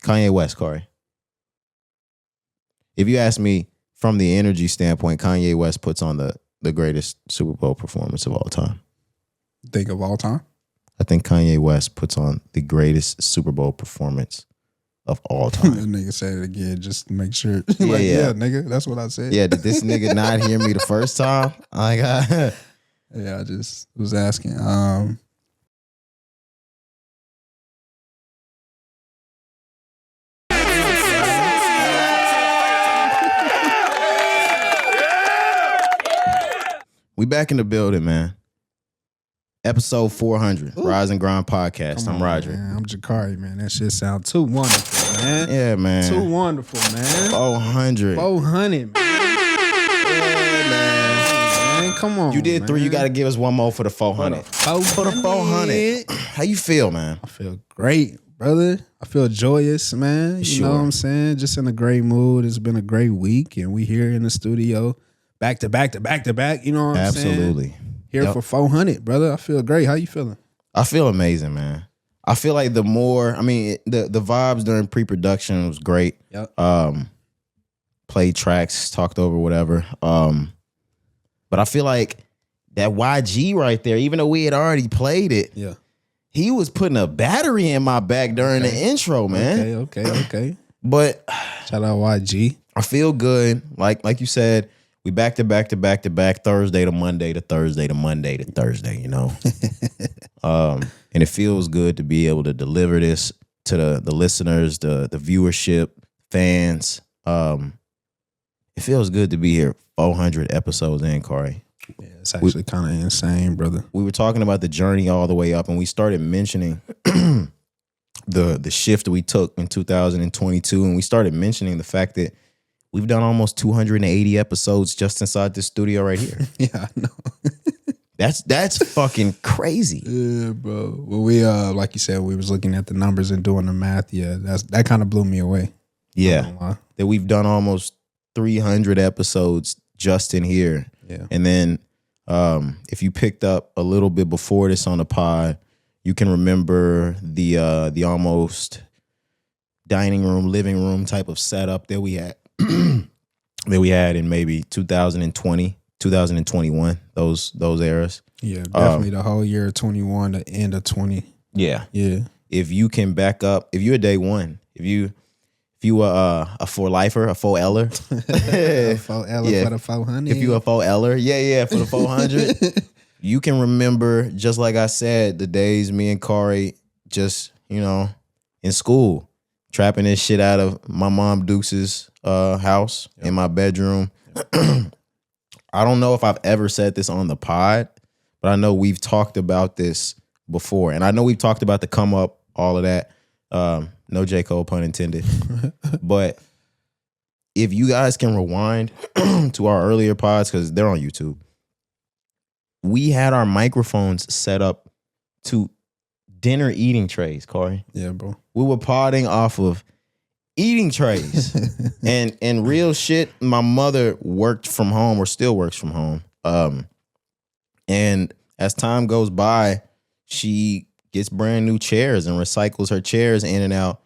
Kanye West, Corey. If you ask me from the energy standpoint, Kanye West puts on the greatest Super Bowl performance of all time. Think of all time? I think Kanye West puts on the greatest Super Bowl performance of all time. That nigga said it again just to make sure. Yeah. Nigga, that's what I said. Yeah, did this nigga not hear me the first time? Yeah, I just was asking. We back in the building, man. Episode 400, Rise and Grind Podcast. I'm Roderick. Man, I'm Jakari, man. That shit sound too wonderful, man. Yeah, man. Too wonderful, man. 400. 400, man. Yeah, man. Come on, You did man. 3. You got to give us one more for the 400. For the 400. How you feel, man? I feel great, brother. I feel joyous, man. You know what I'm saying? Just in a great mood. It's been a great week, and we here in the studio back to back to back to back. You know what I'm saying? Absolutely. Here for 400, brother. I feel great. How you feeling? I feel amazing, man. I feel like the vibes during pre-production was great. Yep. Played tracks, talked over whatever. But I feel like that YG right there, even though we had already played it, he was putting a battery in my back during the intro, man. Okay. But shout out YG. I feel good. Like you said, we back to back to back to back, Thursday to Monday to Thursday to Monday to Thursday, you know. And it feels good to be able to deliver this to the listeners, the viewership, fans. It feels good to be here 400 episodes in, Corey. Yeah, it's actually kind of insane, brother. We were talking about the journey all the way up, and we started mentioning the shift we took in 2022, and we started mentioning the fact that we've done almost 280 episodes just inside this studio right here. Yeah, I know. That's fucking crazy. Yeah, bro. Well, we like you said, we was looking at the numbers and doing the math. Yeah, that kind of blew me away. Yeah, that we've done almost 300 episodes just in here. Yeah, and then if you picked up a little bit before this on the pod, you can remember the almost dining room, living room type of setup that we had. That we had in maybe 2020, 2021, those eras. Yeah, definitely the whole year of 21, the end of 20. Yeah. If you can back up, if you're a day one, if you were a 4-lifer, a 4L'er. A 4L'er for the 400. If you a 4L'er, for the 400. You can remember, just like I said, the days me and Corey just, in school, trapping this shit out of my mom Deuce's house in my bedroom. I don't know if I've ever said this on the pod, but I know we've talked about this before. And I know we've talked about the come up, all of that. No J. Cole, pun intended. But if you guys can rewind to our earlier pods, because they're on YouTube, we had our microphones set up to dinner eating trays, Corey. Yeah, bro. We were podding off of eating trays. and real shit, my mother worked from home or still works from home. And as time goes by, she gets brand new chairs and recycles her chairs in and out.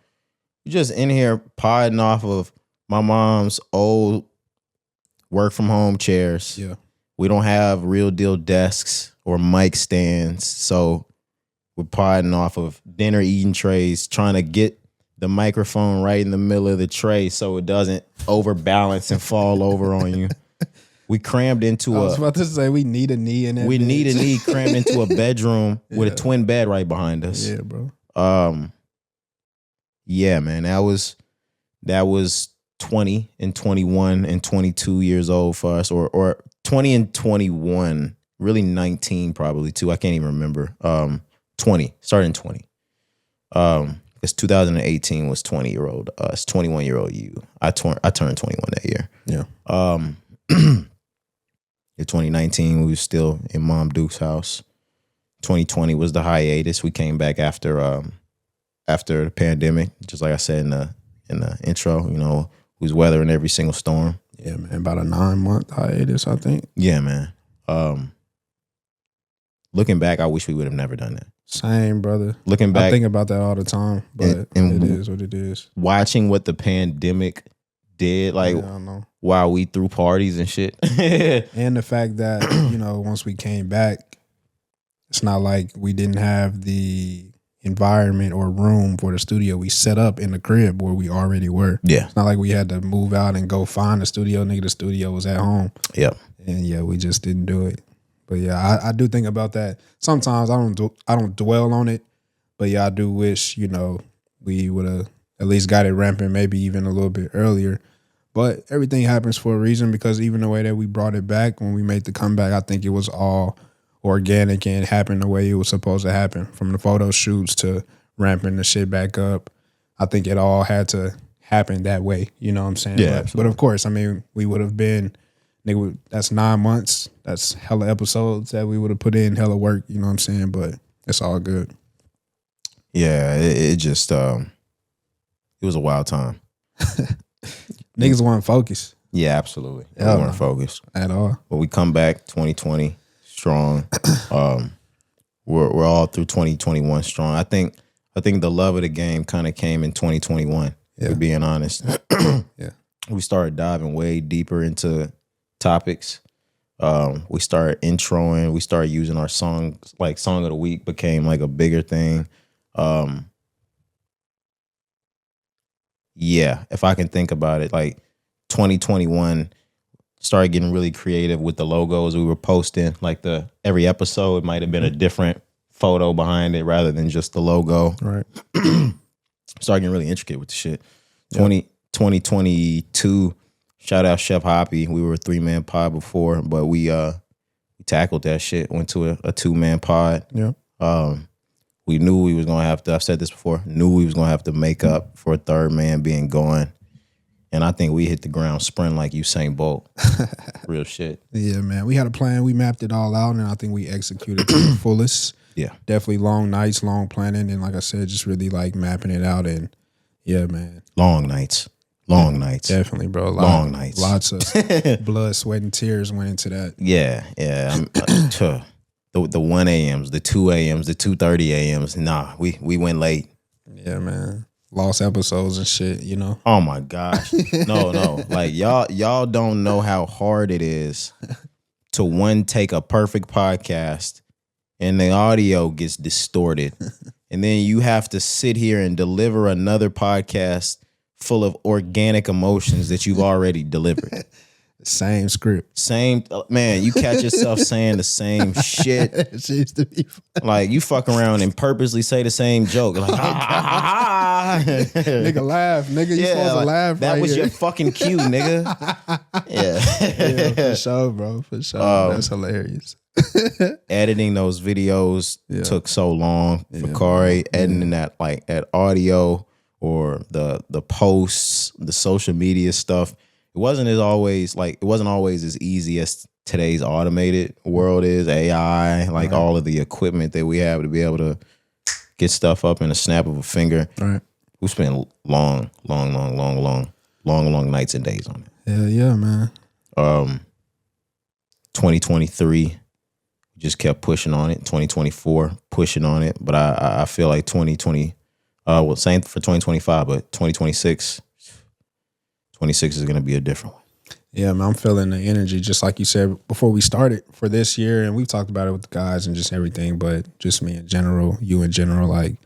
We're just in here podding off of my mom's old work from home chairs. Yeah. We don't have real deal desks or mic stands. So we're podding off of dinner eating trays, trying to get the microphone right in the middle of the tray so it doesn't overbalance and fall over on you. We crammed into I was about to say we need a knee in that. We bitch. need a knee crammed into a bedroom with a twin bed right behind us. Yeah, bro. Yeah, man. That was 20 and 21 and 22 years old for us, or 20 and 21, really 19 probably too. I can't even remember. 20, started in 20. Because 2018 was 20-year-old us, 21-year-old you. I turned 21 that year. Yeah. In 2019, we were still in Mom Duke's house. 2020 was the hiatus. We came back after the pandemic, just like I said in the intro. We was weathering every single storm. Yeah, man. About a 9-month hiatus, I think. Yeah, man. Looking back, I wish we would have never done that. Same, brother. Looking back, I think about that all the time, but it is what it is. Watching what the pandemic did, like while we threw parties and shit. And the fact that, once we came back, it's not like we didn't have the environment or room for the studio. We set up in the crib where we already were. Yeah. It's not like we had to move out and go find a studio. Nigga, the studio was at home. Yeah. And yeah, we just didn't do it. But yeah, I do think about that. Sometimes I don't dwell on it. But yeah, I do wish, we would have at least got it ramping maybe even a little bit earlier. But everything happens for a reason, because even the way that we brought it back when we made the comeback, I think it was all organic and happened the way it was supposed to happen. From the photo shoots to ramping the shit back up, I think it all had to happen that way. You know what I'm saying? Yeah. But of course, I mean, we would have been, nigga, that's 9 months. That's hella episodes that we would have put in, hella work. You know what I'm saying? But it's all good. Yeah, it just it was a wild time. Niggas weren't focused. Yeah, absolutely. We weren't focused at all. But we come back 2020 strong. We're all through 2021 strong. I think the love of the game kind of came in 2021. Yeah. To being honest. Yeah. We started diving way deeper into topics. We started introing. We started using our songs, like Song of the Week became like a bigger thing. Yeah, if I can think about it, like 2021 started getting really creative with the logos we were posting. Like every episode might have been a different photo behind it rather than just the logo. Right. Started getting really intricate with the shit. Yep. 2022, shout out Chef Hoppy. We were a 3-man pod before, but we tackled that shit, went to a 2-man pod. Yeah. We knew we was gonna have to, I've said this before, knew we was gonna have to make up for a 3rd man being gone. And I think we hit the ground sprint like Usain Bolt. Real shit. Yeah, man. We had a plan. We mapped it all out, and I think we executed to the fullest. Yeah. Definitely long nights, long planning, and like I said, just really like mapping it out. And yeah, man. Long nights. Long nights. Definitely, bro. Long nights. Lots of blood, sweat, and tears went into that. Yeah, yeah. The 1 a.m.s, the 2 a.m.s, the 2:30 a.m.s. Nah, we went late. Yeah, man. Lost episodes and shit, Oh my gosh. No. Like y'all don't know how hard it is to take a perfect podcast and the audio gets distorted. And then you have to sit here and deliver another podcast full of organic emotions that you've already delivered. Same script. Same, man, you catch yourself saying the same shit. It seems to be fun. Like, you fuck around and purposely say the same joke. Like, nigga laugh. Nigga, you supposed to laugh that was here. your fucking cue, nigga. Yeah, for sure, bro. For sure. That's hilarious. Editing those videos took so long for Cari. Editing that audio or the posts, the social media stuff. It wasn't always as easy as today's automated world is, AI, all of the equipment that we have to be able to get stuff up in a snap of a finger. Right. We spent long nights and days on it. Yeah, man. 2023, just kept pushing on it. 2024, pushing on it. But I feel like 2020, same for 2025, but 2026 is going to be a different one. Yeah, man, I'm feeling the energy, just like you said before we started for this year. And we've talked about it with the guys and just everything, but just me in general, you in general, like,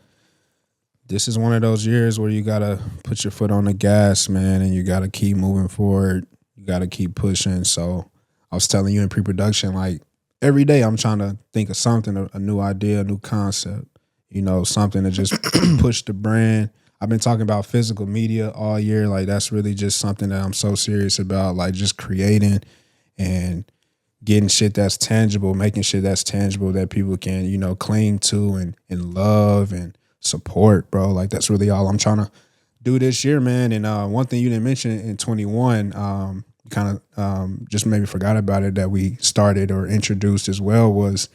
this is one of those years where you got to put your foot on the gas, man, and you got to keep moving forward. You got to keep pushing. So I was telling you in pre-production, like, every day I'm trying to think of something, a new idea, a new concept, something to just push the brand. I've been talking about physical media all year. Like, that's really just something that I'm so serious about, like, just creating and getting shit that's tangible, making shit that's tangible that people can, cling to and love and support, bro. Like, that's really all I'm trying to do this year, man. And one thing you didn't mention in 21, kind of just maybe forgot about it, that we started or introduced as well, was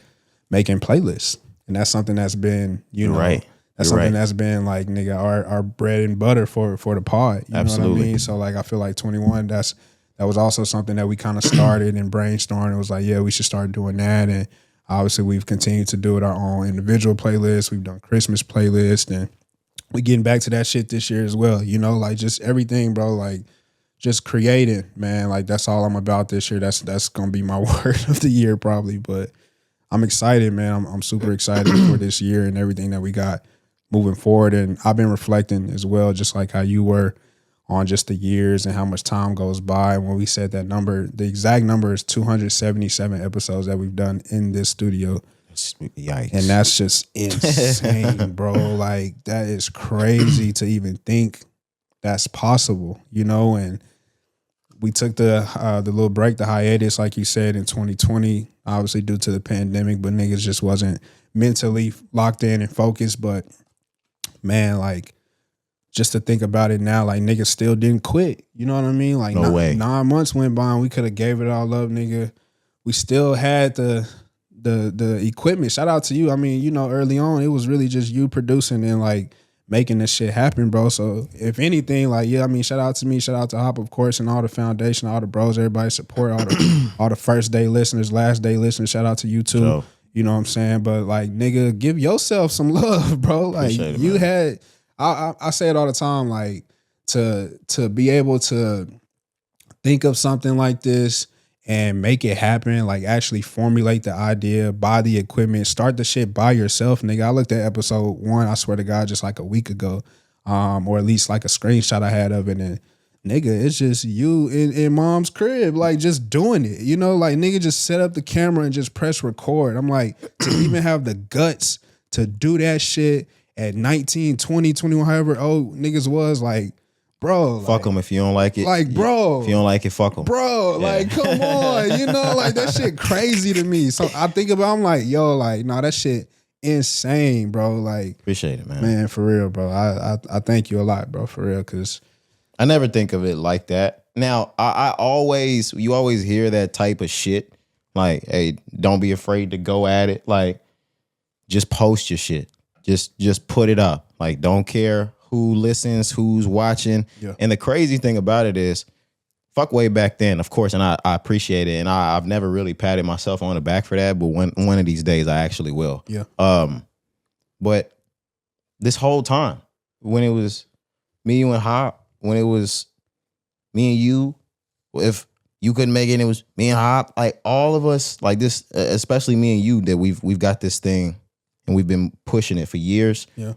making playlists. And that's something that's been, right. That's something that's been like, nigga, our bread and butter for the pod. You Absolutely. know what I mean? So like, I feel like 21, that was also something that we kind of started and brainstormed. It was like, yeah, we should start doing that. And Obviously, we've continued to do it our own individual playlists. We've done Christmas playlist, and we getting back to that shit this year as well. You know, like just everything, bro. Like just creating, man. Like that's all I'm about this year. That's gonna be my word of the year probably. But I'm excited, man. I'm super excited for this year and everything that we got moving forward. And I've been reflecting as well, just like how you were, on just the years and how much time goes by. When we said that number, the exact number is 277 episodes that we've done in this studio. Yikes. And that's just insane, bro. Like that is crazy to even think that's possible, you know? And we took the little break, the hiatus, like you said, in 2020, obviously due to the pandemic, but niggas just wasn't mentally locked in and focused. But man, like, just to think about it now, like niggas still didn't quit. You know what I mean? Like no way. 9 months went by and we could have gave it all up, nigga. We still had the equipment. Shout out to you. I mean, you know, early on, it was really just you producing and like making this shit happen, bro. So if anything, like, yeah, I mean, shout out to me, shout out to Hop, of course, and all the foundation, all the bros, everybody support, all the first day listeners, last day listeners. Shout out to you too. So, you know what I'm saying? But like, nigga, give yourself some love, bro. Like you had. I say it all the time, like to be able to think of something like this and make it happen, like actually formulate the idea, buy the equipment, start the shit by yourself, nigga. I looked at episode 1, I swear to God, just like a week ago, or at least like a screenshot I had of it, and nigga, it's just you in mom's crib, like just doing it, you know, like nigga just set up the camera and just press record. I'm like, to even have the guts to do that shit at 19, 20, 21, however old niggas was, like, bro. Fuck them if you don't like it. Like, bro. If you don't like it, fuck them. Bro, yeah. Like, come on. You know, like, that shit crazy to me. So I think about, I'm like, yo, like, nah, that shit insane, bro. Like. Appreciate it, man. Man, for real, bro. I thank you a lot, bro, for real, because. I never think of it like that. Now, you always hear that type of shit. Like, hey, don't be afraid to go at it. Like, just post your shit. Just put it up. Like, don't care who listens, who's watching. Yeah. And the crazy thing about it is, fuck way back then, of course, and I appreciate it. And I've never really patted myself on the back for that, but one of these days I actually will. Yeah. But this whole time, when it was me, you, and Hop, when it was me and you, if you couldn't make it, and it was me and Hop, like all of us, like this, especially me and you, that we've got this thing. And we've been pushing it for years. Yeah,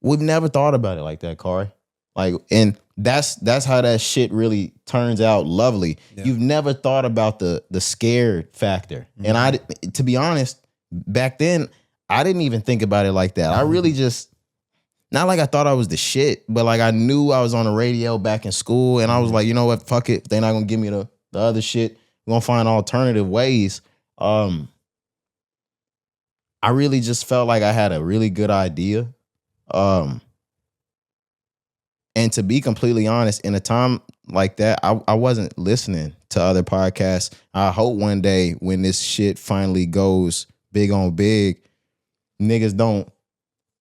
we've never thought about it like that, Cari. Like, and that's how that shit really turns out lovely. Yeah. You've never thought about the scared factor. Mm-hmm. And to be honest, back then I didn't even think about it like that. I really just, not like I thought I was the shit, but like I knew I was on the radio back in school, and I was like, you know what, fuck it. They're not gonna give me the other shit. We're gonna find alternative ways. I really just felt like I had a really good idea. And to be completely honest, in a time like that, I wasn't listening to other podcasts. I hope one day when this shit finally goes big on big, niggas don't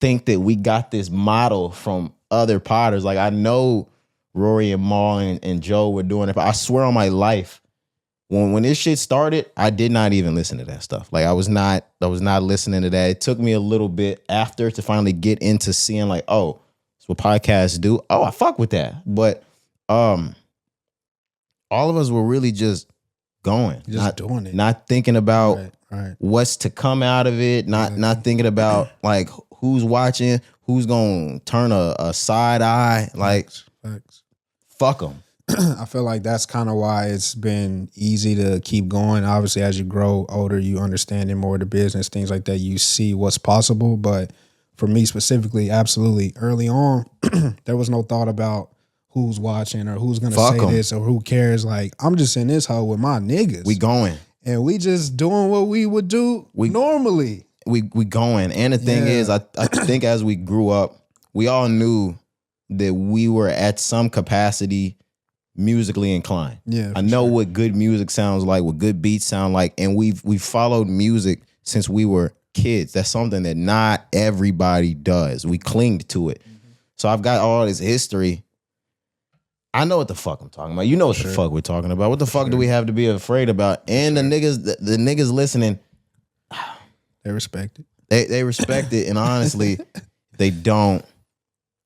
think that we got this model from other podders. Like, I know Rory and Maul and Joe were doing it, but I swear on my life, when this shit started, I did not even listen to that stuff. Like, I was not listening to that. It took me a little bit after to finally get into seeing like, oh, that's what podcasts do. Oh, I fuck with that. But all of us were really just going, just doing it, not thinking about what's to come out of it, not thinking about like who's watching, who's gonna turn a side eye. Like, Facts. Fuck them. I feel like that's kind of why it's been easy to keep going. Obviously, as you grow older, you understanding more of the business, things like that. You see what's possible. But for me specifically, absolutely, early on, there was no thought about who's watching or who's going to say this or who cares. Like, I'm just in this hole with my niggas. We going. And we just doing what we would do normally. We going. And the thing is, I think as we grew up, we all knew that we were at some capacity musically inclined. Yeah, I know what good music sounds like, what good beats sound like, and we've followed music since we were kids. That's something that not everybody does. We clinged to it. Mm-hmm. So I've got all this history. I know what the fuck I'm talking about. You know what the fuck we're talking about. What the fuck do we have to be afraid about? And the niggas listening, They respect it. They respect it, and honestly, they don't.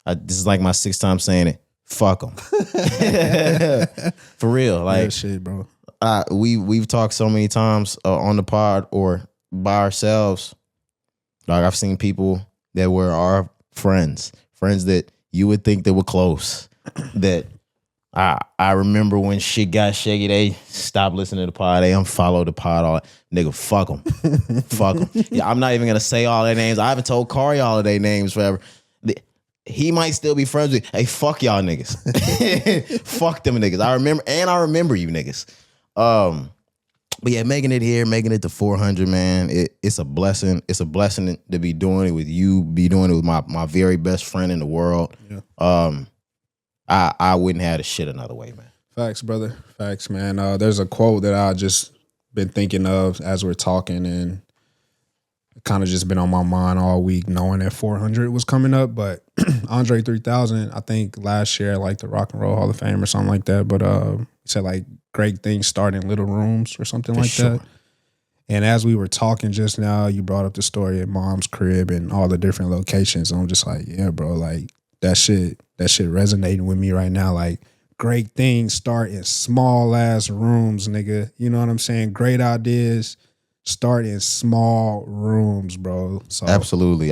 This is like my 6th time saying it. Fuck them. For real, like Real shit, bro. We've talked so many times on the pod or by ourselves. Like I've seen people that were our friends that you would think that were close. That I remember when shit got shaky, they stopped listening to the pod. They unfollowed the pod. All nigga, fuck them, fuck them. Yeah, I'm not even gonna say all their names. I haven't told Cari all of their names forever. He might still be friends with. Hey, fuck y'all niggas. Fuck them niggas. I remember you niggas. But yeah, making it here, making it to 400, man. It's a blessing. It's a blessing to be doing it with you. Be doing it with my very best friend in the world. Yeah. I wouldn't have the shit another way, man. Facts, brother. Facts, man. There's a quote that I just been thinking of as we're talking, and it kind of just been on my mind all week, knowing that 400 was coming up. But Andre 3000, I think last year, like the Rock and Roll Hall of Fame or something like that. But he said like great things start in little rooms or something like that. And as we were talking just now, you brought up the story at Mom's crib and all the different locations. And I'm just like, yeah, bro, like that shit resonating with me right now. Like great things start in small ass rooms, nigga. You know what I'm saying? Great ideas start in small rooms, bro. So absolutely.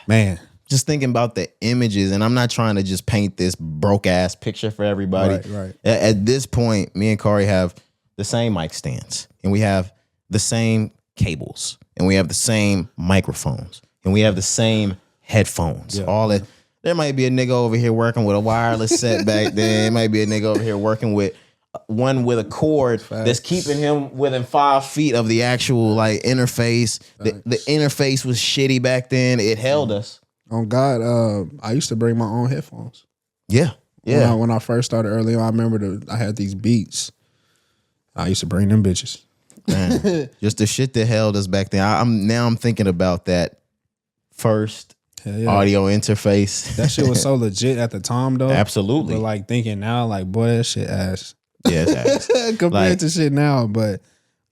Man. Just thinking about the images, and I'm not trying to just paint this broke ass picture for everybody. Right. At this point, me and Cari have the same mic stands, and we have the same cables, and we have the same microphones, and we have the same headphones. Yeah. All that. There might be a nigga over here working with a wireless set back then. There might be a nigga over here working with one with a cord that's keeping him within 5 feet of the actual like interface. The interface was shitty back then. It held us. On God, I used to bring my own headphones. Yeah. When I first started early on, I remember I had these Beats. I used to bring them bitches. Man, just the shit that held us back then. I'm thinking about that first audio interface. That shit was so legit at the time, though. Absolutely. But like thinking now, like boy, that shit ass. Yeah, it's ass. Compared to shit now, but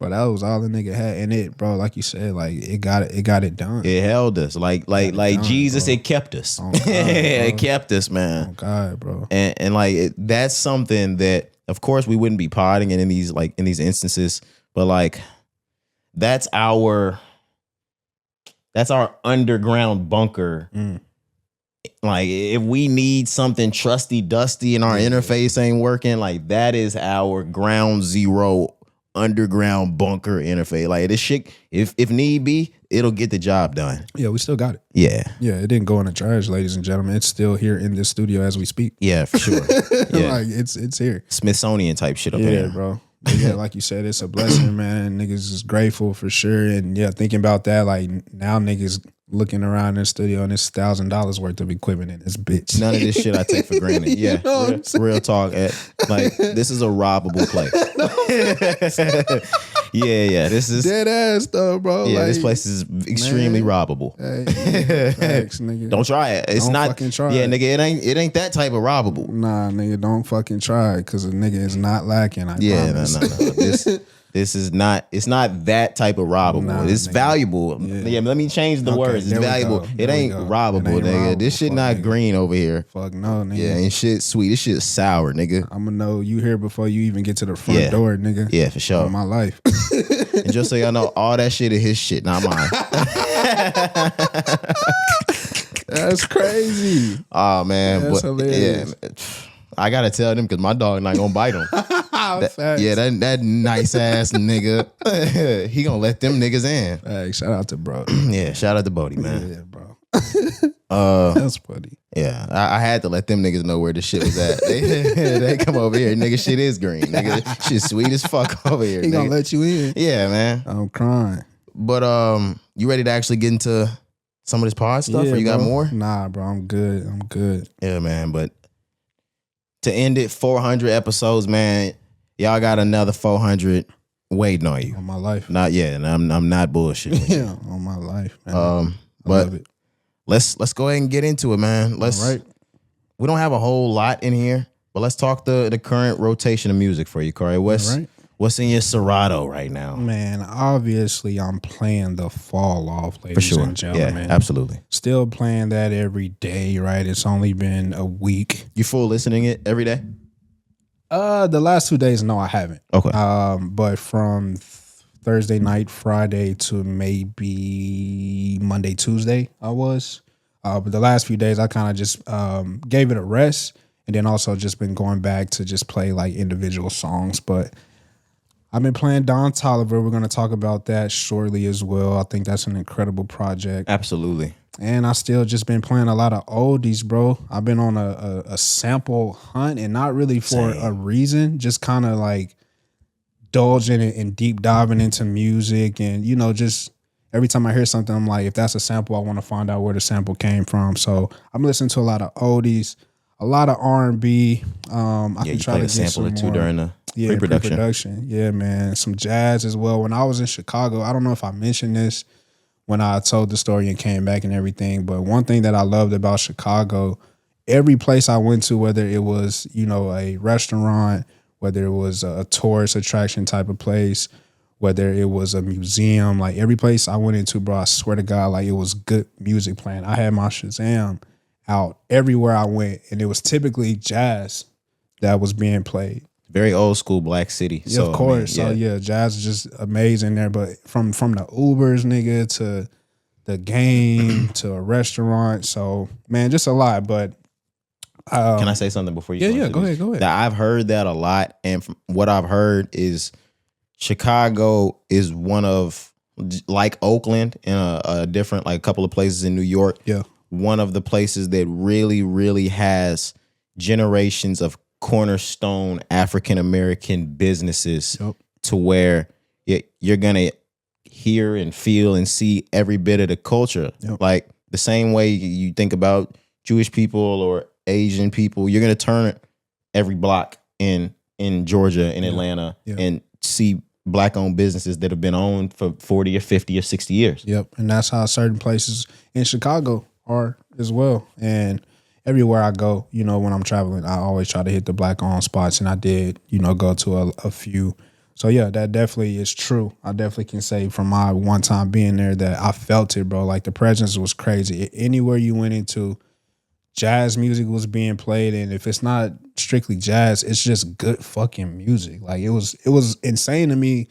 that was all the nigga had in it, bro. Like you said, like it got it done. It held us, like done, Jesus. Bro. It kept us. Oh, God, it kept us, man. Oh God, bro. And like that's something that, of course, we wouldn't be potting in these instances, but like that's our underground bunker. Like if we need something trusty dusty and our interface ain't working, like that is our ground zero underground bunker interface. Like this shit, if need be, it'll get the job done. Yeah, we still got it. Yeah, it didn't go in the trash, ladies and gentlemen. It's still here in this studio as we speak. Yeah, for sure. Yeah, like it's here. Smithsonian type shit up in here, bro. But yeah, like you said, it's a blessing, man. Niggas is grateful for sure. And yeah, thinking about that, like now niggas looking around in the studio and it's $1,000 worth of equipment in this bitch. None of this shit I take for granted. Yeah, you know real talk. Like this is a robbable place. yeah. This is dead ass though, bro. Yeah, like, this place is extremely robbable. Hey, facts, nigga. Don't try it. It's don't not. Fucking try yeah, nigga. It ain't that type of robbable. Nah, nigga. Don't fucking try it because a nigga is not lacking. I promise. No. This is not. It's not that type of robbable. Nah, it's nigga. Valuable. Yeah. Let me change the words. It's valuable. It ain't robbable, nigga. This shit not green over here. Fuck no, nigga. Yeah, ain't shit sweet. This shit sour, nigga. I'ma know you here before you even get to the front door, nigga. Yeah, for sure. In my life. And just so y'all know, all that shit is his shit, not mine. That's crazy. Oh man, that's hilarious. Yeah, I gotta tell them because my dog not gonna bite him. that nice ass nigga, he gonna let them niggas in. Hey, shout out to bro. Yeah, shout out to Bodie, man. Yeah, bro. That's funny. Yeah, I had to let them niggas know where the shit was at. They come over here, nigga. Shit is green, nigga. Shit sweet as fuck over here. He gonna let you in. Yeah, man. I'm crying. But you ready to actually get into some of this pod stuff, or you got more? Nah, bro. I'm good. Yeah, man. But to end it, 400 episodes, man. Y'all got another 400 waiting on you. On my life. Not yet, and I'm not bullshitting. Yeah, on my life, man. But love it. Let's go ahead and get into it, man. All right. We don't have a whole lot in here, but let's talk the current rotation of music for you, Cari. What's in your Serato right now? Man, obviously I'm playing the Fall Off, ladies and gentlemen. Yeah, absolutely. Still playing that every day, right? It's only been a week. You full listening it every day? The last 2 days, no, I haven't. Okay. But from Thursday night, Friday to maybe Monday, Tuesday, I was. But the last few days, I kind of just gave it a rest, and then also just been going back to just play like individual songs. But I've been playing Don Toliver. We're going to talk about that shortly as well. I think that's an incredible project. Absolutely. And I still just been playing a lot of oldies, bro. I've been on a sample hunt, and not really for a reason, just kind of like indulging and deep diving into music. And, you know, just every time I hear something, I'm like, if that's a sample, I want to find out where the sample came from. So I'm listening to a lot of oldies, a lot of R&B. I can try to get sample or two during the pre-production. Yeah, man. Some jazz as well. When I was in Chicago, I don't know if I mentioned this when I told the story and came back and everything, but one thing that I loved about Chicago, every place I went to, whether it was, you know, a restaurant, whether it was a tourist attraction type of place, whether it was a museum, like every place I went into, bro, I swear to God, like it was good music playing. I had my Shazam out everywhere I went, and it was typically jazz that was being played. Very old school Black City. Yeah, of course. I mean, yeah. So jazz is just amazing there. But from the Ubers, nigga, to the game, to a restaurant. So, man, just a lot. But can I say something before you? Yeah, go ahead. That I've heard that a lot, and from what I've heard is Chicago is one of, like Oakland and a different, like a couple of places in New York. Yeah, one of the places that really, really has generations of cornerstone African American businesses to where you're gonna hear and feel and see every bit of the culture. Like the same way you think about Jewish people or Asian people, you're gonna turn every block in Georgia, in Atlanta, and see Black owned businesses that have been owned for 40 or 50 or 60 years. Yep. And that's how certain places in Chicago are as well. And everywhere I go, you know, when I'm traveling, I always try to hit the Black owned spots, and I did, you know, go to a few. So yeah, that definitely is true. I definitely can say from my one time being there that I felt it, bro. Like the presence was crazy. Anywhere you went into, jazz music was being played, and if it's not strictly jazz, it's just good fucking music. Like it was insane to me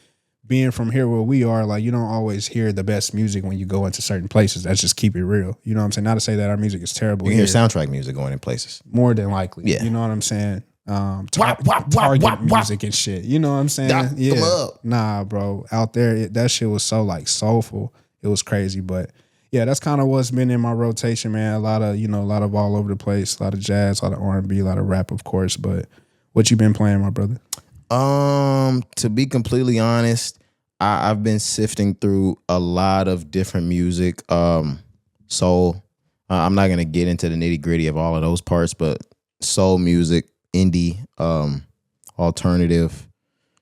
being from here where we are. Like you don't always hear the best music when you go into certain places. That's just keep it real. You know what I'm saying? Not to say that our music is terrible. You hear soundtrack music going in places. More than likely. Yeah. You know what I'm saying? Target music and shit. You know what I'm saying? Yeah. Nah, bro. Out there, that shit was so like soulful. It was crazy. But yeah, that's kind of what's been in my rotation, man. A lot of all over the place. A lot of jazz, a lot of R&B, a lot of rap, of course. But what you been playing, my brother? To be completely honest, I've been sifting through a lot of different music. Soul. I'm not gonna get into the nitty gritty of all of those parts, but soul music, indie, alternative.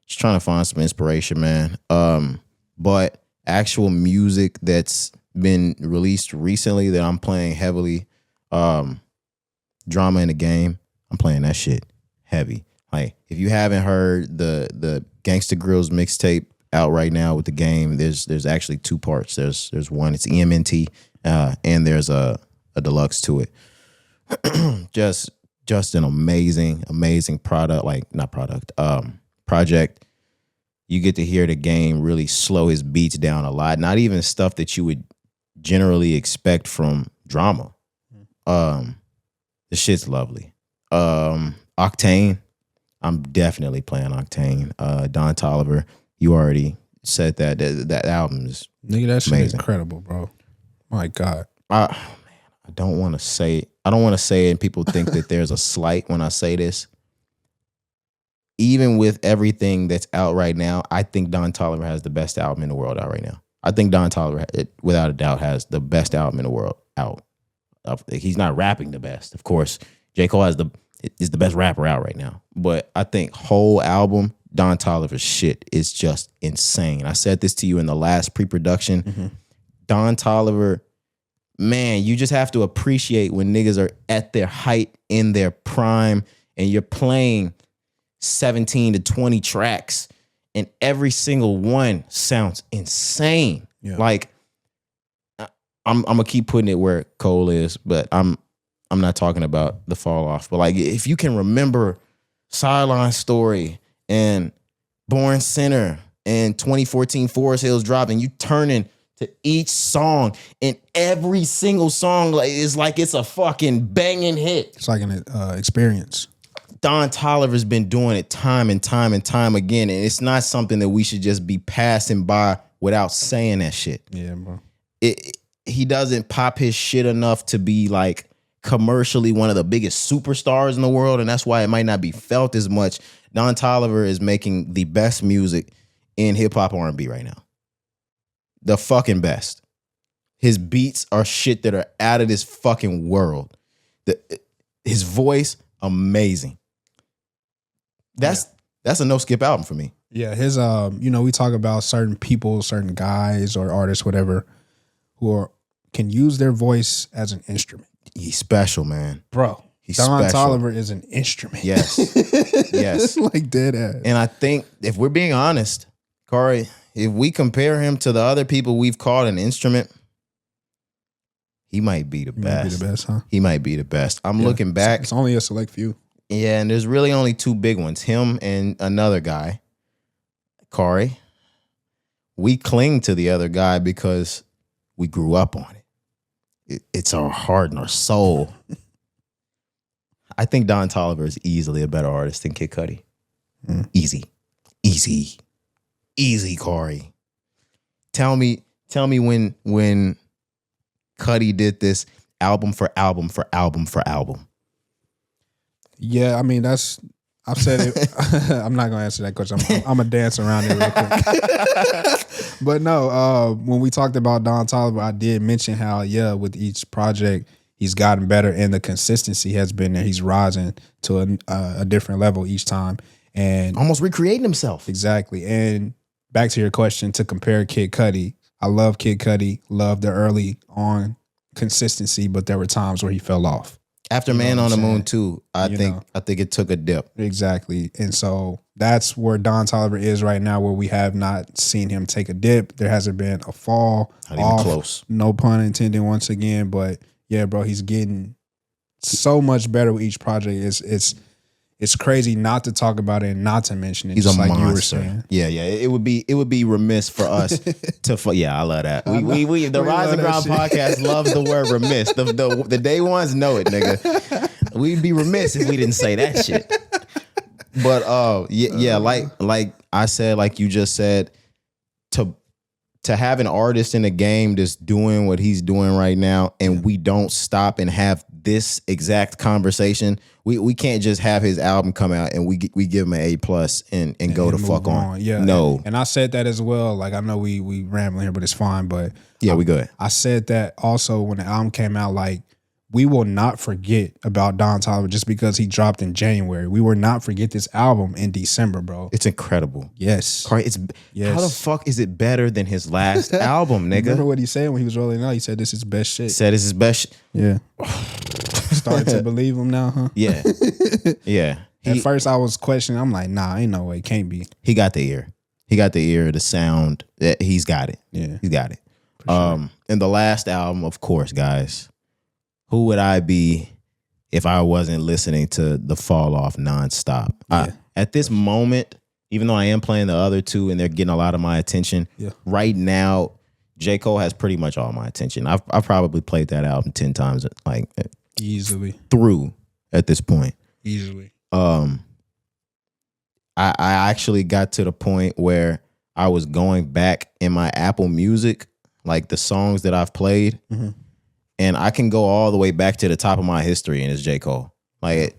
Just trying to find some inspiration, man. But actual music that's been released recently that I'm playing heavily, Drama in the Game. I'm playing that shit heavy. Like if you haven't heard the Gangsta Grills mixtape out right now with the Game, there's actually two parts. There's one, it's EMNT, and there's a deluxe to it. just an amazing project. You get to hear the Game really slow his beats down a lot. Not even stuff that you would generally expect from Drama. The shit's lovely. Octane, I'm definitely playing Octane. Don Toliver, you already said that album is nigga, that shit amazing. Is incredible, bro. My God. I don't want to say it, and people think that there's a slight when I say this. Even with everything that's out right now, I think Don Toliver has the best album in the world out right now. I think Don Toliver, without a doubt, has the best album in the world out. He's not rapping the best, of course. J. Cole is the best rapper out right now. But I think whole album, Don Toliver's shit is just insane. I said this to you in the last pre-production. Mm-hmm. Don Toliver, man, you just have to appreciate when niggas are at their height, in their prime, and you're playing 17 to 20 tracks and every single one sounds insane. Yeah. Like I'm gonna keep putting it where Cole is, but I'm not talking about the fall off. But like, if you can remember Sideline Story and Born Sinner and 2014 Forest Hills Drive, and you turning to each song, and every single song is like it's a fucking banging hit. It's like an experience. Don Toliver's been doing it time and time and time again, and it's not something that we should just be passing by without saying that shit. Yeah, bro. He doesn't pop his shit enough to be like commercially one of the biggest superstars in the world, and that's why it might not be felt as much. Don Toliver is making the best music in hip hop R&B right now. The fucking best. His beats are shit that are out of this fucking world. His voice, amazing. That's a no skip album for me. Yeah, his we talk about certain people, certain guys or artists, whatever, who can use their voice as an instrument. He's special, man. Bro. He's Don special. Toliver is an instrument. Yes. Yes. Like dead ass. And I think if we're being honest, Cari, if we compare him to the other people we've called an instrument, he might be the best. Might be the best, huh? He might be the best. I'm looking back. It's only a select few. Yeah, and there's really only two big ones. Him and another guy, Cari. We cling to the other guy because we grew up on it. It's our heart and our soul. I think Don Toliver is easily a better artist than Kid Cudi. Easy, Cari. Tell me when Cudi did this album for album for album for album. Yeah, I mean I've said it. I'm not gonna answer that question. I'm gonna dance around it real quick. But no, when we talked about Don Toliver, I did mention how with each project he's gotten better and the consistency has been there. He's rising to a different level each time and almost recreating himself. Exactly. And back to your question, to compare Kid Cudi, I love Kid Cudi, love the early on consistency, but there were times where he fell off. After Man on the Moon 2, I think it took a dip. Exactly. And so that's where Don Toliver is right now, where we have not seen him take a dip. There hasn't been a fall. Not even close. No pun intended once again. But yeah, bro, he's getting so much better with each project. It's crazy not to talk about it and not to mention it. He's just a like monster. You were saying. Yeah. It would be remiss for us to. Yeah, I love that. We the Rise and Ground podcast loves the word remiss. The day ones know it, nigga. We'd be remiss if we didn't say that shit. But like I said, like you just said, to have an artist in the game that's doing what he's doing right now, and we don't stop and have this exact conversation. We can't just have his album come out and we give him an A+ and go to fuck on. Yeah, no. And I said that as well. Like I know we rambling here, but it's fine. But yeah, we good. I said that also when the album came out. Like we will not forget about Don Toliver just because he dropped in January. We will not forget this album in December, bro. It's incredible. Yes. Cari, how the fuck is it better than his last album, nigga? Remember what he said when he was rolling out? He said this is best shit. Said this is best shit. Yeah. Starting to believe him now, huh? Yeah. Yeah. At first I was questioning. I'm like, nah, ain't no way. Can't be. He got the ear. He got the ear, the sound. He's got it. Yeah. He's got it. Sure. And the last album, of course, guys, who would I be if I wasn't listening to the Fall Off nonstop? Yeah. At this moment, even though I am playing the other two and they're getting a lot of my attention, right now, J. Cole has pretty much all my attention. I've probably played that album 10 times, like easily through at this point. Easily. I actually got to the point where I was going back in my Apple Music, like the songs that I've played, and I can go all the way back to the top of my history, and it's J. Cole. Like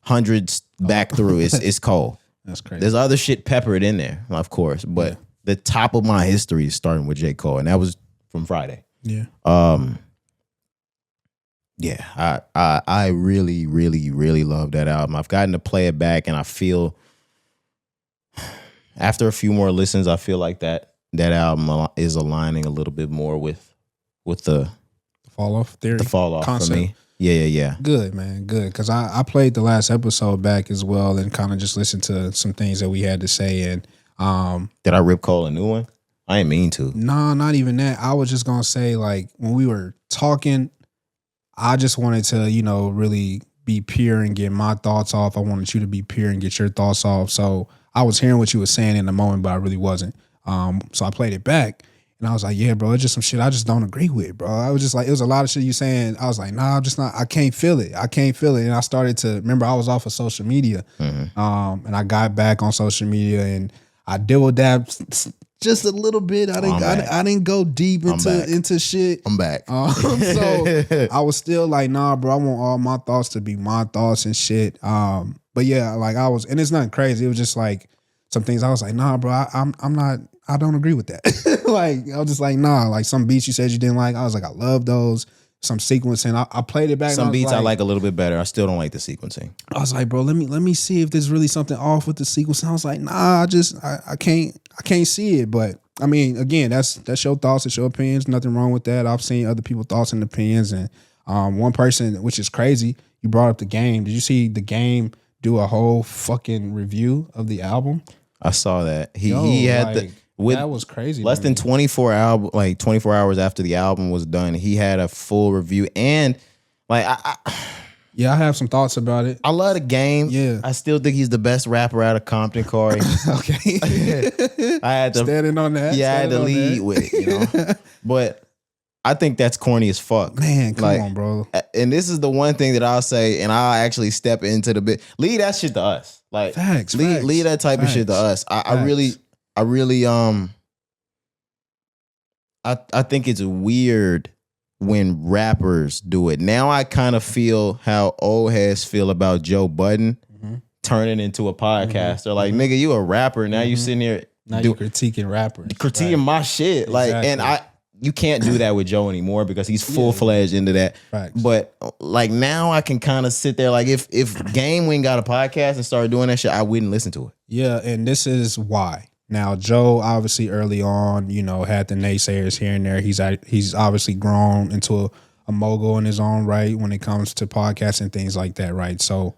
hundreds back through, it's Cole. That's crazy. There's other shit peppered in there, of course, but the top of my history is starting with J. Cole, and that was from Friday. Yeah. Yeah, I really, really, really love that album. I've gotten to play it back, and I feel after a few more listens, I feel like that album is aligning a little bit more with the fall off theory, the fall off concept. For me. Yeah. Good, man. Good. Because I played the last episode back as well and kind of just listened to some things that we had to say. And Did I rip Cole a new one? I ain't mean to. No, not even that. I was just gonna say, like, when we were talking, I just wanted to, you know, really be pure and get my thoughts off. I wanted you to be pure and get your thoughts off. So I was hearing what you were saying in the moment, but I really wasn't. So I played it back and I was like, yeah, bro, it's just some shit I just don't agree with, bro. I was just like, it was a lot of shit you saying. I was like, nah, I'm just not, I can't feel it. I can't feel it. And I started to remember I was off of social media. And I got back on social media and I dibble-dabbed just a little bit. I didn't go deep into shit. I'm back. So I was still like, nah, bro, I want all my thoughts to be my thoughts and shit. But yeah, like I was, and it's nothing crazy. It was just like some things I was like, nah, bro, I don't agree with that. Like, I was just like, nah, like some beats you said you didn't like. I was like, I love those. Some sequencing. I played it back. Some beats I like a little bit better. I still don't like the sequencing. I was like, bro, let me see if there's really something off with the sequencing. I was like, nah, I can't see it. But I mean, again, that's your thoughts, it's your opinions. Nothing wrong with that. I've seen other people's thoughts and opinions. And one person, which is crazy, you brought up The Game. Did you see The Game do a whole fucking review of the album? I saw that. He had that was crazy. Less than 24 hours after the album was done, he had a full review. And like I have some thoughts about it. I love The Game. Yeah. I still think he's the best rapper out of Compton, Corey. Okay. I had to standing on that. Yeah, I had to lead with it, you know. But I think that's corny as fuck. Man, come on, bro. And this is the one thing that I'll say, and I'll actually step into the bit. Leave that shit to us. Like facts. Leave that type of shit to us. I really I think it's weird when rappers do it. Now I kind of feel how old heads feel about Joe Budden turning into a podcast. They're like, nigga, you a rapper. Now you sitting here. Now you critiquing rappers. Critiquing my shit. Like, and you can't do that with Joe anymore because he's full-fledged into that. Facts. But like now I can kind of sit there like if Game Wing got a podcast and started doing that shit, I wouldn't listen to it. Yeah, and this is why. Now, Joe obviously early on, you know, had the naysayers here and there. He's obviously grown into a mogul in his own right when it comes to podcasts and things like that, right? So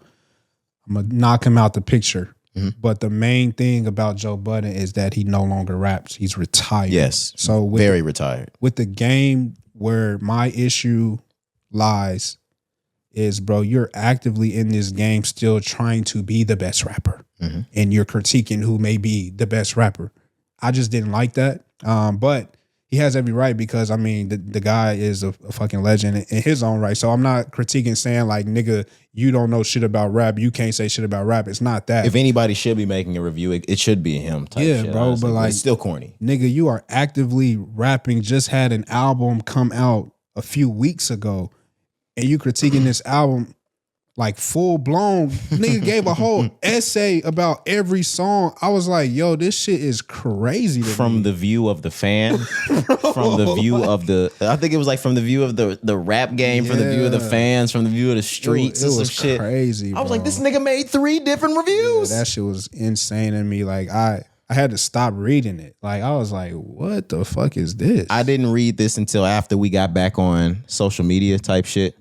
I'm going to knock him out the picture. But the main thing about Joe Budden is that he no longer raps. He's retired. Yes, so very retired. With The Game, where my issue lies is, bro, you're actively in this game still trying to be the best rapper. And you're critiquing who may be the best rapper. I just didn't like that. But he has every right because, I mean, the guy is a fucking legend in his own right. So I'm not critiquing saying like, nigga, you don't know shit about rap. You can't say shit about rap. It's not that. If anybody should be making a review, it should be him type shit, bro, honestly. but like, it's still corny. Nigga, you are actively rapping, just had an album come out a few weeks ago, and you critiquing this album like full blown. Nigga gave a whole essay about every song. I was like, yo, this shit is crazy. From the view of the fan, from the view of the, I think it was like from the view of the rap game, from the view of the fans, from the view of the streets. It was shit. Crazy. I was like, this nigga made 3 different reviews. Yeah, that shit was insane to me. Like I had to stop reading it. Like I was like, what the fuck is this? I didn't read this until after we got back on social media type shit.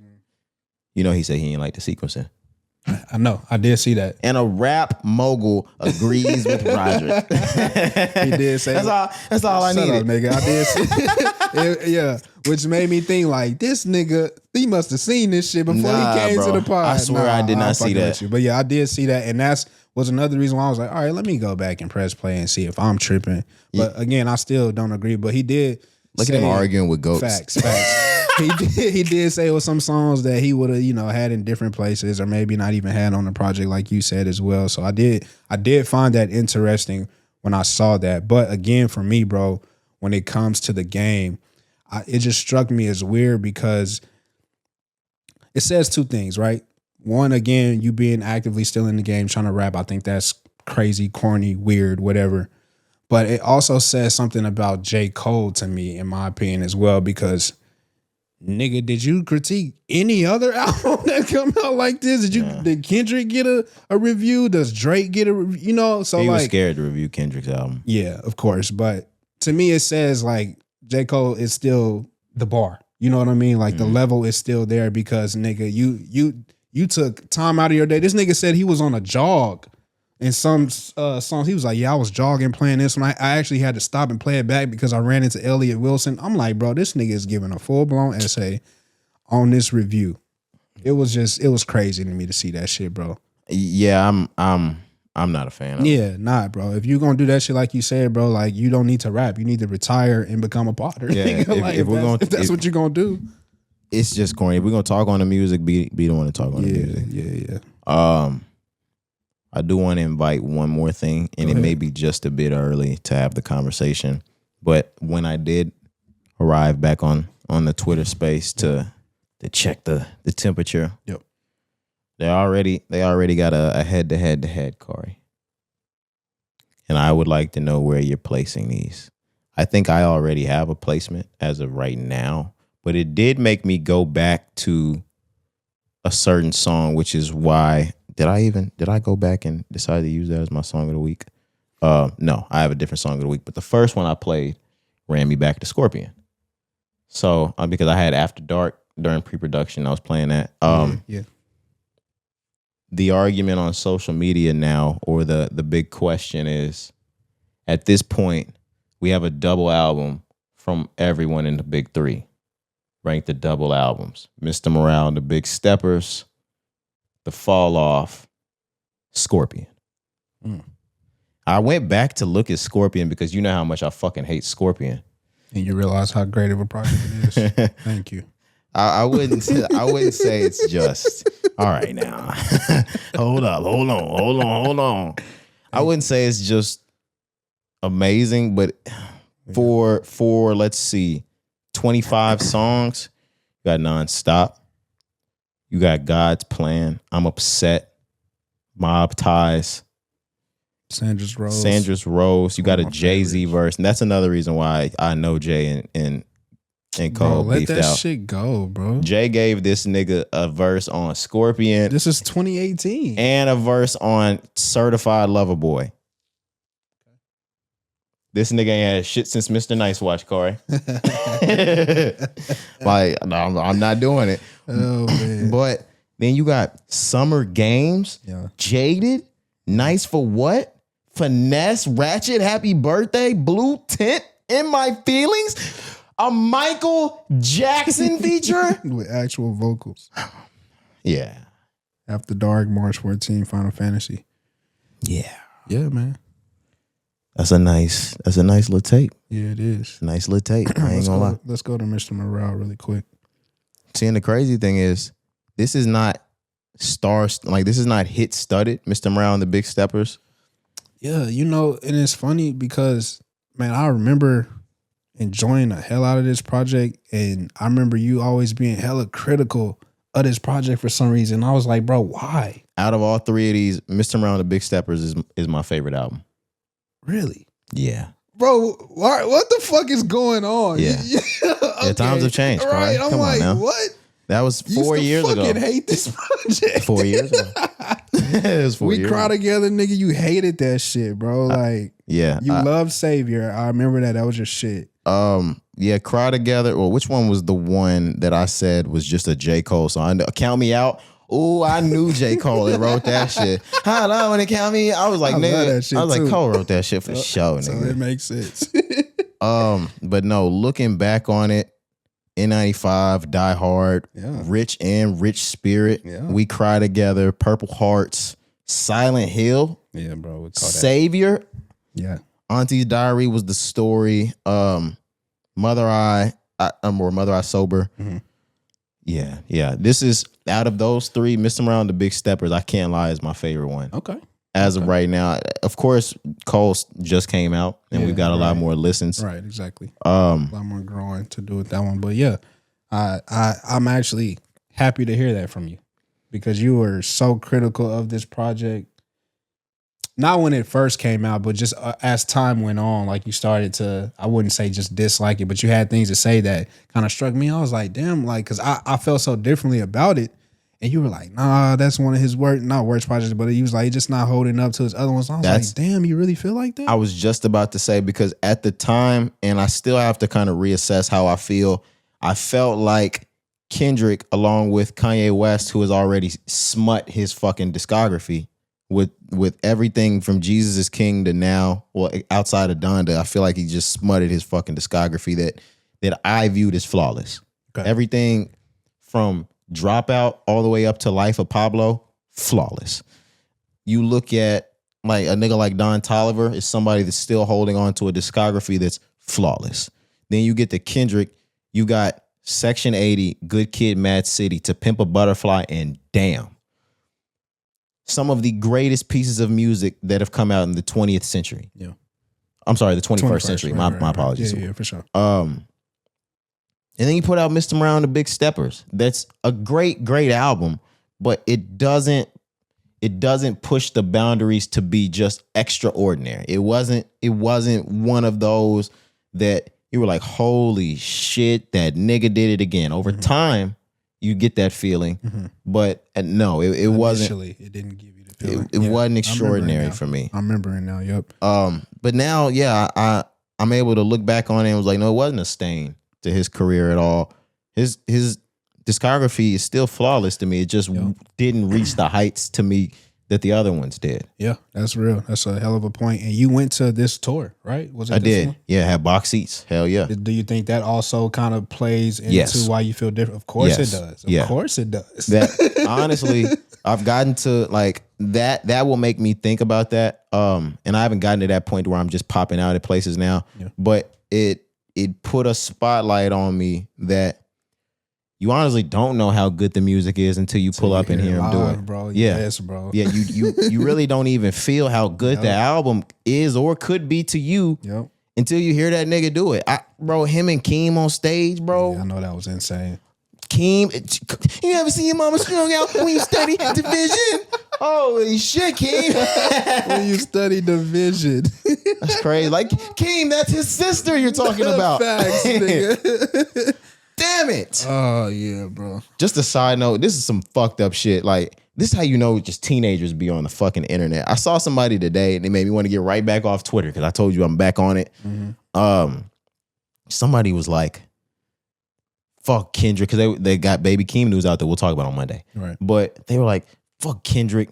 You know, he said he didn't like the sequencing. I know. I did see that. And a rap mogul agrees with Roderick. He did say that's all I needed. Up, nigga. I did see it, yeah. Which made me think like, this nigga, he must have seen this shit before he came to the pod. I swear I did not see that. But yeah, I did see that. And that's was another reason why I was like, all right, let me go back and press play and see if I'm tripping. But again, I still don't agree. But he did Look at him arguing with goats. Facts. He did say it was some songs that he would have, you know, had in different places or maybe not even had on the project like you said as well. So I did find that interesting when I saw that. But again, for me, bro, when it comes to The Game, it just struck me as weird because it says 2 things, right? One, again, you being actively still in the game, trying to rap. I think that's crazy, corny, weird, whatever. But it also says something about J. Cole to me, in my opinion, as well, because nigga, did you critique any other album that come out like this? Did Kendrick get a review? Does Drake get a review? You know, so he like, was scared to review Kendrick's album. Yeah, of course. But to me, it says like J. Cole is still the bar. You know what I mean? Like the level is still there because nigga, you took time out of your day. This nigga said he was on a jog In some songs, he was like, yeah, I was jogging playing this one. I actually had to stop and play it back because I ran into Elliott Wilson. I'm like, bro, this nigga is giving a full-blown essay on this review. It was crazy to me to see that shit, bro. Yeah, I'm not a fan of it. Yeah, nah, bro. If you're gonna do that shit like you said, bro, like you don't need to rap. You need to retire and become a potter. Yeah, if that's what you're gonna do. It's just corny. If we're gonna talk on the music, be the one to talk on the music. Yeah. I do want to invite one more thing, and it may be just a bit early to have the conversation. But when I did arrive back on the Twitter space to check the temperature, yep, they already got a head, Kari. And I would like to know where you're placing these. I think I already have a placement as of right now, but it did make me go back to a certain song, which is why did I go back and decide to use that as my song of the week? No, I have a different song of the week, but the first one I played ran me back to Scorpion. So because I had After Dark during pre-production, I was playing that. Yeah. The argument on social media now, or the big question is, at this point, we have a double album from everyone in the big three. Rank the double albums. Mr. Morale and the Big Steppers, The Fall Off, Scorpion. I went back to look at Scorpion because you know how much I fucking hate Scorpion. And you realize how great of a project it is. Thank you. I wouldn't say it's just. All right now. Hold on. I wouldn't say it's just amazing, but for let's see, 25 songs, you got Nonstop. You got God's Plan, I'm Upset, Mob Ties, Sandra's Rose. You got a Jay-Z verse, and that's another reason why I know Jay and Cole beefed out. Let that shit go, bro. Jay gave this nigga a verse on Scorpion. This is 2018. And a verse on Certified Lover Boy. This nigga ain't had shit since Mr. Nice Watch, Corey. Like, no, I'm not doing it. Oh, man. But then you got Summer Games, Jaded, Nice for What, Finesse, Ratchet, Happy Birthday, Blue Tint, In My Feelings, a Michael Jackson feature with actual vocals. Yeah. After Dark, March 14, Final Fantasy. Yeah. Yeah, man. That's a nice little tape. Yeah, it is. Nice little tape. I ain't gonna lie. Let's go to Mr. Morale really quick. See, and the crazy thing is, this is not this is not hit studded, Mr. Morale and the Big Steppers. Yeah, and it's funny because, man, I remember enjoying the hell out of this project, and I remember you always being hella critical of this project for some reason. I was like, bro, why? Out of all three of these, Mr. Morale and the Big Steppers is my favorite album. Really? Yeah. Bro, what the fuck is going on? Yeah. Okay. Yeah, times have changed, right? Right? I'm like, what? That was 4 years ago. You fucking hate this project. 4 years ago. It was 4 years We Cry Together, nigga. You hated that shit, bro. Like, yeah. You loved Savior. I remember that. That was your shit. Yeah, Cry Together. Well, which one was the one that I said was just a J. Cole song? Count Me Out. Oh, I knew J. Cole and wrote that shit. How long when it count me? I was like, nigga. I was like, Cole wrote that shit for sure, nigga. So it makes sense. But no, looking back on it, N95, Die Hard, Rich and Rich Spirit, We Cry Together, Purple Hearts, Silent Hill, yeah, bro, we call Savior, that. Auntie's Diary was the story, Mother Eye Sober. Mm-hmm. Yeah. This is, out of those three, Mr. Morale and the Big Steppers, I can't lie, is my favorite one. Okay. As of right now, of course, Cole just came out, and we've got a lot more listens. Right, exactly. A lot more growing to do with that one. But yeah, I'm actually happy to hear that from you, because you were so critical of this project. Not when it first came out, but just as time went on, like you started to, I wouldn't say just dislike it, but you had things to say that kind of struck me. I was like, damn, like, because I felt so differently about it. And you were like, nah, that's one of his worst projects, but he was like, just not holding up to his other ones. I was like, damn, you really feel like that? I was just about to say, because at the time, and I still have to kind of reassess how I feel, I felt like Kendrick, along with Kanye West, who has already smut his fucking discography, with everything from Jesus is King to now, well, outside of Donda, I feel like he just smutted his fucking discography that I viewed as flawless. Okay. Everything from Dropout all the way up to Life of Pablo, flawless. You look at like a nigga like Don Toliver is somebody that's still holding on to a discography that's flawless. Then you get to Kendrick, you got Section 80, Good Kid, Mad City, To Pimp a Butterfly, and Damn. Some of the greatest pieces of music that have come out in the 20th century. Yeah. I'm sorry, the 21st century. Right, my apologies. Yeah, for sure. And then you put out Mr. Morale and the Big Steppers. That's a great, great album, but it doesn't push the boundaries to be just extraordinary. It wasn't one of those that you were like, holy shit, that nigga did it again. Over time, you get that feeling, but no, it wasn't. Initially, it didn't give you the feeling. It wasn't extraordinary for me. I'm remembering now. Yep. But now, yeah, I'm able to look back on it and was like, no, it wasn't a stain to his career at all. His discography is still flawless to me. It just didn't reach the heights to me that the other ones did. Yeah, that's real. That's a hell of a point. And you went to this tour, right? Was it I this did. one? Yeah, had box seats. Hell yeah. Do you think that also kind of plays into why you feel different? Of course it does. Of course it does. That honestly, I've gotten to like that will make me think about that. And I haven't gotten to that point where I'm just popping out at places now. Yeah. But it put a spotlight on me that you honestly don't know how good the music is until you pull up and hear him do it, bro. Yeah, yes, bro. Yeah, you really don't even feel how good the album is or could be to you until you hear that nigga do it. Bro, him and Keem on stage, bro. Yeah, I know that was insane. Keem, you ever seen your mama strung out when you study division? Holy shit, Keem. When you study division. That's crazy. Like, Keem, that's his sister you're talking about. Facts, nigga. Damn it. Oh, yeah, bro. Just a side note, this is some fucked up shit. Like, this is how you know just teenagers be on the fucking internet. I saw somebody today and they made me want to get right back off Twitter because I told you I'm back on it. Somebody was like, fuck Kendrick, because they got Baby Keem news out that we'll talk about on Monday. Right. But they were like, fuck Kendrick.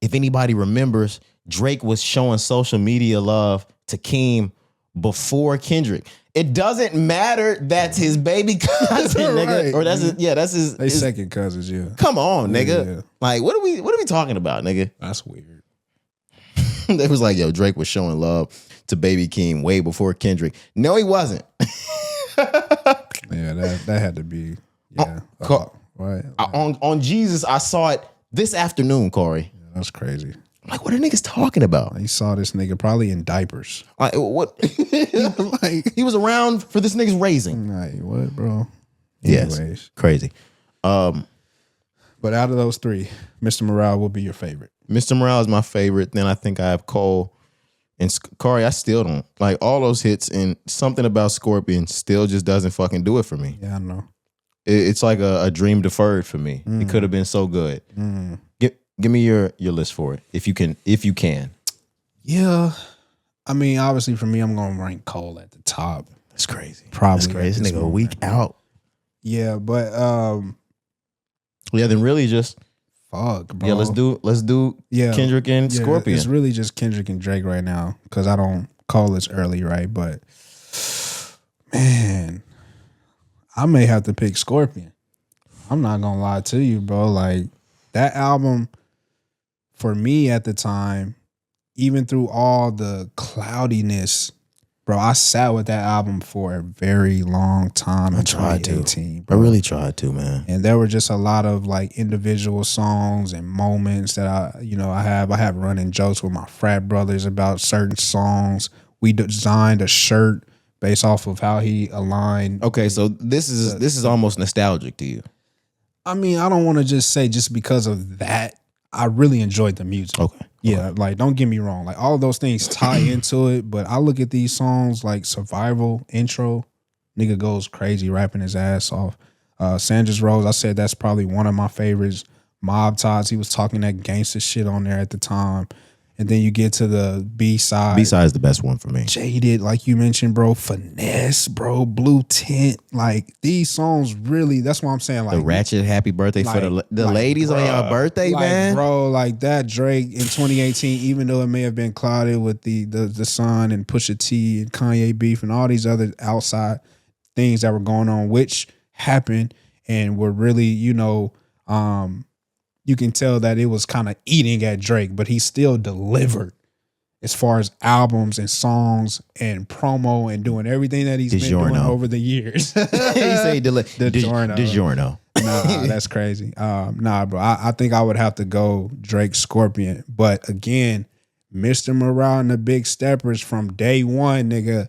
If anybody remembers, Drake was showing social media love to Keem before Kendrick. It doesn't matter that's his baby cousin, nigga. Right. Or that's his They second cousins, yeah. Come on, nigga. Yeah. Like, what are we talking about, nigga? That's weird. They was like, yo, Drake was showing love to Baby Keem way before Kendrick. No, he wasn't. Yeah, that had to be. Yeah. Right. On Jesus, I saw it this afternoon, Corey. Yeah, that's crazy. Like, what are niggas talking about? You saw this nigga probably in diapers. Like, what? Like, he was around for this nigga's raising. Like, what, bro? Anyways, yes, crazy. But out of those three, Mr. Morale will be your favorite. Mr. Morale is my favorite. Then I think I have Cole and Corey. I still don't like all those hits, and something about Scorpion still just doesn't fucking do it for me. Yeah, I know. It's like a dream deferred for me. It could have been so good. Give me your list for it if you can. Yeah, I mean, obviously for me, I'm gonna rank Cole at the top. That's crazy. Probably that's crazy. This nigga a week out. Yeah, but then really just fuck, bro. Yeah, let's do Kendrick and Scorpion. It's really just Kendrick and Drake right now because I don't call this early, right? But man, I may have to pick Scorpion. I'm not gonna lie to you, bro. Like that album. For me at the time, even through all the cloudiness, bro, I sat with that album for a very long time in 2018. Bro. I really tried to, man. And there were just a lot of like individual songs and moments that I have running jokes with my frat brothers about certain songs. We designed a shirt based off of how he aligned. Okay, so this is almost nostalgic to you. I mean, I don't want to just say just because of that. I really enjoyed the music. Okay. Yeah, like don't get me wrong. Like all of those things tie into it, but I look at these songs like Survival, Intro, nigga goes crazy rapping his ass off. Sandra's Rose, I said that's probably one of my favorites. Mob Tots, he was talking that gangster shit on there at the time. And then you get to the B-side. B-side is the best one for me. Jaded, like you mentioned, bro. Finesse, bro. Blue Tint. Like, these songs really, that's what I'm saying. Like, the Ratchet Happy Birthday for the ladies on your birthday, man. Bro, like that Drake in 2018, even though it may have been clouded with the Sun and Pusha T and Kanye beef and all these other outside things that were going on, which happened and were really, you know, you can tell that it was kind of eating at Drake, but he still delivered as far as albums and songs and promo and doing everything that he's been doing over the years. He say DiGiorno. Nah, that's crazy. Nah, bro. I think I would have to go Drake Scorpion. But again, Mr. Morale and the Big Steppers from day one, nigga,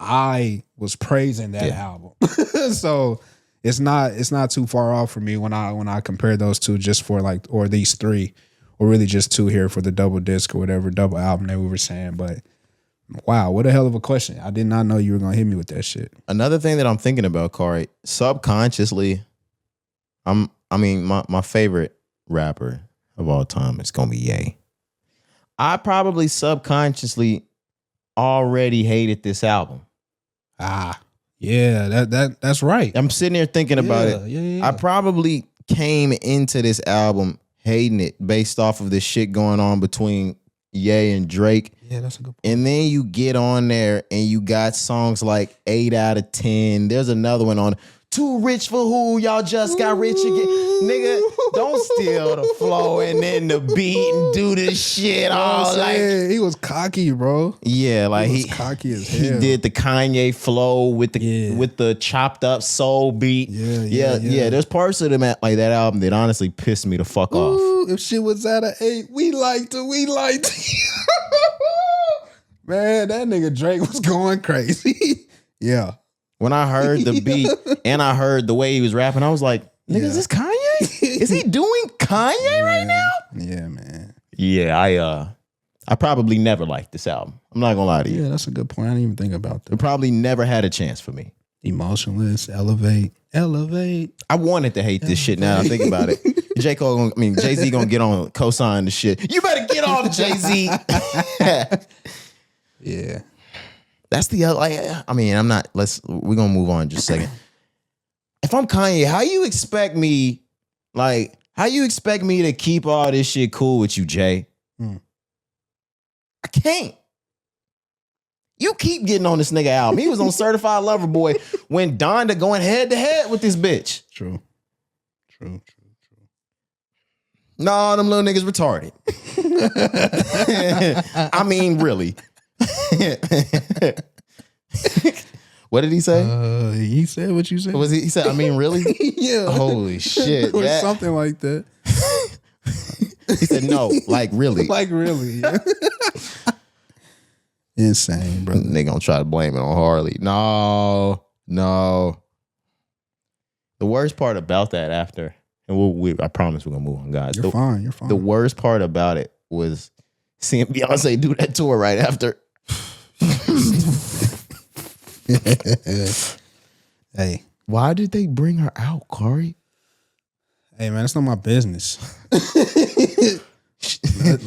I was praising that album. So it's not too far off for me when I compare those two just for like, or these three, or really just two here for the double disc or whatever, double album that we were saying. But wow, what a hell of a question. I did not know you were going to hit me with that shit. Another thing that I'm thinking about, Cari, subconsciously, my favorite rapper of all time is going to be Ye. I probably subconsciously already hated this album. Yeah, that's right. I'm sitting here thinking about it. Yeah. I probably came into this album hating it based off of this shit going on between Ye and Drake. Yeah, that's a good point. And then you get on there and you got songs like 8 out of 10. There's another one on Too Rich for Who, Y'all Just Got Rich Again. Nigga, don't steal the flow and then the beat and do this shit all like. He was cocky, bro. Yeah, like he was cocky as hell. He did the Kanye flow with the chopped up soul beat. Yeah. There's parts of them like that album that honestly pissed me the fuck off. If shit was at an 8, we liked it. Man, that nigga Drake was going crazy. Yeah. When I heard the beat and I heard the way he was rapping, I was like, nigga, is this Kanye? Is he doing Kanye right now? Yeah, man. Yeah, I probably never liked this album. I'm not gonna lie to you. Yeah, that's a good point. I didn't even think about that. It probably never had a chance for me. Emotionless, elevate. I wanted to hate this shit now I think about it. Jay-Z gonna get on co-sign the shit. You better get off, Jay-Z. Yeah. That's the other, we're gonna move on just a second. If I'm Kanye, how you expect me to keep all this shit cool with you, Jay? I can't. You keep getting on this nigga album. He was on Certified Lover Boy when Donda going head to head with this bitch. True. No, them little niggas retarded. I mean, really. What did he say? He said what you said. He said, I mean, really? Yeah. Holy shit. Or something like that. He said, no, like really. Like really. Yeah. Insane, bro. They gonna try to blame it on Harley. No. The worst part about that after, and I promise we're gonna move on, guys. You're fine. The worst part about it was seeing Beyonce do that tour right after. Hey, why did they bring her out, Cari? Hey, man, it's not my business.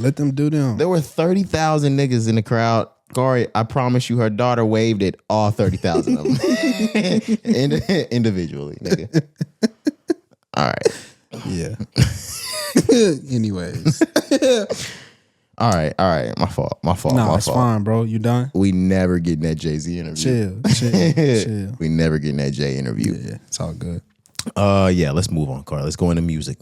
let them do them. There were 30,000 niggas in the crowd. Cari, I promise you, her daughter waved at all 30,000 of them individually, nigga. All right. Yeah. Anyways. All right. My fault. Nah, it's fine, bro. You done? We never get in that Jay-Z interview. Chill. We never get in that Jay interview. Yeah, it's all good. Yeah, let's move on, Carl. Let's go into music.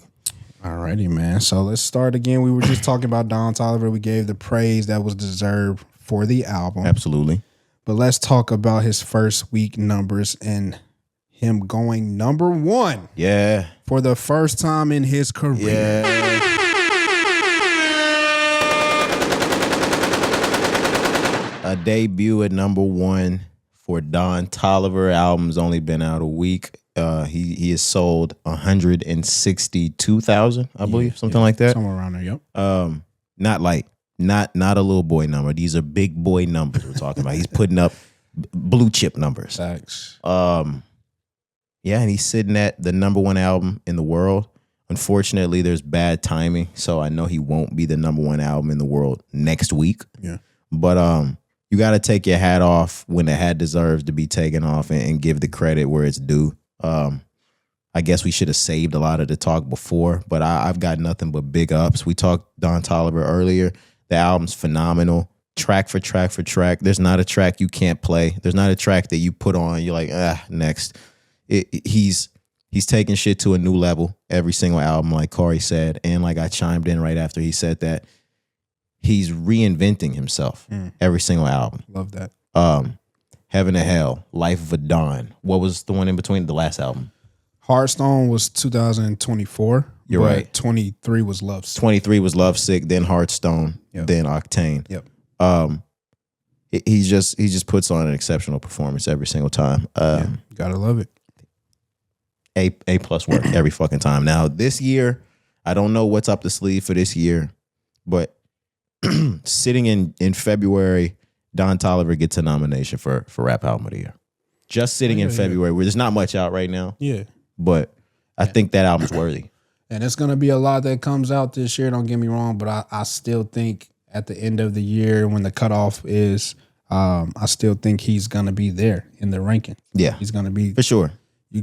Alrighty, man. So let's start again. We were just talking about Don Toliver. We gave the praise that was deserved for the album. Absolutely. But let's talk about his first week numbers and him going number 1. Yeah. For the first time in his career. Yeah. A debut at number 1 for Don Toliver. Album's only been out a week. He has sold 162,000, I believe, something like that. Somewhere around there, yep. Not a little boy number. These are big boy numbers we're talking about. He's putting up blue chip numbers. Facts. Yeah, and he's sitting at the number 1 album in the world Unfortunately, there's bad timing, so I know he won't be the #1 album in the world next week. Yeah. But you got to take your hat off when the hat deserves to be taken off and give the credit where it's due. I guess we should have saved a lot of the talk before, but I've got nothing but big ups. We talked Don Toliver earlier. The album's phenomenal. Track for track. There's not a track you can't play. There's not a track that you put on, you're like, next. He's taking shit to a new level every single album, like Cari said. And like I chimed in right after he said that, he's reinventing himself every single album. Love that. Heaven to Hell, Life of a Don. What was the one in between? The last album. Hearthstone was 2024. You're right. 23 was Lovesick. 23 was Lovesick, then Hearthstone, then Octane. He just puts on an exceptional performance every single time. Gotta love it. A plus work every fucking time. Now this year, I don't know what's up the sleeve for this year, but sitting in February, Don Toliver gets a nomination for Rap Album of the Year. Just sitting in February, where there's not much out right now. Yeah. But I think that album's worthy. And it's going to be a lot that comes out this year, don't get me wrong, but I still think at the end of the year when the cutoff is, I still think he's going to be there in the ranking. Yeah. He's going to be. For sure. You're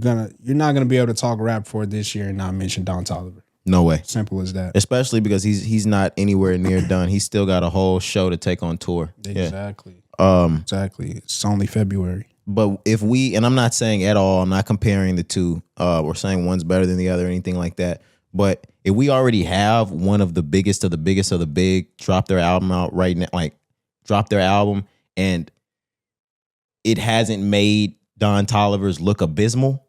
not going to be able to talk rap for this year and not mention Don Toliver. No way. Simple as that. Especially because he's not anywhere near done. He's still got a whole show to take on tour. Exactly. Yeah. Exactly. It's only February. But if we, and I'm not saying at all, I'm not comparing the two, or saying one's better than the other or anything like that. But if we already have one of the biggest of the biggest of the big drop their album out right now, like drop their album, and it hasn't made Don Toliver's look abysmal,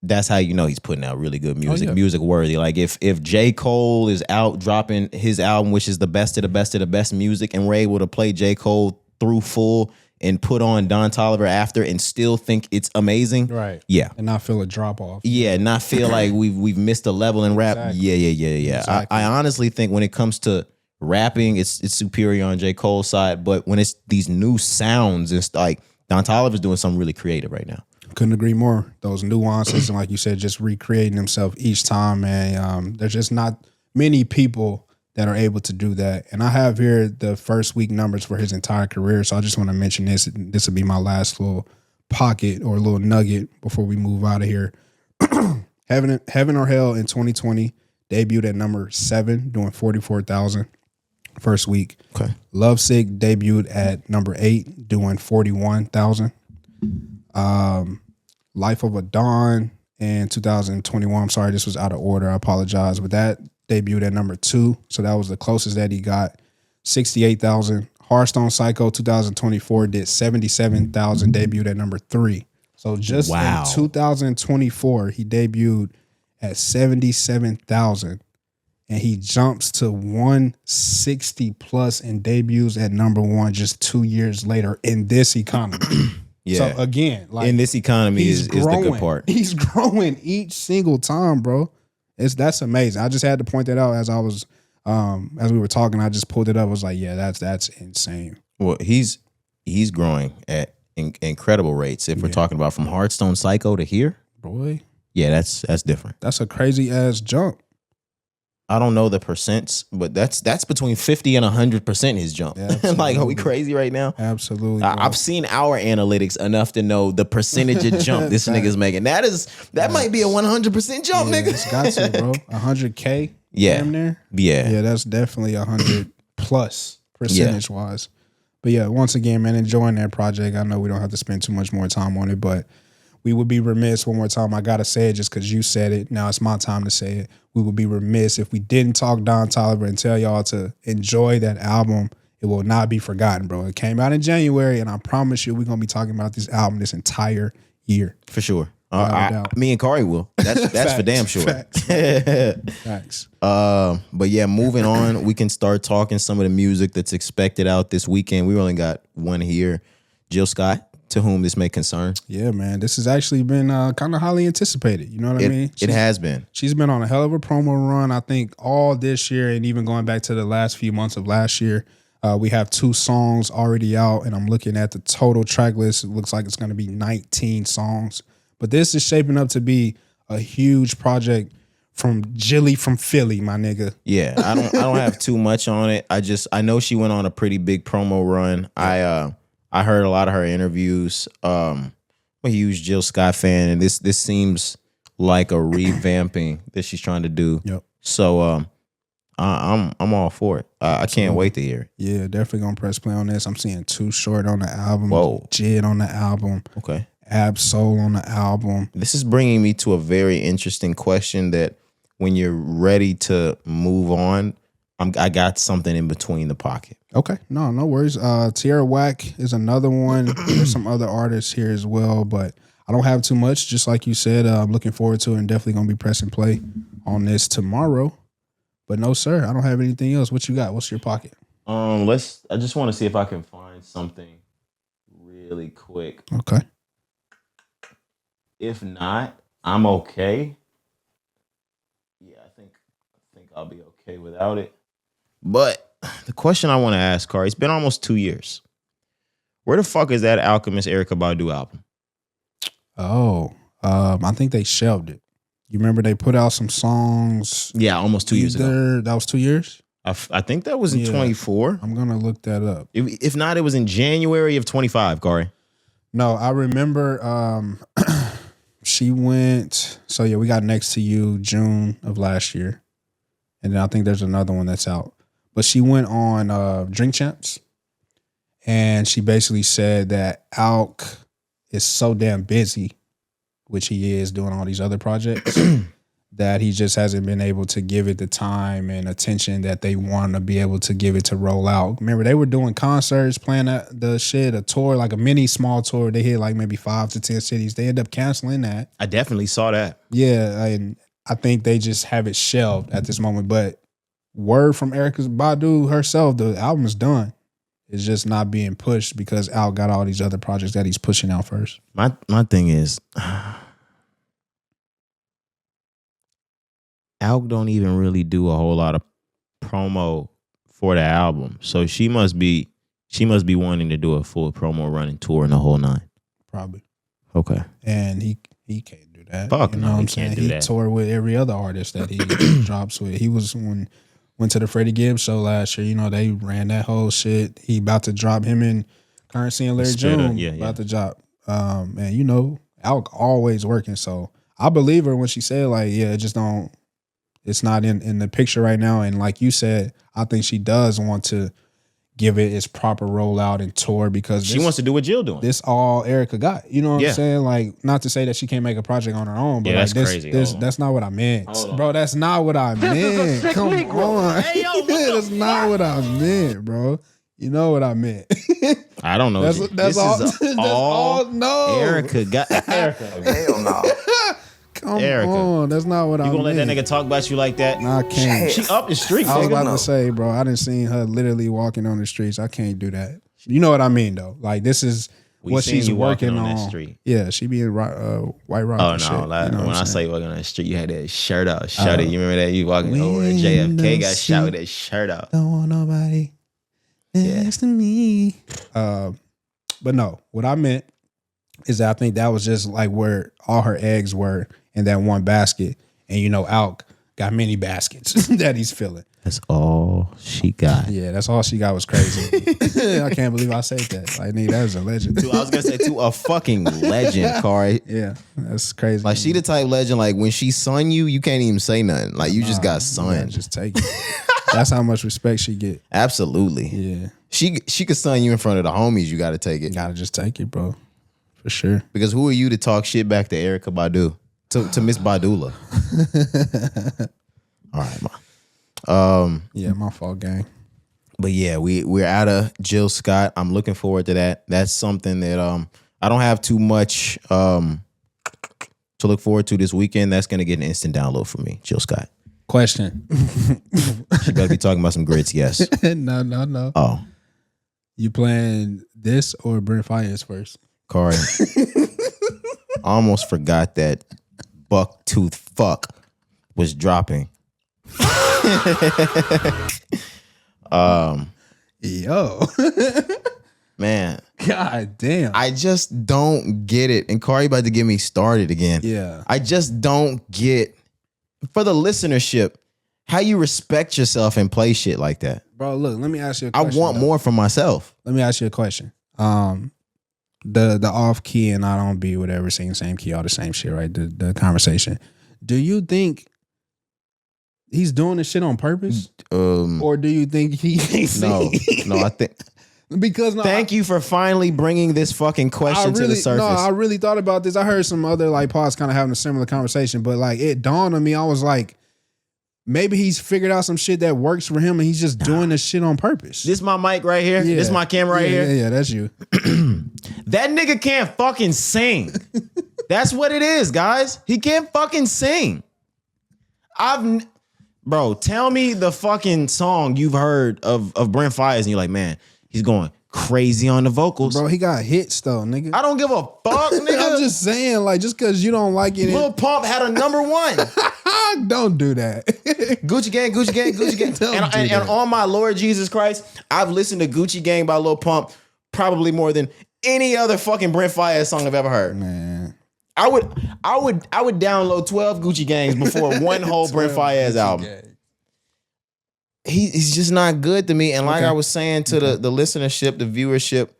that's how you know he's putting out really good music, music worthy. Like if J. Cole is out dropping his album, which is the best of the best of the best music, and we're able to play J. Cole through full and put on Don Toliver after and still think it's amazing. Right. Yeah. And not feel a drop off. Yeah, not feel like we've missed a level in rap. Exactly. Yeah. Exactly. I honestly think when it comes to rapping, it's superior on J. Cole's side, but when it's these new sounds, it's like Don Toliver's doing something really creative right now. Couldn't agree more. Those nuances and like you said, just recreating himself each time, man. There's just not many people that are able to do that. And I have here the first week numbers for his entire career. So I just want to mention this. This will be my last little pocket or little nugget before we move out of here. Heaven or Hell in 2020 debuted at number 7, doing 44,000 first week. Okay. Lovesick debuted at number 8, doing 41,000. Life of a Don in 2021. I'm sorry, this was out of order. I apologize. But that debuted at number 2. So that was the closest that he got. 68,000. Hearthstone Psycho 2024 did 77,000, debuted at number 3. So just in 2024, he debuted at 77,000. And he jumps to 160 plus and debuts at number 1 just 2 years later in this economy. Yeah. So again, like in this economy is the good part. He's growing each single time, bro. That's amazing. I just had to point that out as I was as we were talking. I just pulled it up. I was like, yeah, that's insane. Well, he's growing at incredible rates. If we're talking about from Hearthstone Psycho to here, boy, yeah, that's different. That's a crazy ass jump. I don't know the percents, but that's between 50 and 100% his jump. Yeah, like, are we crazy right now? Absolutely. I've seen our analytics enough to know the percentage of jump this nigga's making. That might be a 100% jump, nigga. It's got to, bro. 100K. Yeah. Damn near. Yeah. Yeah, that's definitely 100 plus percentage wise. But yeah, once again, man, enjoying that project. I know we don't have to spend too much more time on it, but we would be remiss, one more time, I got to say it just because you said it. Now it's my time to say it. We would be remiss if we didn't talk Don Toliver and tell y'all to enjoy that album. It will not be forgotten, bro. It came out in January, and I promise you we're going to be talking about this album this entire year. For sure. Me and Cari will. That's Facts, for damn sure. Facts. But yeah, moving on, we can start talking some of the music that's expected out this weekend. We only got one here. Jill Scott, to whom this may concern. Yeah, man. This has actually been kind of highly anticipated. You know what I mean? It has been. She's been on a hell of a promo run, I think, all this year and even going back to the last few months of last year. We have 2 songs already out, and I'm looking at the total track list. It looks like it's going to be 19 songs. But this is shaping up to be a huge project from Jilly from Philly, my nigga. Yeah, I don't have too much on it. I know she went on a pretty big promo run. I heard a lot of her interviews. I'm a huge Jill Scott fan, and this seems like a revamping that she's trying to do. Yep. So I'm all for it. I can't wait to hear it. Yeah, definitely gonna press play on this. I'm seeing Too Short on the album. Whoa. Jid on the album. Okay. Ab Soul on the album. This is bringing me to a very interesting question that when you're ready to move on, I got something in between the pocket. Okay, no worries. Tierra Whack is another one. There's some other artists here as well, but I don't have too much. Just like you said, I'm looking forward to it and definitely gonna be pressing play on this tomorrow. But no, sir, I don't have anything else. What you got? What's your pocket? I just want to see if I can find something really quick. Okay. If not, I'm okay. Yeah, I think I'll be okay without it. But the question I want to ask, Kari, it's been almost 2 years. Where the fuck is that Alchemist Erykah Badu album? Oh, I think they shelved it. You remember they put out some songs? Yeah, almost 2 years ago. That was 2 years? I think that was in 24. I'm going to look that up. If not, it was in January of 25, Kari. No, I remember she went. So, yeah, we got Next to You June of last year. And then I think there's another one that's out. But she went on Drink Champs. And she basically said that Alk is so damn busy, which he is doing all these other projects, that he just hasn't been able to give it the time and attention that they want to be able to give it to roll out. Remember, they were doing concerts, playing a tour, like a mini small tour. They hit like maybe 5 to 10 cities. They end up canceling that. I definitely saw that. Yeah, and I think they just have it shelved at this moment. But word from Erykah Badu herself, the album is done. It's just not being pushed because Al got all these other projects that he's pushing out first. My thing is, Alk don't even really do a whole lot of promo for the album, so she must be wanting to do a full promo run and tour and the whole nine. Probably. Okay. And he can't do that. Fuck you no, know what he I'm can't saying? do that. He toured with every other artist that he drops with. He went to the Freddie Gibbs show last year. You know, they ran that whole shit. He about to drop him and Currency and Larry June. About to drop. And you know, Alk always working. So I believe her when she said like, yeah, it's not in the picture right now. And like you said, I think she does want to give it its proper rollout and tour because she wants to do what Jill doing. This all Erykah got. You know what I'm saying? Like, not to say that she can't make a project on her own, but like that's crazy. That's not what I meant. Bro, that's not what I meant. Come on. Hey, yo, that's not what I meant, bro. You know what I meant. I don't know. That's all. No. Erykah got Erykah. Hell no. Come on, that's not what I meant. You gonna let that nigga talk about you like that? Nah, I can't. She up the street. I was about to say, bro, I didn't see her literally walking on the streets. I can't do that. You know what I mean, though? Like, this is what she's working on. That street. Yeah, she be in White Rock. Oh, no. Shit, Like, you know when I say walking on the street, you had that shirt out. Shut it. You remember that? You walking over at JFK, got shot with that shirt out. Don't want nobody next to me. But no, what I meant is that I think that was just like where all her eggs were in that one basket. And you know, Alk got many baskets that he's filling. That's all she got. Yeah, that's all she got was crazy. I can't believe I said that. Like, nigga, that was a legend. I was gonna say to a fucking legend, Kari. Yeah, that's crazy. Like, she the type legend, like when she son you can't even say nothing. Like, you just got son. Yeah, just take it. That's how much respect she get. Absolutely. Yeah. She could son you in front of the homies, you gotta take it. Gotta just take it, bro. For sure. Because who are you to talk shit back to Erykah Badu? To Miss Badula. All right, ma. Yeah, my fault, gang. But yeah, we're out of Jill Scott. I'm looking forward to that. That's something that I don't have too much to look forward to this weekend. That's gonna get an instant download for me, Jill Scott. Question. She better be talking about some grits, yes. No. Oh. You playing this or Brent Fayez first? Kari. I almost forgot that Bucktooth Fuck was dropping. Yo. Man. God damn. I just don't get it. And Kari about to get me started again. Yeah. I just don't get for the listenership, how you respect yourself and play shit like that. Bro, look, let me ask you a I question. want more for myself. Let me ask you a question. The off key and not on beat, whatever, singing same key, all the same shit, right? The conversation. Do you think he's doing this shit on purpose? Or do you think he ain't singing? No, I think because thank you for finally bringing this fucking question to the surface. No, I really thought about this. I heard some other like pods kind of having a similar conversation, but like it dawned on me. I was like, maybe he's figured out some shit that works for him and he's just doing this shit on purpose. This my mic right here. Yeah. This my camera right here. Yeah, that's you. That nigga can't fucking sing. That's what it is, guys. He can't fucking sing. Bro, tell me the fucking song you've heard of Brent Faiyaz and you're like, man, he's going crazy on the vocals. Bro, he got hits though, nigga. I don't give a fuck, nigga. I'm just saying, like, just because you don't like it. Lil Pump had a number one. Don't do that. Gucci Gang, Gucci Gang, Gucci Gang. And on my Lord Jesus Christ, I've listened to Gucci Gang by Lil Pump probably more than any other fucking Brent Faiyaz song I've ever heard. Man. I would download 12 Gucci Gangs before one whole Brent Faiyaz album. He's just not good to me. And like I was saying to the listenership, the viewership,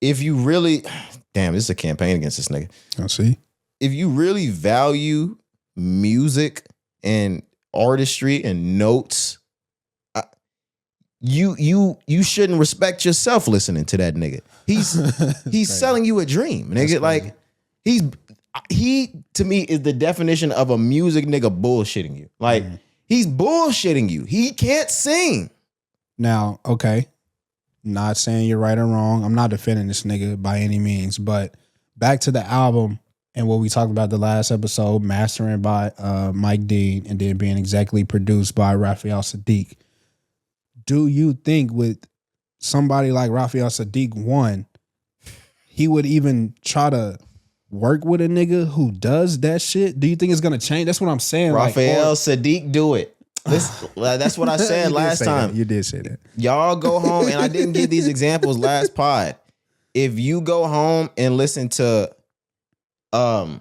if you really, damn, this is a campaign against this nigga. I see. If you really value music and artistry and notes, you shouldn't respect yourself listening to that nigga. He's selling you a dream, nigga. Like he to me is the definition of a music nigga bullshitting you. Like he's bullshitting you. He can't sing. Now, okay, not saying you're right or wrong. I'm not defending this nigga by any means, but back to the album and what we talked about the last episode, mastering by Mike Dean and then being exactly produced by Raphael Sadiq. Do you think with somebody like Raphael Sadiq, one, he would even try to work with a nigga who does that shit? Do you think it's gonna change? That's what I'm saying. Raphael Sadiq, do it. That's what I said last time. You did say that. Y'all go home, and I didn't give these examples last pod. If you go home and listen to, I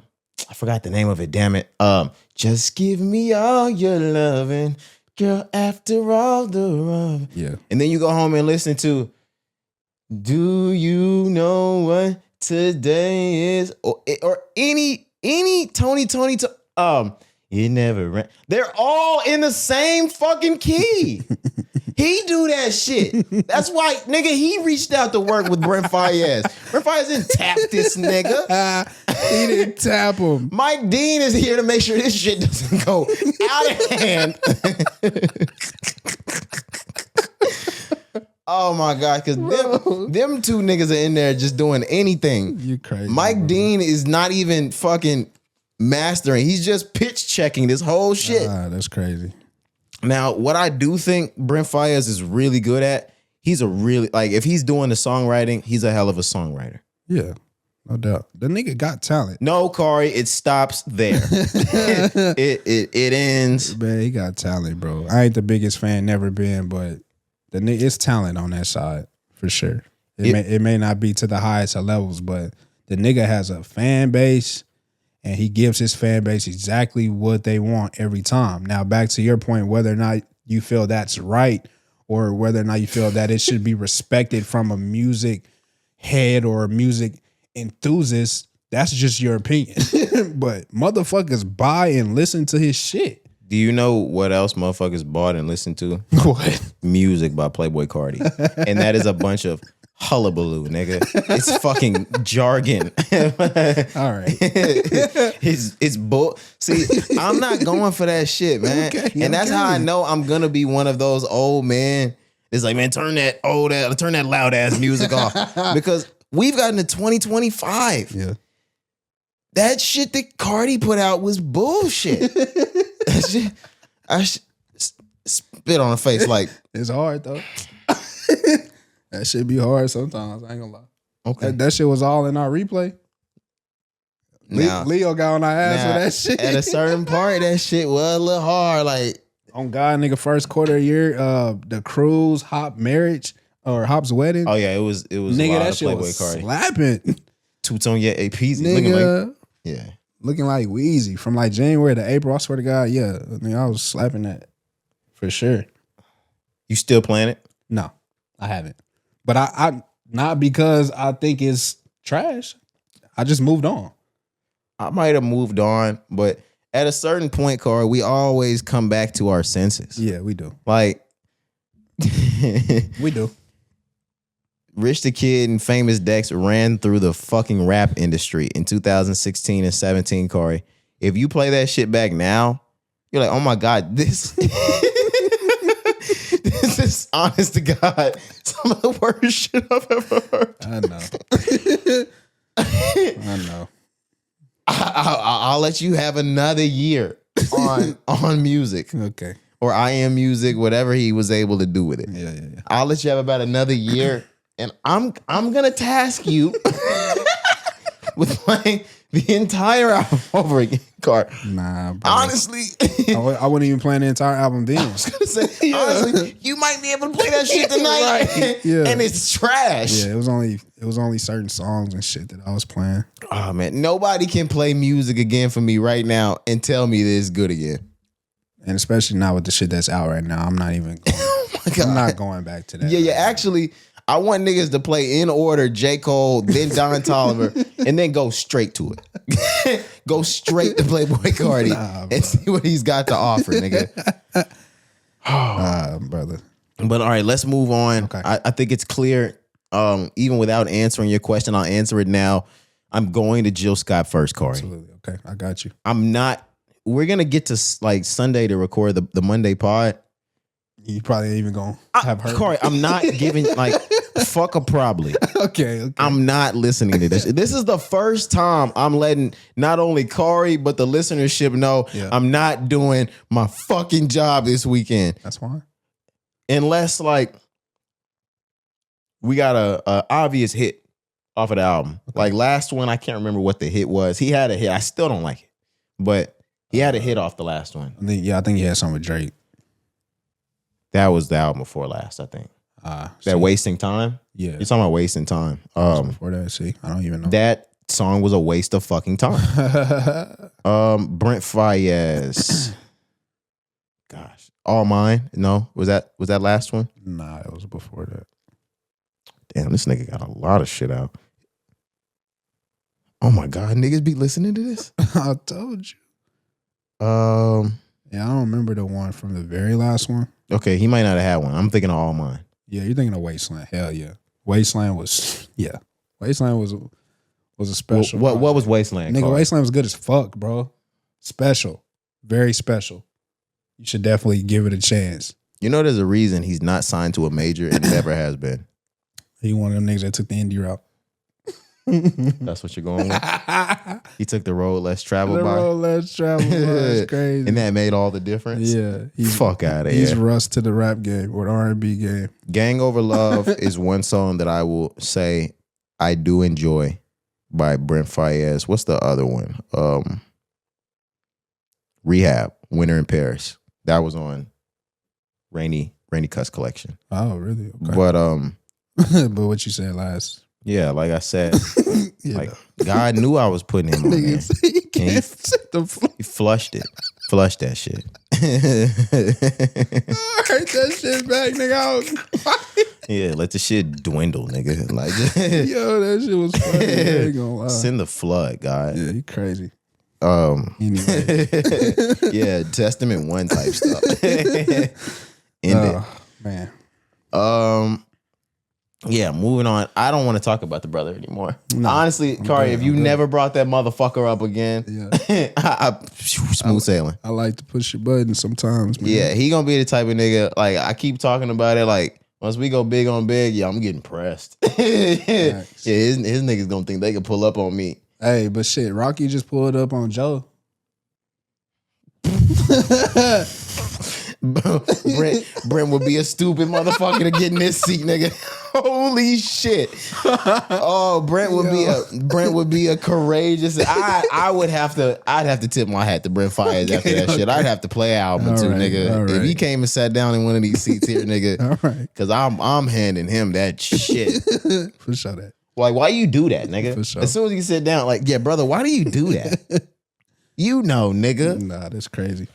forgot the name of it. Damn it. Just give me all your loving, girl. After all the rub. Yeah. And then you go home and listen to, do you know what today is? Or any Tony. It never ran. They're all in the same fucking key. He do that shit. That's why, nigga, he reached out to work with Brent Faiyaz. Brent Faiyaz didn't tap this nigga. He didn't tap him. Mike Dean is here to make sure this shit doesn't go out of hand. Oh my God, because them two niggas are in there just doing anything. You crazy. Mike Dean is not even fucking mastering. He's just pitch checking this whole shit. That's crazy. Now, what I do think Brent Faiyaz is really good at, he's a really, like, if he's doing the songwriting, he's a hell of a songwriter. Yeah, no doubt. The nigga got talent. No, Cari, it stops there. it ends. Man, he got talent, bro. I ain't the biggest fan, never been, but the nigga, it's talent on that side for sure. It may not be to the highest of levels, but the nigga has a fan base. And he gives his fan base exactly what they want every time. Now, back to your point, whether or not you feel that's right or whether or not you feel that it should be respected from a music head or a music enthusiast, that's just your opinion. But motherfuckers buy and listen to his shit. Do you know what else motherfuckers bought and listened to? What? Music by Playboi Carti. And that is a bunch of hullabaloo, nigga. It's fucking jargon. All right. It's bull. See, I'm not going for that shit, man. Okay, and that's how I know I'm gonna be one of those old men. It's like, man, turn that loud ass music off. Because we've gotten to 2025. Yeah. That shit that Cardi put out was bullshit. That shit, I spit on her face like. It's hard though. That shit be hard sometimes. I ain't gonna lie. Okay. That shit was all in our replay. Now, Leo got on our ass for that shit. At a certain part, that shit was a little hard. Like, on God, nigga, first quarter of the year, the cruise, Hop marriage, or Hop's wedding. Oh yeah, it was nigga, that shit was Cardi. slapping. Two-tone yet APZ. Nigga. Yeah. looking like Wheezy from like January to April. I swear to God, yeah. I mean, I was slapping that for sure. You still playing it? No, I haven't. But I not because I think it's trash. I just moved on. I might have moved on, but at a certain point, Corey, we always come back to our senses. Yeah, we do. Like, we do. Rich the Kid and Famous Dex ran through the fucking rap industry in 2016 and 17, Corey. If you play that shit back now, you're like, oh my God, this, this is honest to God, some of the worst shit I've ever heard. I know. I know. I'll let you have another year on music. Okay. Or I Am Music, whatever he was able to do with it. Yeah. I'll let you have about another year, and I'm gonna task you with playing the entire album over again, Cart. Nah, bro. Honestly, I wouldn't even play the entire album then. I was gonna say, honestly, you might be able to play that shit tonight, Right. Yeah. and it's trash. Yeah, it was only certain songs and shit that I was playing. Oh man, nobody can play music again for me right now and tell me that it's good again. And especially not with the shit that's out right now. I'm not even going, I'm not going back to that. Yeah, actually, I want niggas to play in order J. Cole, then Don Toliver, and then go straight to it. Go straight to Playboy Cardi and see what he's got to offer, nigga. Brother. But all right, let's move on. Okay. I think it's clear, even without answering your question, I'll answer it now. I'm going to Jill Scott first, Corey. Absolutely. Okay, I got you. We're going to get to like Sunday to record the Monday pod. You probably ain't even gonna have heard. Corey, I'm not giving like fuck a probably. Okay. I'm not listening to this. This is the first time I'm letting not only Corey but the listenership know I'm not doing my fucking job this weekend. That's why. Unless like we got a obvious hit off of the album. Okay. Like last one, I can't remember what the hit was. He had a hit. I still don't like it, but he had a hit off the last one. I think he had something with Drake. That was the album before last, I think. That Wasting Time? Yeah. You're talking about Wasting Time. Before that, see, I don't even know. That song was a waste of fucking time. Brent Faiyaz. Gosh. All Mine? No? Was that last one? Nah, it was before that. Damn, this nigga got a lot of shit out. Oh my God, niggas be listening to this? I told you. Yeah, I don't remember the one from the very last one. Okay, he might not have had one. I'm thinking of All Mine. Yeah, you're thinking of Wasteland. Hell yeah. Wasteland was a special. What was Wasteland? Nigga, called? Wasteland was good as fuck, bro. Special. Very special. You should definitely give it a chance. You know there's a reason he's not signed to a major and never has been. He one of them niggas that took the indie route. That's what you're going with? He took the road less traveled by. The road less traveled by. It's crazy. And that made all the difference? Yeah. Fuck out of here. He's rust to the rap game or the R&B game. Gang Over Love is one song that I will say I do enjoy by Brent Faiyaz. What's the other one? Rehab, Winter in Paris. That was on Rainy Cuss Collection. Oh, really? Okay. But but what you said last. Yeah, like I said, God knew I was putting him on there. He flushed it. Flushed that shit. Hurt that shit back, nigga. Yeah, let the shit dwindle, nigga. Like, yo, that shit was funny. I ain't gonna lie. Send the flood, God. Yeah, he crazy. Anyway. Yeah, Testament 1 type stuff. End it. Man. Yeah, moving on. I don't want to talk about the brother anymore. No, honestly, Kari, if you never brought that motherfucker up again, smooth sailing. I like to push your button sometimes, man. Yeah, he gonna be the type of nigga, like, I keep talking about it, like, once we go big on big, I'm getting pressed. Yeah, his niggas gonna think they can pull up on me. Hey, but shit, Rocky just pulled up on Joe. Brent would be a stupid motherfucker to get in this seat, nigga. Holy shit! Oh, Brent would be a courageous. I'd have to tip my hat to Brent Faiyaz after that shit. I'd have to play an album too, nigga. If he came and sat down in one of these seats here, nigga. All right. Because I'm handing him that shit. For sure that. Like, why you do that, nigga? For sure. As soon as you sit down, like, yeah, brother, why do you do that? You know, nigga. Nah, that's crazy.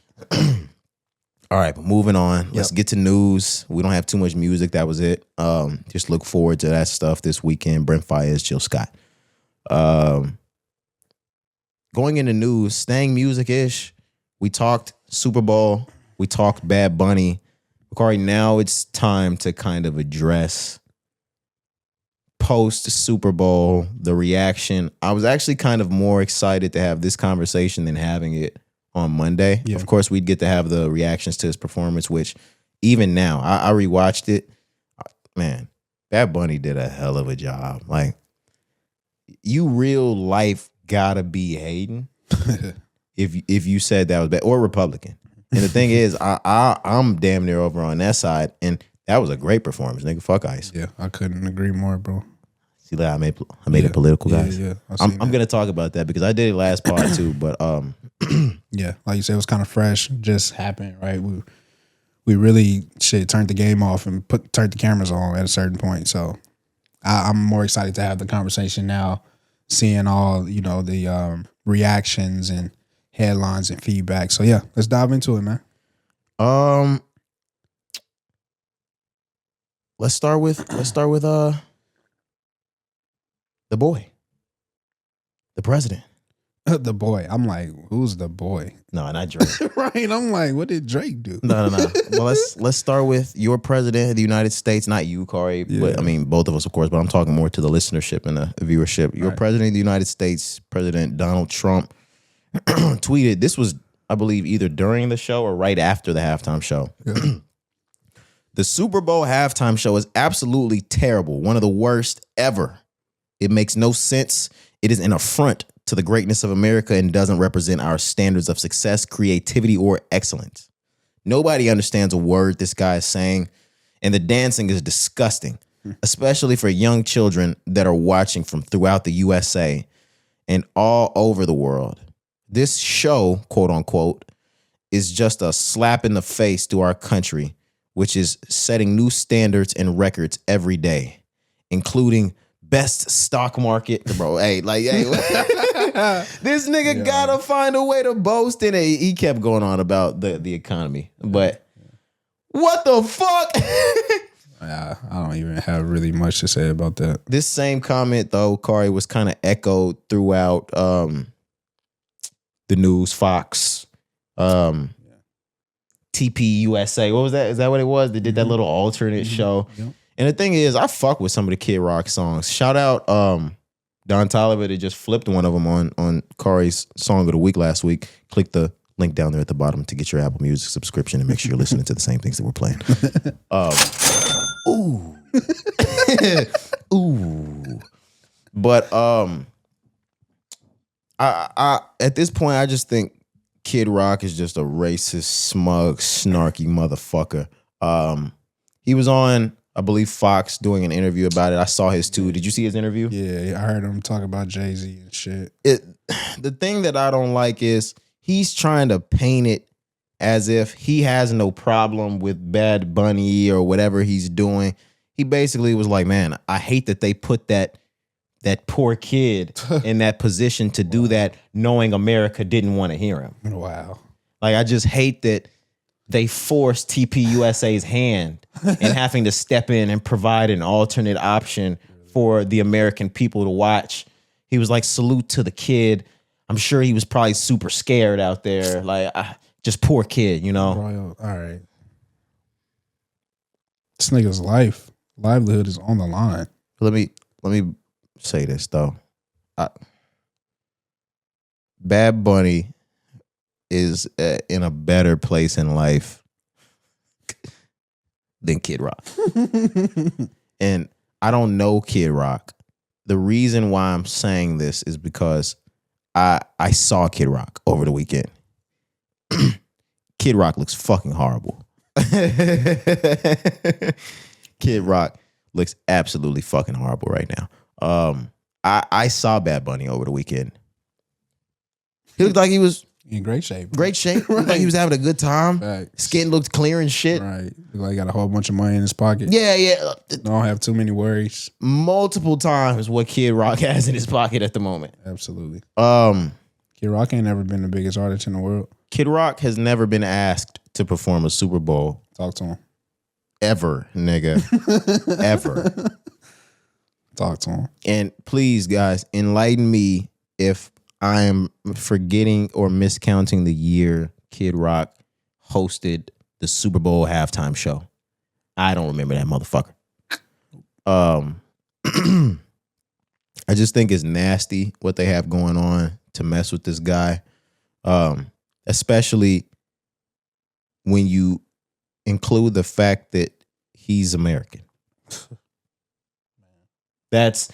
All right, but moving on. Let's get to news. We don't have too much music. That was it. Just look forward to that stuff this weekend. Brent Faiyaz, Jill Scott. Going into news, staying music-ish. We talked Super Bowl. We talked Bad Bunny. Corey, now it's time to kind of address post Super Bowl, the reaction. I was actually kind of more excited to have this conversation than having it on Monday. Yeah. Of course, we'd get to have the reactions to his performance, which even now, I rewatched it. Man, Bad Bunny did a hell of a job. Like, you real life gotta be hating if you said that was bad, or Republican. And the thing is, I'm damn near over on that side, and that was a great performance, nigga. Fuck Ice. Yeah, I couldn't agree more, bro. See that I made it political, guys. Yeah. I'm gonna talk about that because I did it last part too, but yeah, like you said, it was kind of fresh, just happened, right? We really turned the game off and turned the cameras on at a certain point. So I'm more excited to have the conversation now, seeing all the reactions and headlines and feedback. So yeah, let's dive into it, man. Let's start with the boy, the president. The boy. I'm like, who's the boy? No, not Drake. Right. I'm like, what did Drake do? No. Well, let's start with your president of the United States, not you, Corey. Yeah. But I mean, both of us, of course. But I'm talking more to the listenership and the viewership. Your president of the United States, President Donald Trump, tweeted. This was, I believe, either during the show or right after the halftime show. Yeah. The Super Bowl halftime show is absolutely terrible. One of the worst ever. It makes no sense. It is an affront to the greatness of America and doesn't represent our standards of success, creativity, or excellence. Nobody understands a word this guy is saying, and the dancing is disgusting, especially for young children that are watching from throughout the USA and all over the world. This show, quote unquote, is just a slap in the face to our country, which is setting new standards and records every day, including best stock market. Bro, hey. This nigga gotta find a way to boast in it. He kept going on about the economy, but what the fuck? I don't even have really much to say about that. This same comment, though, Kari, was kind of echoed throughout the news, Fox, TP USA. What was that? Is that what it was? They did that little alternate show. Yep. And the thing is, I fuck with some of the Kid Rock songs. Shout out Don Toliver that just flipped one of them on Kari's Song of the Week last week. Click the link down there at the bottom to get your Apple Music subscription and make sure you're listening to the same things that we're playing. Ooh. But I at this point, I just think Kid Rock is just a racist, smug, snarky motherfucker. He was on, I believe, Fox doing an interview about it. I saw his too. Did you see his interview? Yeah, I heard him talk about Jay-Z and shit. The thing that I don't like is he's trying to paint it as if he has no problem with Bad Bunny or whatever he's doing. He basically was like, man, I hate that they put that poor kid in that position to do that, knowing America didn't want to hear him. Wow. Like, I just hate that they forced TPUSA's hand and having to step in and provide an alternate option for the American people to watch. He was like, salute to the kid. I'm sure he was probably super scared out there. Like, just poor kid, you know? Bro, all right. This nigga's livelihood is on the line. Let me say this, though. Bad Bunny is in a better place in life than Kid Rock. And I don't know Kid Rock. The reason why I'm saying this is because I saw Kid Rock over the weekend. Kid Rock looks fucking horrible. Kid Rock looks absolutely fucking horrible right now. I saw Bad Bunny over the weekend. He looked like he was in great shape. Great shape. Right. Looked like he was having a good time. Right. Skin looked clear and shit. Right. Looked like he got a whole bunch of money in his pocket. Yeah. Don't have too many worries. Multiple times what Kid Rock has in his pocket at the moment. Absolutely. Kid Rock ain't never been the biggest artist in the world. Kid Rock has never been asked to perform a Super Bowl. Talk to him. Ever, nigga. Ever. Talk to him. And please, guys, enlighten me if I am forgetting or miscounting the year Kid Rock hosted the Super Bowl halftime show. I don't remember that motherfucker. I just think it's nasty what they have going on to mess with this guy. Especially when you include the fact that he's American. That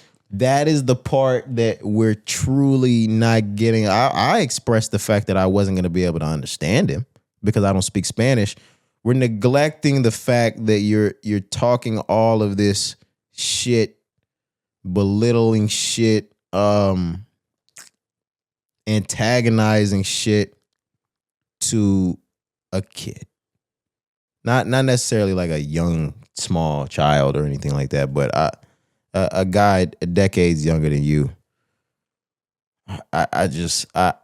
is the part that we're truly not getting. I expressed the fact that I wasn't going to be able to understand him because I don't speak Spanish. We're neglecting the fact that you're talking all of this shit, belittling shit, antagonizing shit to a kid. Not necessarily like a young, small child or anything like that, but a guy decades younger than you. I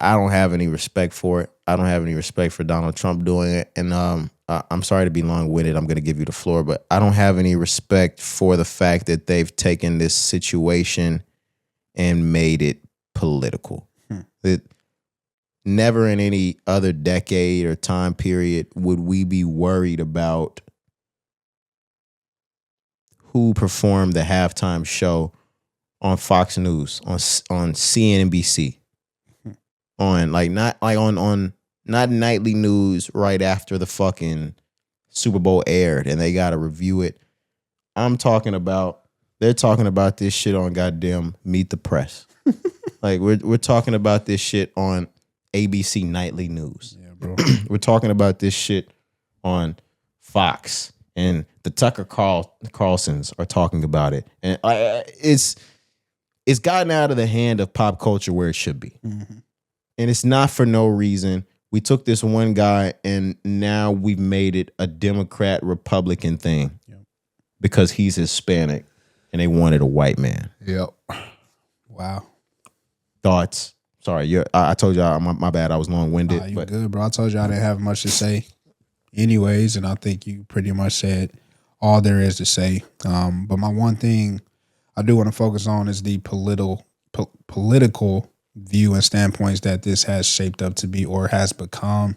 don't have any respect for it. I don't have any respect for Donald Trump doing it. And I'm sorry to be long-winded. I'm going to give you the floor, but I don't have any respect for the fact that they've taken this situation and made it political. That never in any other decade or time period would we be worried about who performed the halftime show on Fox News, on CNBC, on not nightly news right after the fucking Super Bowl aired and they got to review it. They're talking about this shit on goddamn Meet the Press. Like we're talking about this shit on ABC Nightly News. Yeah, bro. We're talking about this shit on Fox, and the Tucker Carlsons are talking about it, and it's gotten out of the hand of pop culture where it should be, and it's not for no reason. We took this one guy, and now we've made it a Democrat Republican thing because he's Hispanic, and they wanted a white man. Yep. Wow. Thoughts? Sorry, I told y'all, my bad. I was long-winded. You but good, bro. I told you I didn't have much to say anyways, and I think you pretty much said all there is to say. But my one thing I do want to focus on is the political view and standpoints that this has shaped up to be or has become.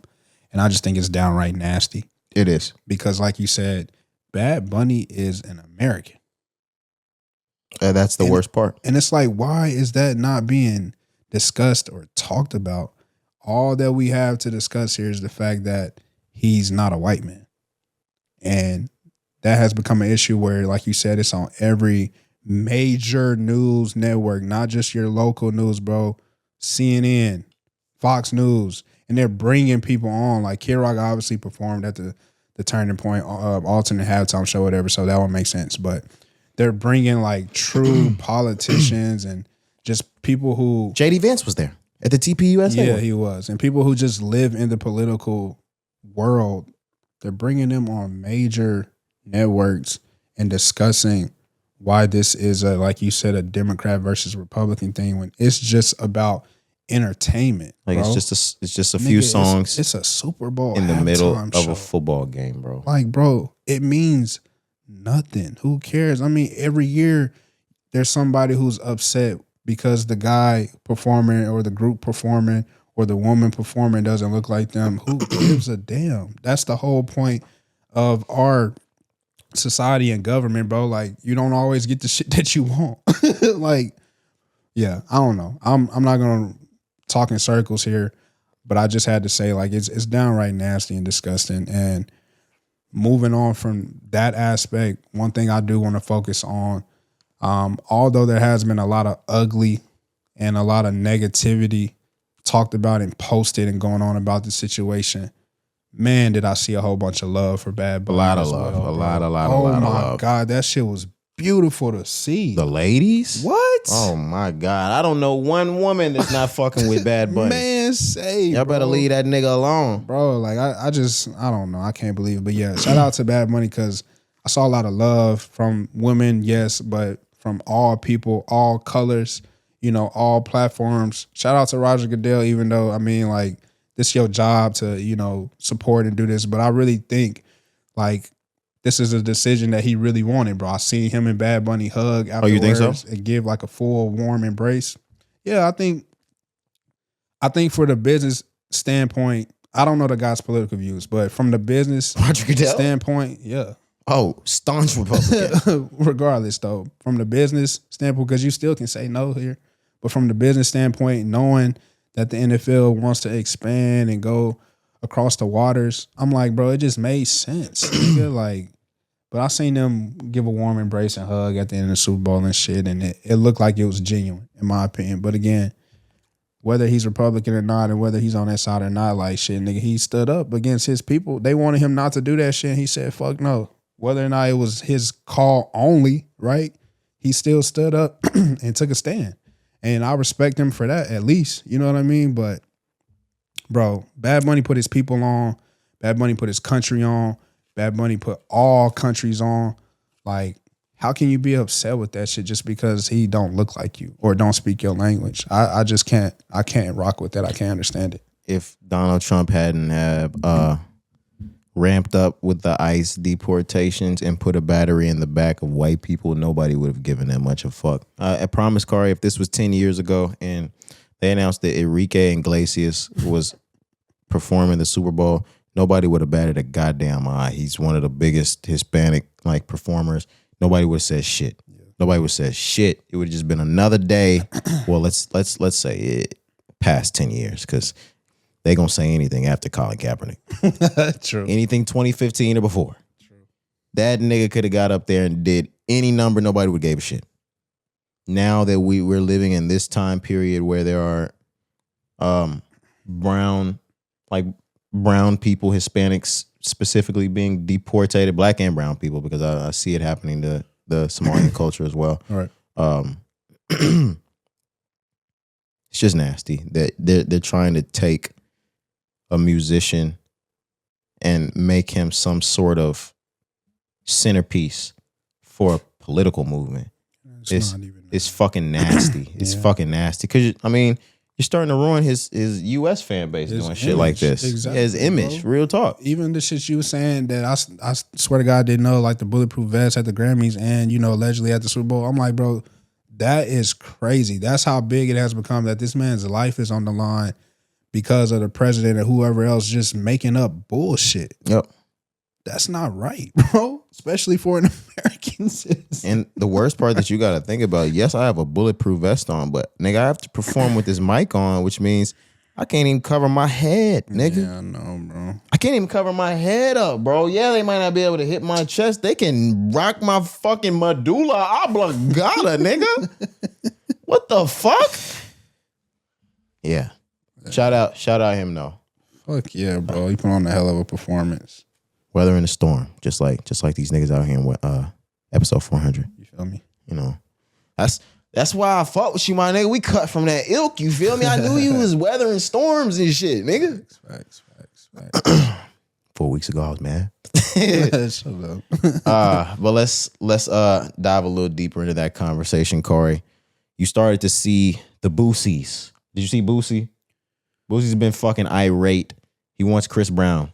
And I just think it's downright nasty. It is. Because like you said, Bad Bunny is an American. That's the worst part. And it's like, why is that not being discussed or talked about? All that we have to discuss here is the fact that he's not a white man. And that has become an issue where, like you said, it's on every major news network, not just your local news, bro. CNN, Fox News, and they're bringing people on. Like Kid Rock obviously performed at the Turning Point alternate halftime show, whatever, so that one makes sense. But they're bringing like true politicians and just people who... JD Vance was there at the TPUSA. Yeah, he was. And people who just live in the political world, they're bringing them on major networks and discussing why this is like you said, a Democrat versus Republican thing when it's just about entertainment. Like bro. it's just a few songs. It's a Super Bowl in the middle of show. a football game, bro. Like, bro, it means nothing. Who cares? I mean, every year there's somebody who's upset because the guy performing or the group performing or the woman performing doesn't look like them. Who gives a damn? That's the whole point of our society and government, bro. Like, you don't always get the shit that you want. Like, yeah, I don't know. I'm not gonna talk in circles here, but I just had to say, like, it's downright nasty and disgusting. And moving on from that aspect, one thing I do want to focus on, although there has been a lot of ugly and a lot of negativity talked about and posted and going on about the situation, man, did I see a whole bunch of love for Bad Bunny. A lot of love. A lot of love. Oh my God, that shit was beautiful to see. The ladies? What? Oh my God. I don't know one woman that's not fucking with Bad Bunny. Man, say, y'all better leave that nigga alone. Bro, like I don't know. I can't believe it. But yeah, shout out to Bad Bunny because I saw a lot of love from women, yes, but from all people, all colors. all platforms. Shout out to Roger Goodell, even though, I mean, like, this is your job to, support and do this. But I really think, like, this is a decision that he really wanted, bro. I seen him and Bad Bunny hug afterwards. Oh, you think so? And give, like, a full, warm embrace. Yeah, I think for the business standpoint, I don't know the guy's political views, but from the business standpoint, yeah. Oh, staunch Republican. Regardless, though, from the business standpoint, because you still can say no here, but from the business standpoint, knowing that the NFL wants to expand and go across the waters, I'm like, bro, it just made sense. Nigga. Like, but I seen them give a warm embrace and hug at the end of the Super Bowl and shit, and it looked like it was genuine, in my opinion. But again, whether he's Republican or not, and whether he's on that side or not, like, shit, nigga, he stood up against his people. They wanted him not to do that shit, and he said, fuck no. Whether or not it was his call only, right? He still stood up and took a stand. And I respect him for that, at least. You know what I mean? But, bro, Bad Bunny put his people on. Bad Bunny put his country on. Bad Bunny put all countries on. Like, how can you be upset with that shit just because he don't look like you or don't speak your language? I just can't. I can't rock with that. I can't understand it. If Donald Trump hadn't have ramped up with the ICE deportations and put a battery in the back of white people, nobody would have given that much a fuck. I promise, Cari, if this was 10 years ago and they announced that Enrique Iglesias was performing the Super Bowl, nobody would have batted a goddamn eye. He's one of the biggest Hispanic like performers. Nobody would have said shit. Yeah. Nobody would have said shit. It would have just been another day. Well, let's say it past 10 years, because they gonna say anything after Colin Kaepernick. True. Anything 2015 or before. True. That nigga could have got up there and did any number. Nobody would give a shit. Now that we're living in this time period where there are brown people, Hispanics specifically being deported, black and brown people, because I see it happening to the Somalian culture as well. All right. It's just nasty that they're trying to take a musician and make him some sort of centerpiece for a political movement. It's fucking nasty. It's fucking nasty. Because, I mean, you're starting to ruin his U.S. fan base doing shit like this. Exactly, his image, bro. Real talk. Even the shit you were saying that I swear to God I didn't know, like the bulletproof vest at the Grammys and, allegedly at the Super Bowl. I'm like, bro, that is crazy. That's how big it has become, that this man's life is on the line because of the president or whoever else just making up bullshit. Yep. That's not right, bro. Especially for an American citizen. And the worst part that you got to think about, yes, I have a bulletproof vest on, but nigga, I have to perform with this mic on, which means I can't even cover my head, nigga. Yeah, I know, bro. I can't even cover my head up, bro. Yeah, they might not be able to hit my chest. They can rock my fucking medulla oblongata, nigga. What the fuck? Yeah. Shout out him though. Fuck yeah, bro. He put on a hell of a performance. Weather in the storm, just like these niggas out here in episode 400. You feel me? That's why I fought with you, my nigga. We cut from that ilk. You feel me? I knew you was weathering storms and shit, nigga. Facts. 4 weeks ago, I was mad. Shut up. But let's dive a little deeper into that conversation, Cari. You started to see the Boosies. Did you see Boosie? Boosie's been fucking irate. He wants Chris Brown.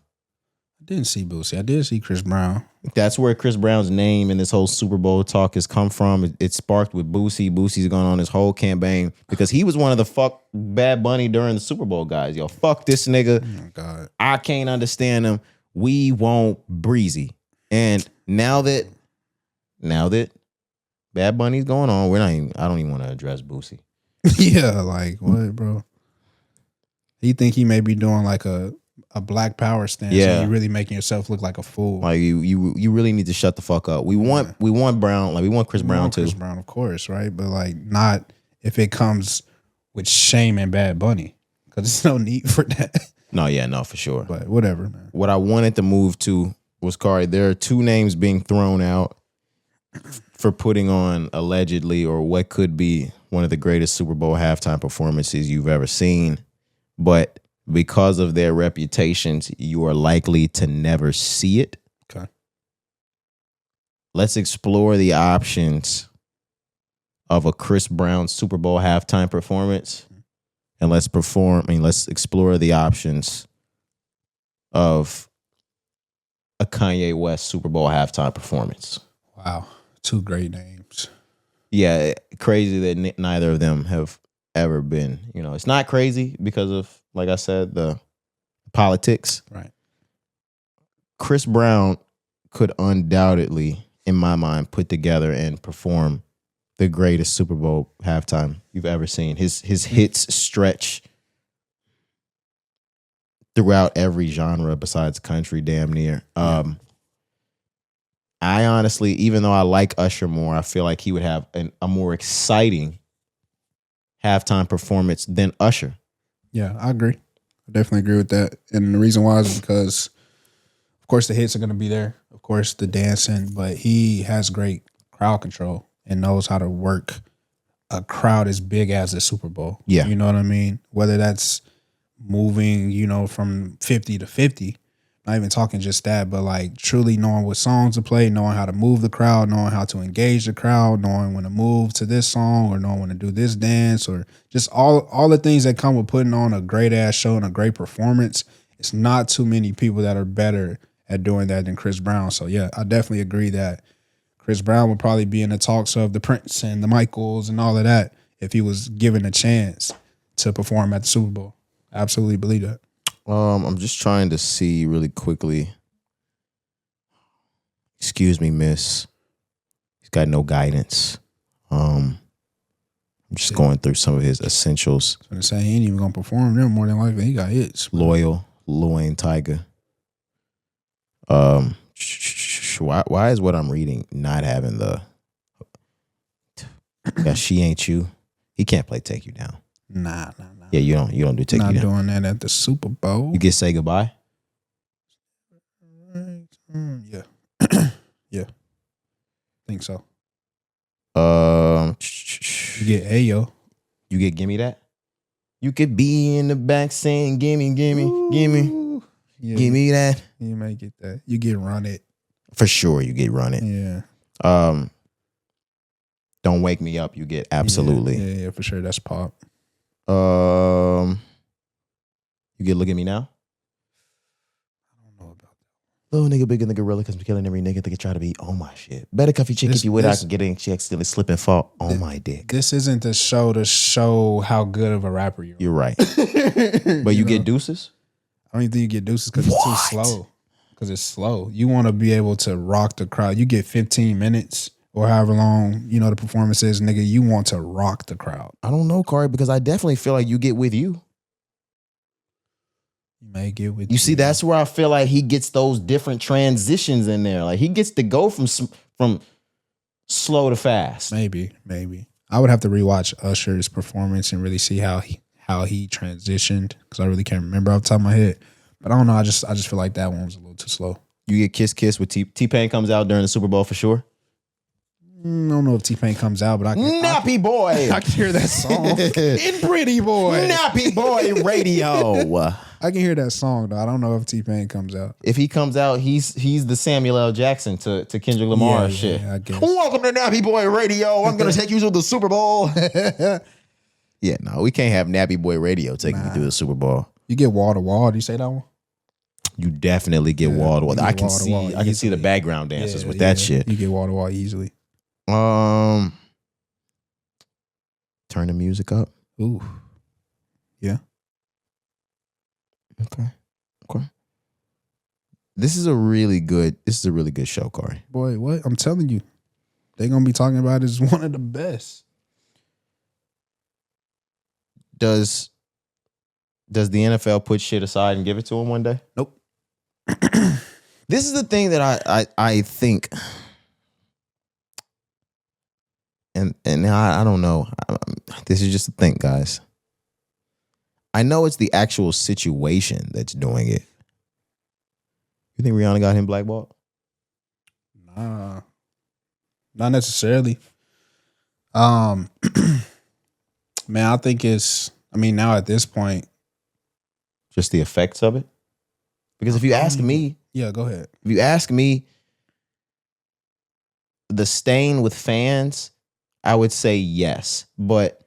I didn't see Boosie. I did see Chris Brown. That's where Chris Brown's name and this whole Super Bowl talk has come from. It sparked with Boosie. Boosie's gone on his whole campaign because he was one of the fuck Bad Bunny during the Super Bowl guys. Yo, fuck this nigga. Oh my God. I can't understand him. We want Breezy. And now that Bad Bunny's going on, I don't even want to address Boosie. Yeah, like what, bro? You think he may be doing like a black power stance? Yeah, and you're really making yourself look like a fool. Like you really need to shut the fuck up. We want Brown, like we want Chris Brown too. Chris Brown, of course, right? But like not if it comes with shame and Bad Bunny, because there's no need for that. No, for sure. But whatever, man. What I wanted to move to was, Cari, there are two names being thrown out for putting on allegedly or what could be one of the greatest Super Bowl halftime performances you've ever seen. But because of their reputations, you are likely to never see it. Okay. Let's explore the options of a Chris Brown Super Bowl halftime performance, and let's explore the options of a Kanye West Super Bowl halftime performance. Wow. 2 great names. Yeah, crazy that neither of them have ever been. It's not crazy because of, like I said, the politics. Right. Chris Brown could undoubtedly, in my mind, put together and perform the greatest Super Bowl halftime you've ever seen. His hits stretch throughout every genre besides country, damn near. I honestly, even though I like Usher more, I feel like he would have a more exciting halftime performance than Usher. Yeah, I agree. I definitely agree with that. And the reason why is because, of course, the hits are going to be there. Of course, the dancing, but he has great crowd control and knows how to work a crowd as big as the Super Bowl. Yeah. You know what I mean? Whether that's moving, from 50 to 50, not even talking just that, but like truly knowing what songs to play, knowing how to move the crowd, knowing how to engage the crowd, knowing when to move to this song or knowing when to do this dance, or just all the things that come with putting on a great ass show and a great performance. It's not too many people that are better at doing that than Chris Brown. So yeah, I definitely agree that Chris Brown would probably be in the talks of the Prince and the Michaels and all of that if he was given a chance to perform at the Super Bowl. I absolutely believe that. I'm just trying to see really quickly. Excuse me, miss. He's got no guidance. I'm just going through some of his essentials. I was going to say, he ain't even going to perform there more than likely. He got hits. Loyal, Lil Wayne Tiger. Why is what I'm reading not having the She Ain't You? He can't play Take You Down. Nah. Yeah, you don't do Take You Down. Not doing that at the Super Bowl. You get Say Goodbye? Yeah. Yeah. Think so. You get Ayo. You get Gimme That? You could be in the back saying gimme, gimme. Yeah, Give me that. You might get that. You get Run It. For sure you get Run It. Yeah. Don't Wake Me Up, you get Absolutely. Yeah, for sure. That's pop. You get Look at Me Now? I don't know about that. Little nigga bigger than gorilla because I'm killing every nigga that could try to be on my shit. Better cuffy chick if you would, I can get in. She accidentally slip and fall on my dick. This isn't the show to show how good of a rapper you are. You're right. But you get Deuces? I don't even think you get Deuces because it's too slow. Because it's slow. You want to be able to rock the crowd. You get 15 minutes or however long, the performance is, nigga, you want to rock the crowd. I don't know, Cari, because I definitely feel like you get With You. You may get With You. You see, that's where I feel like he gets those different transitions in there. Like he gets to go from slow to fast. Maybe. I would have to rewatch Usher's performance and really see how he transitioned, because I really can't remember off the top of my head. But I don't know. I just feel like that one was a little too slow. You get Kiss Kiss with T-Pain comes out during the Super Bowl for sure. I don't know if T-Pain comes out, but I can. Nappy Boy. I can hear that song. In Pretty Boy. Nappy Boy Radio. I can hear that song, though. I don't know if T-Pain comes out. If he comes out, he's the Samuel L. Jackson to Kendrick Lamar shit. Yeah, I guess. Welcome to Nappy Boy Radio. I'm going to take you to the Super Bowl. Yeah, no, we can't have Nappy Boy Radio taking you to the Super Bowl. You get Wall to Wall. Do you say that one? You definitely get wall to wall. I can see the background dancers with that shit. You get Wall to Wall easily. Turn the music up. Ooh. Yeah. Okay. This is a really good show, Cari. Boy, what? I'm telling you. They're gonna be talking about it as one of the best. Does the NFL put shit aside and give it to him one day? Nope. This is the thing that I think, and I don't know. This is just the thing, guys. I know it's the actual situation that's doing it. You think Rihanna got him blackballed? Nah, not necessarily. Man, I think now at this point, just the effects of it. Because if you ask me, yeah, go ahead. If you ask me, the stain with fans I would say yes. But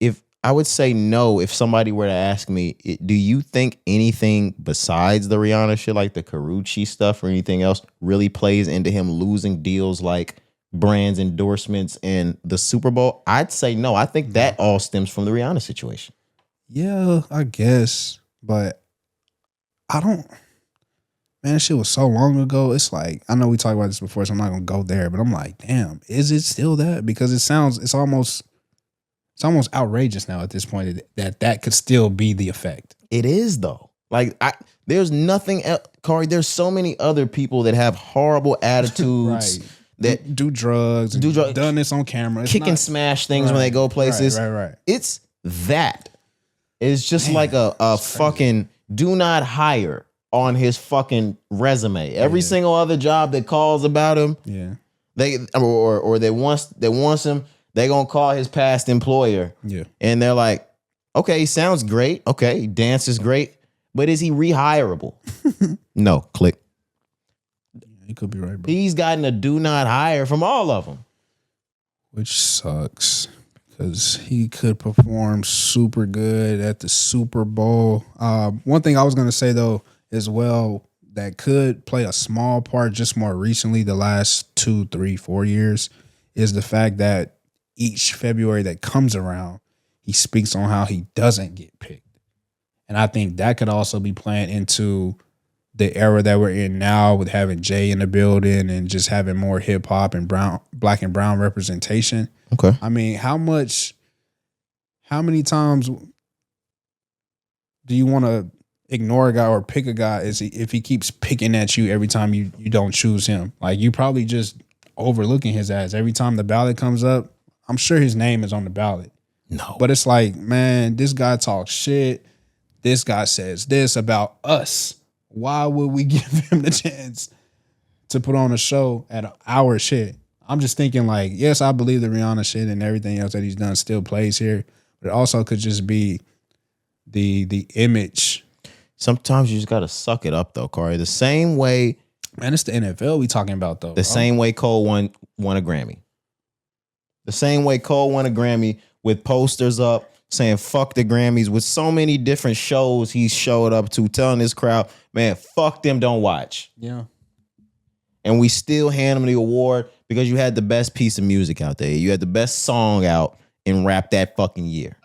if I would say no, if somebody were to ask me, do you think anything besides the Rihanna shit, like the Karuchi stuff or anything else, really plays into him losing deals like brands endorsements and the Super Bowl? I'd say no. I think that all stems from the Rihanna situation. Yeah, I guess. But I don't. Man, shit was so long ago. It's like, I know we talked about this before, so I'm not gonna go there. But I'm like, damn, is it still that? Because it's almost outrageous now at this point that could still be the effect. It is though. Like there's nothing else, Kari. There's so many other people that have horrible attitudes Right. that do drugs, done this on camera, kick and smash things when they go places. Right. It's that. It's just like a fucking do not hire on his fucking resume. Every single other job that calls about him, they wants him, they gonna call his past employer. Yeah. And they're like, okay, he sounds great. Okay, he dances great. But is he rehireable? No, click. You could be right, bro. He's gotten a do not hire from all of them. Which sucks. Because he could perform super good at the Super Bowl. One thing I was going to say, though, as well, that could play a small part just more recently, the last 2, 3, 4 years, is the fact that each February that comes around, he speaks on how he doesn't get picked. And I think that could also be playing into the era that we're in now with having Jay in the building and just having more hip hop and black and brown representation. Okay. I mean, how many times do you want to ignore a guy or pick a guy if he keeps picking at you every time you don't choose him? Like, you probably just overlooking his ass. Every time the ballot comes up, I'm sure his name is on the ballot. No. But it's like, man, this guy talks shit. This guy says this about us. Why would we give him the chance to put on a show at our shit? I'm just thinking, like, yes, I believe the Rihanna shit and everything else that he's done still plays here, but it also could just be the image. Sometimes you just gotta suck it up, though, Kari. The same way, man, it's the NFL we talking about, though. The same way Cole won a Grammy. The same way Cole won a Grammy with posters up saying fuck the Grammys, with so many different shows he showed up to, telling this crowd, man, fuck them, don't watch. Yeah. And we still hand him the award because you had the best piece of music out there. You had the best song out in rap that fucking year.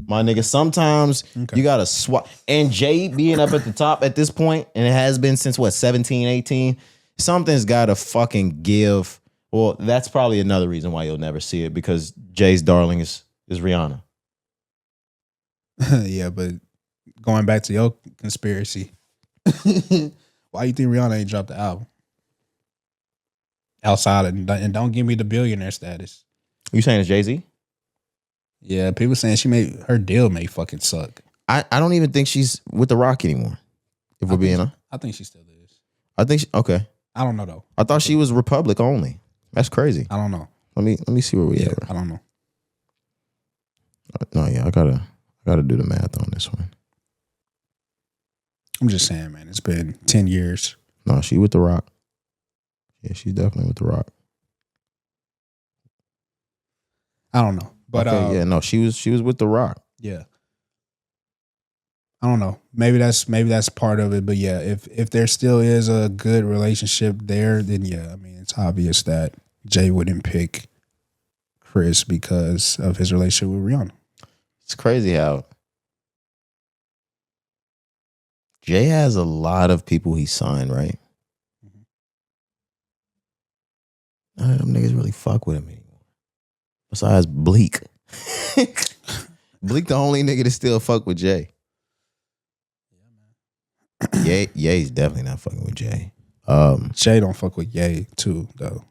My nigga, sometimes you gotta swap. And Jay being up at the top at this point, and it has been since 17, 18, something's gotta fucking give. Well, that's probably another reason why you'll never see it, because Jay's darling is Rihanna. Yeah, but going back to your conspiracy, why you think Rihanna ain't dropped the album? Outside of, and don't give me the billionaire status. You saying it's Jay-Z? Yeah, people saying her deal may fucking suck. I don't even think she's with The Rock anymore. If we're being honest, I think she still is. I think okay. I don't know though. I thought she was Republic only. That's crazy. I don't know. Let me see where we at. I don't know. No, yeah, I gotta do the math on this one. I'm just saying, man, it's been 10 years. No, she with The Rock. Yeah, she's definitely with The Rock. I don't know. But okay, no, she was with The Rock. Yeah. I don't know. Maybe that's part of it. But yeah, if there still is a good relationship there, then yeah, I mean, it's obvious that Jay wouldn't pick Chris because of his relationship with Rihanna. It's crazy how Jay has a lot of people he signed, right? None of them niggas really fuck with him anymore. Besides Bleak. Bleak the only nigga that still fuck with Jay. Ye's definitely not fucking with Jay. Jay don't fuck with Ye too, though.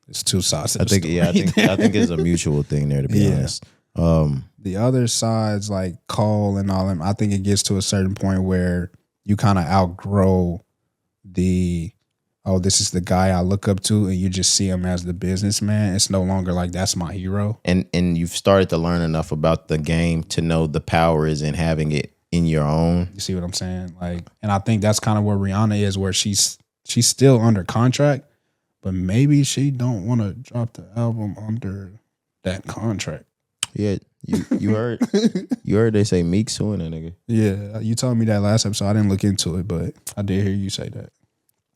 It's two sides. I think it's a mutual thing there, to be honest. The other sides, like Cole and all them, I think it gets to a certain point where you kind of outgrow this is the guy I look up to, and you just see him as the businessman. It's no longer like that's my hero. And you've started to learn enough about the game to know the power is in having it in your own. You see what I'm saying? Like, and I think that's kind of where Rihanna is, where she's still under contract, but maybe she don't want to drop the album under That contract. Yeah, you heard they say Meek suing that nigga. Yeah, you told me that last episode. I didn't look into it, but I did hear you say that.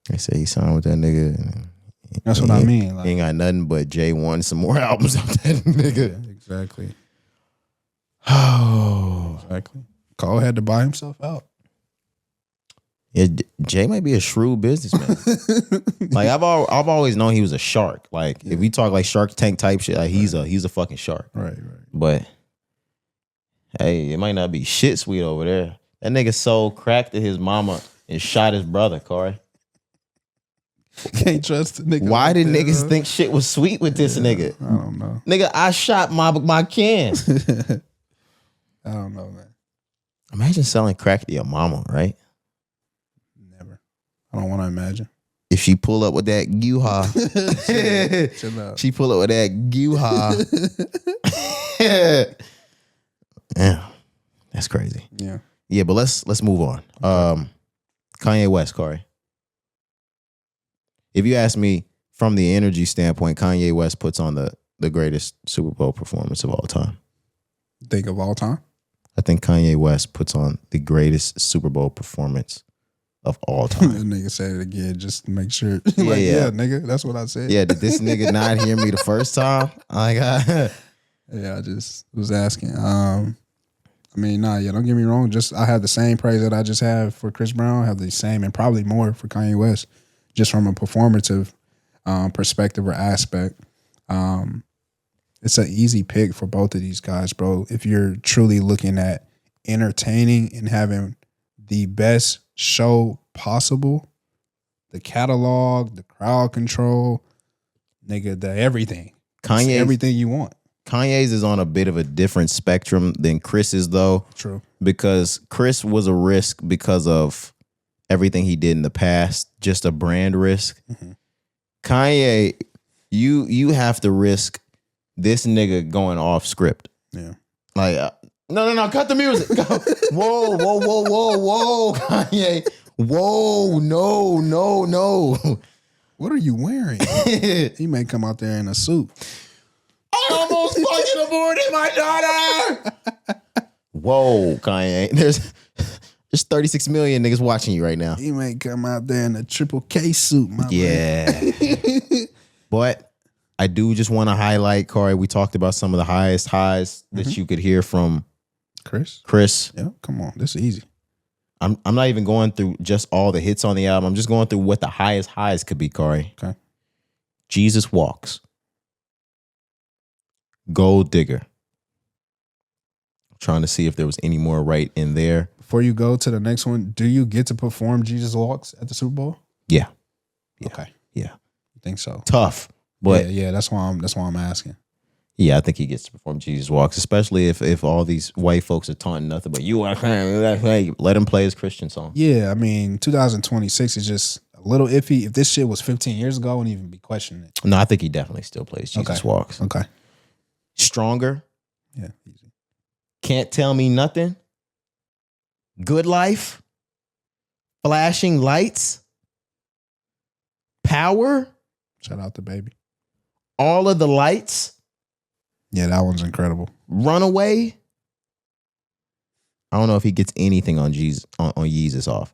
They say he signed with that nigga. That's what I mean. Like, he ain't got nothing but J1 some more albums of that nigga. Yeah, exactly. Oh, exactly. Cole had to buy himself out. Yeah, Jay might be a shrewd businessman. Like I've always known he was a shark. Like if we talk like Shark Tank type shit, like he's a fucking shark. Right. But hey, it might not be shit sweet over there. That nigga sold crack to his mama and shot his brother, Corey. Can't trust the nigga. Why did niggas think shit was sweet with this nigga? I don't know. Nigga, I shot my can. I don't know, man. Imagine selling crack to your mama, right? Never. I don't want to imagine. If she pull up with that gyuha. Chill out. She pull up with that gyuha. Yeah. That's crazy. Yeah. Yeah, but let's move on. Kanye West, Corey. If you ask me from the energy standpoint, Kanye West puts on the greatest Super Bowl performance of all time. Think of all time? I think Kanye West puts on the greatest Super Bowl performance of all time. The nigga said it again just to make sure. Yeah, nigga, that's what I said. Yeah, did this nigga not hear me the first time? Yeah, I just was asking. Don't get me wrong. I have the same praise that I just have for Chris Brown. I have the same and probably more for Kanye West, just from a performative perspective or aspect. It's an easy pick for both of these guys, bro. If you're truly looking at entertaining and having the best show possible, the catalog, the crowd control, nigga, the everything. Everything you want. Kanye's is on a bit of a different spectrum than Chris's, though. True. Because Chris was a risk because of everything he did in the past, just a brand risk. Mm-hmm. Kanye, you have to risk this nigga going off script. Yeah. Like, no, cut the music. Whoa, Kanye. Whoa, no. What are you wearing? He may come out there in a suit. I almost fucking aborted my daughter. Whoa, Kanye. There's 36 million niggas watching you right now. He may come out there in a Triple K suit, my man. But I do just want to highlight, Corey, we talked about some of the highest highs that you could hear from Chris. Yeah, come on. This is easy. I'm not even going through just all the hits on the album. I'm just going through what the highest highs could be, Corey. Okay. Jesus Walks. Gold Digger. Trying to see if there was any more right in there. Before you go to the next one, do you get to perform Jesus Walks at the Super Bowl? Yeah. Okay. Yeah. You think so? Tough. But yeah, that's why I'm asking. Yeah, I think he gets to perform Jesus Walks, especially if all these white folks are taunting nothing but you are let him play his Christian song. Yeah, I mean, 2026 is just a little iffy. If this shit was 15 years ago, I wouldn't even be questioning it. No, I think he definitely still plays Jesus Walks. Okay. Stronger. Yeah, easy. Can't Tell Me Nothing. Good Life. Flashing Lights. Power. Shout out to Baby. All of the Lights. Yeah, that one's incredible. Runaway. I don't know if he gets anything on Yeezus off.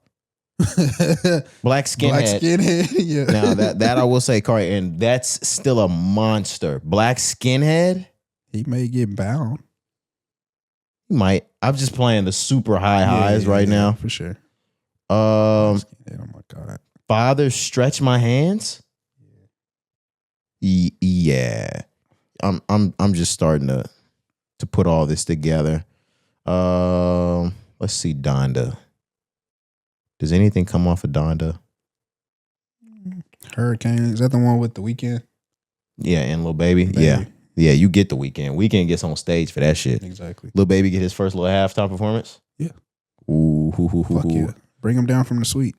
Black Skinhead. Yeah. Now that I will say, Corey, and that's still a monster. Black Skinhead. He may get bound. He might. I'm just playing the super high highs right now. For sure. Oh my God. Father, Stretch My Hands. Yeah. I'm just starting to put all this together. Let's see, Donda. Does anything come off of Donda? Hurricane. Is that the one with The Weeknd? Yeah, and Lil Baby. Yeah. Yeah, you get The Weeknd. Weeknd gets on stage for that shit. Exactly. Lil Baby get his first little halftime performance. Yeah. Ooh. Fuck yeah. Bring him down from the suite.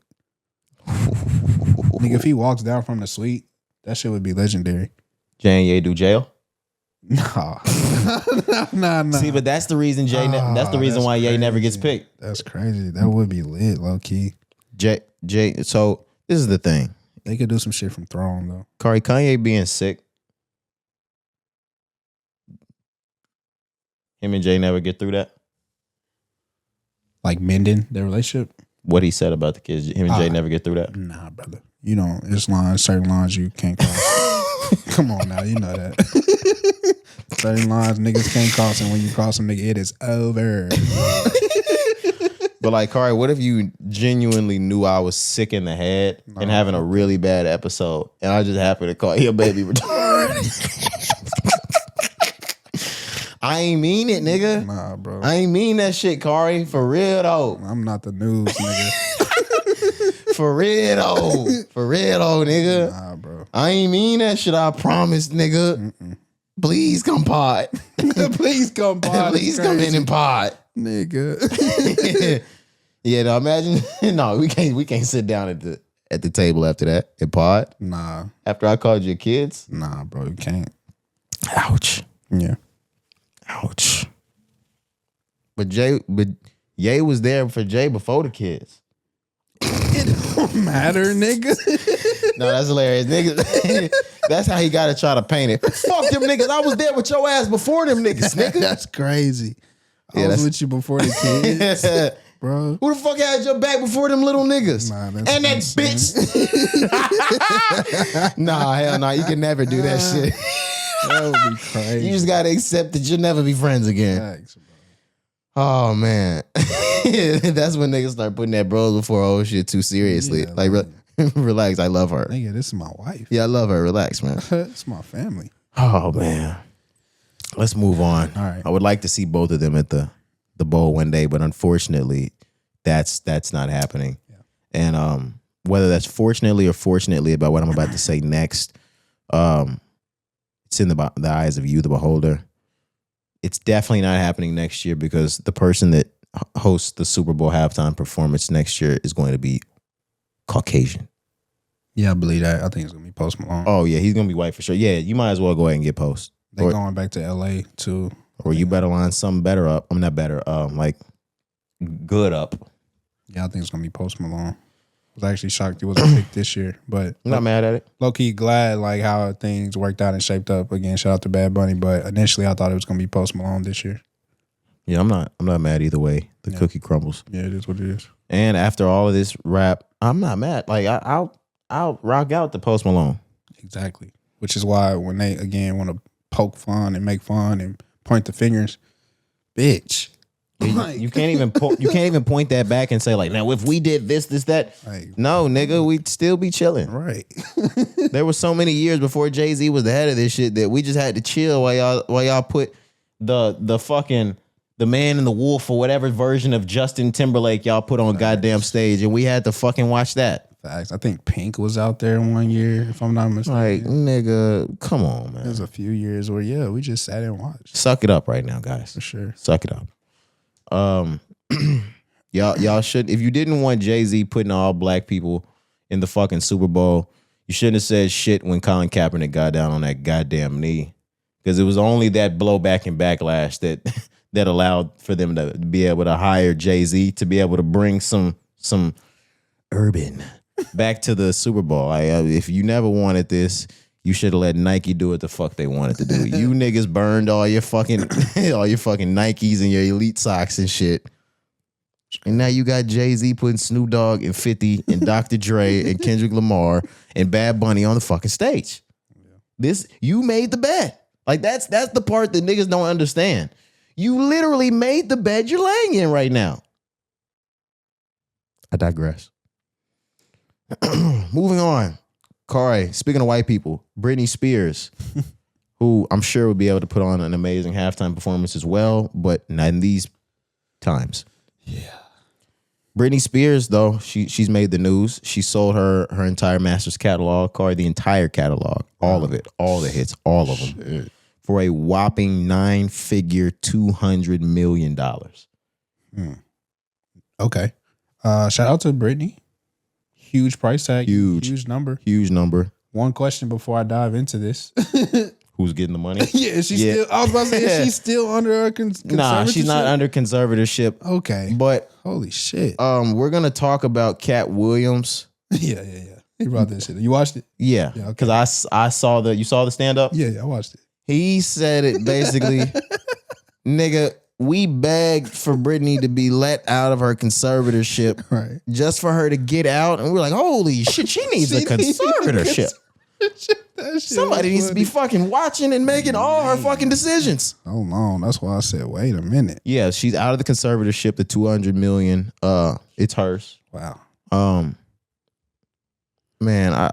Nigga, if he walks down from the suite, that shit would be legendary. Jay do jail? Nah. Nah. See, but that's the reason that's the reason why Ye never gets picked. That's crazy. That would be lit, low key. Jay. So this is the thing. They could do some shit from Throne though. Kanye being sick Him and Jay never get through that? Like mending their relationship? What he said about the kids. Him and Jay never get through that? Nah, brother. You know, there's certain lines you can't cross. Come on now, you know that. Certain lines niggas can't cross, and when you cross them, nigga, it is over. But like, Kari, what if you genuinely knew I was sick in the head and having a really bad episode, and I just happened to call your baby retarded? I ain't mean it, nigga. Nah, bro. I ain't mean that shit, Kari. For real though. I'm not the news, nigga. For real though. For real though, nigga. Nah, bro. I ain't mean that shit. I promise, nigga. Please come pod. Please come pod. Please come in and pod, nigga. Yeah, no, imagine. No, we can't sit down at the table after that and pod. Nah. After I called your kids. Nah, bro, you can't. Ouch. Yeah. Ouch. But Ye was there for Jay before the kids. It don't matter, nigga. No, that's hilarious, nigga. That's how he got to try to paint it. Fuck them niggas. I was there with your ass before them niggas, nigga. That's crazy. I was with you before the kids, bro. Who the fuck had your back before them little niggas? Nah, and that bitch. Nah, hell no. You can never do that shit. That would be crazy. You just got to accept that you'll never be friends again. Thanks, bro. Oh, man. That's when niggas start putting that bros before old shit too seriously. Yeah, like, relax. I love her. Nigga, this is my wife. Yeah, I love her. Relax, man. It's my family. Oh, man. Let's move on. All right. I would like to see both of them at the bowl one day, but unfortunately, that's not happening. Yeah. And whether that's fortunately or fortunately about what I'm about to say next, it's in the eyes of you, the beholder. It's definitely not happening next year because the person that hosts the Super Bowl halftime performance next year is going to be Caucasian. Yeah, I believe that. I think it's going to be Post Malone. Oh, yeah, he's going to be white for sure. Yeah, you might as well go ahead and get Post. They're going back to LA too. Or you better line something better up. I'm not better. Like good up. Yeah, I think it's gonna be Post Malone. I was actually shocked he wasn't picked this year, but I'm not mad at it. Low key glad like how things worked out and shaped up. Again, shout out to Bad Bunny, but initially I thought it was gonna be Post Malone this year. Yeah, I'm not mad either way. The cookie crumbles. Yeah, it is what it is. And after all of this rap, I'm not mad. Like I'll rock out the Post Malone. Exactly. Which is why when they again want to poke fun and make fun and point the fingers, bitch. You can't even point that back and say like, now if we did this, that. Like, no, nigga, we'd still be chilling. Right. There were so many years before Jay-Z was the head of this shit that we just had to chill while y'all put the fucking the Man and the Wolf or whatever version of Justin Timberlake y'all put on goddamn stage, and we had to fucking watch that. Facts. I think Pink was out there one year, if I'm not mistaken. Like, nigga, come on, man. There's a few years where we just sat and watched. Suck it up right now, guys. For sure. Suck it up. Y'all should, if you didn't want Jay-Z putting all black people in the fucking Super Bowl, you shouldn't have said shit when Colin Kaepernick got down on that goddamn knee. Because it was only that blowback and backlash that allowed for them to be able to hire Jay-Z to be able to bring some urban back to the Super Bowl. If you never wanted this, you should have let Nike do what the fuck they wanted to do. You niggas burned all your fucking Nikes and your Elite socks and shit. And now you got Jay-Z putting Snoop Dogg and 50 and Dr. Dre and Kendrick Lamar and Bad Bunny on the fucking stage. This, you made the bet. Like that's the part that niggas don't understand. You literally made the bed you're laying in right now. I digress. Moving on. Kari, speaking of white people, Britney Spears, who I'm sure would be able to put on an amazing halftime performance as well, but not in these times. Yeah. Britney Spears, though, she's made the news. She sold her entire master's catalog, Kari, the entire catalog, all of it, all the hits, all of them, Shit. for a whopping 9-figure $200 million. Okay. Shout out to Britney. Huge price tag. Huge number. Huge number. One question before I dive into this. Who's getting the money? Yeah, still, I was about to say, is she still under a conservatorship? Nah, she's not under conservatorship. Okay. But holy shit. We're gonna talk about Katt Williams. Yeah. He brought that shit. You watched it? Yeah. Because I saw you saw the stand-up? Yeah, I watched it. He said it basically. Nigga, we begged for Britney to be let out of her conservatorship Right. just for her to get out. And we're like, holy shit, she needs a conservatorship. Somebody needs to be fucking watching and making all her fucking decisions. Hold on. That's why I said, wait a minute. Yeah, she's out of the conservatorship, the $200 million. It's hers. Wow. Man, I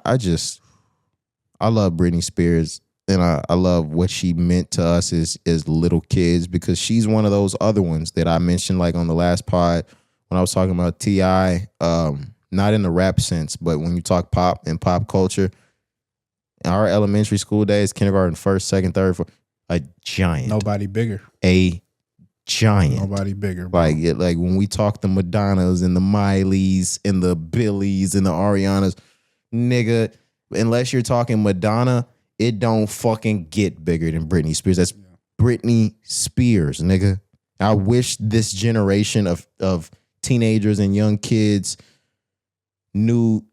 love Britney Spears. And I love what she meant to us as little kids, because she's one of those other ones that I mentioned like on the last pod when I was talking about T.I., not in the rap sense, but when you talk pop and pop culture, our elementary school days, kindergarten, first, second, third, fourth, a giant. Nobody bigger. A giant. Nobody bigger. Bro. Like when we talk the Madonnas and the Mileys and the Billies and the Arianas, nigga, unless you're talking Madonna, it don't fucking get bigger than Britney Spears. That's Britney Spears, nigga. I wish this generation of teenagers and young kids knew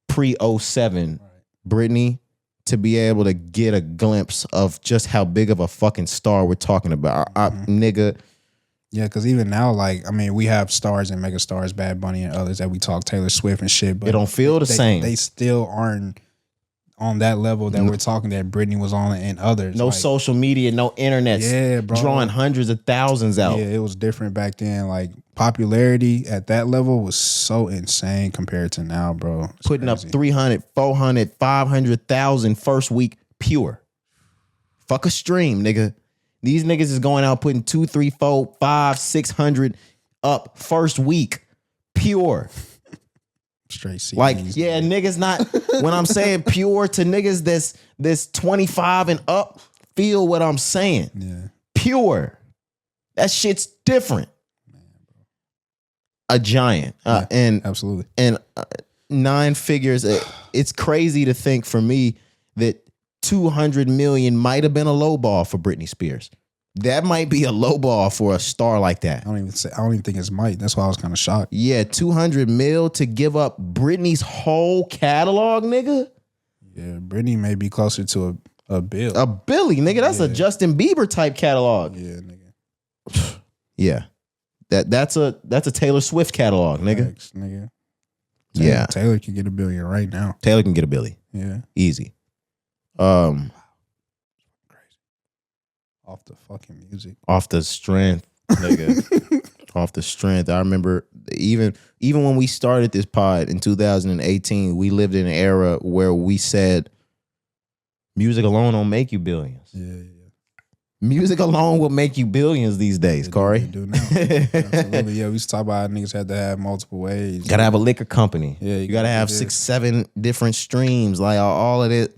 pre-07 Britney to be able to get a glimpse of just how big of a fucking star we're talking about. Nigga. Yeah, because even now, like, I mean, we have stars and mega stars, Bad Bunny and others that we talk, Taylor Swift and shit, but it don't feel the same. They still aren't on that level that we're talking that Britney was on and others. No social media, no internet. Yeah, bro. Drawing hundreds of thousands out. Yeah, it was different back then. Like, popularity at that level was so insane compared to now, bro. It's putting crazy. up 300, 400, 500,000 first week pure. Fuck a stream, nigga. These niggas is going out putting 2, 3, 4, 5, 600 up first week pure. Straight CDs. Like, yeah, niggas not, when I'm saying pure to niggas that's 25 and up, feel what I'm saying. Yeah. Pure. That shit's different. A giant. Yeah, and absolutely. And 9 figures. It's crazy to think for me that 200 million might have been a low ball for Britney Spears. That might be a low ball for a star like that. I don't even think it's might. That's why I was kind of shocked. Yeah, 200 mil to give up Britney's whole catalog, nigga. Yeah, Britney may be closer to a bill. A Billy, nigga. That's a Justin Bieber type catalog. Yeah, nigga. Yeah. That's a Taylor Swift catalog, nigga. Thanks, nigga. Yeah. Taylor can get $1 billion right now. Taylor can get a Billy. Yeah. Easy. Crazy. Off the fucking music. Off the strength, nigga. Off the strength. I remember even when we started this pod in 2018, we lived in an era where we said music alone don't make you billions. Yeah. Music alone will make you billions these days, Corey. They do now. Absolutely. Yeah, we used to talk about how niggas had to have multiple ways. Gotta have a liquor company. Yeah, you gotta have 6, 7 different streams, like all of it.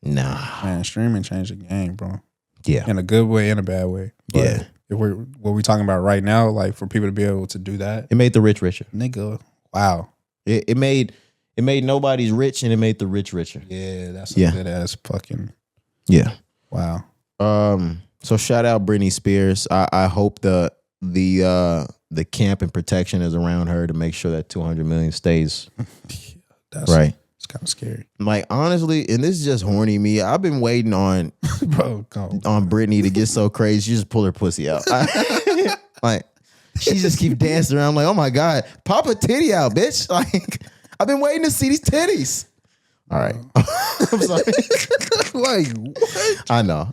Nah. Man, streaming changed the game, bro. Yeah. In a good way and a bad way. But yeah. If what we're talking about right now, like for people to be able to do that. It made the rich richer. Nigga, wow. It made nobody's rich and it made the rich richer. Yeah, that's a good ass fucking. Yeah. Wow. So shout out Britney Spears. I hope the camp and protection is around her to make sure that 200 million stays. That's right. It's kind of scary. Like, honestly, and this is just horny me. I've been waiting on on Britney to get so crazy. She just pull her pussy out. Like, she just keep dancing around. I'm like, oh my God, pop a titty out, bitch. Like, I've been waiting to see these titties. All right. I'm sorry. Like, what? I know.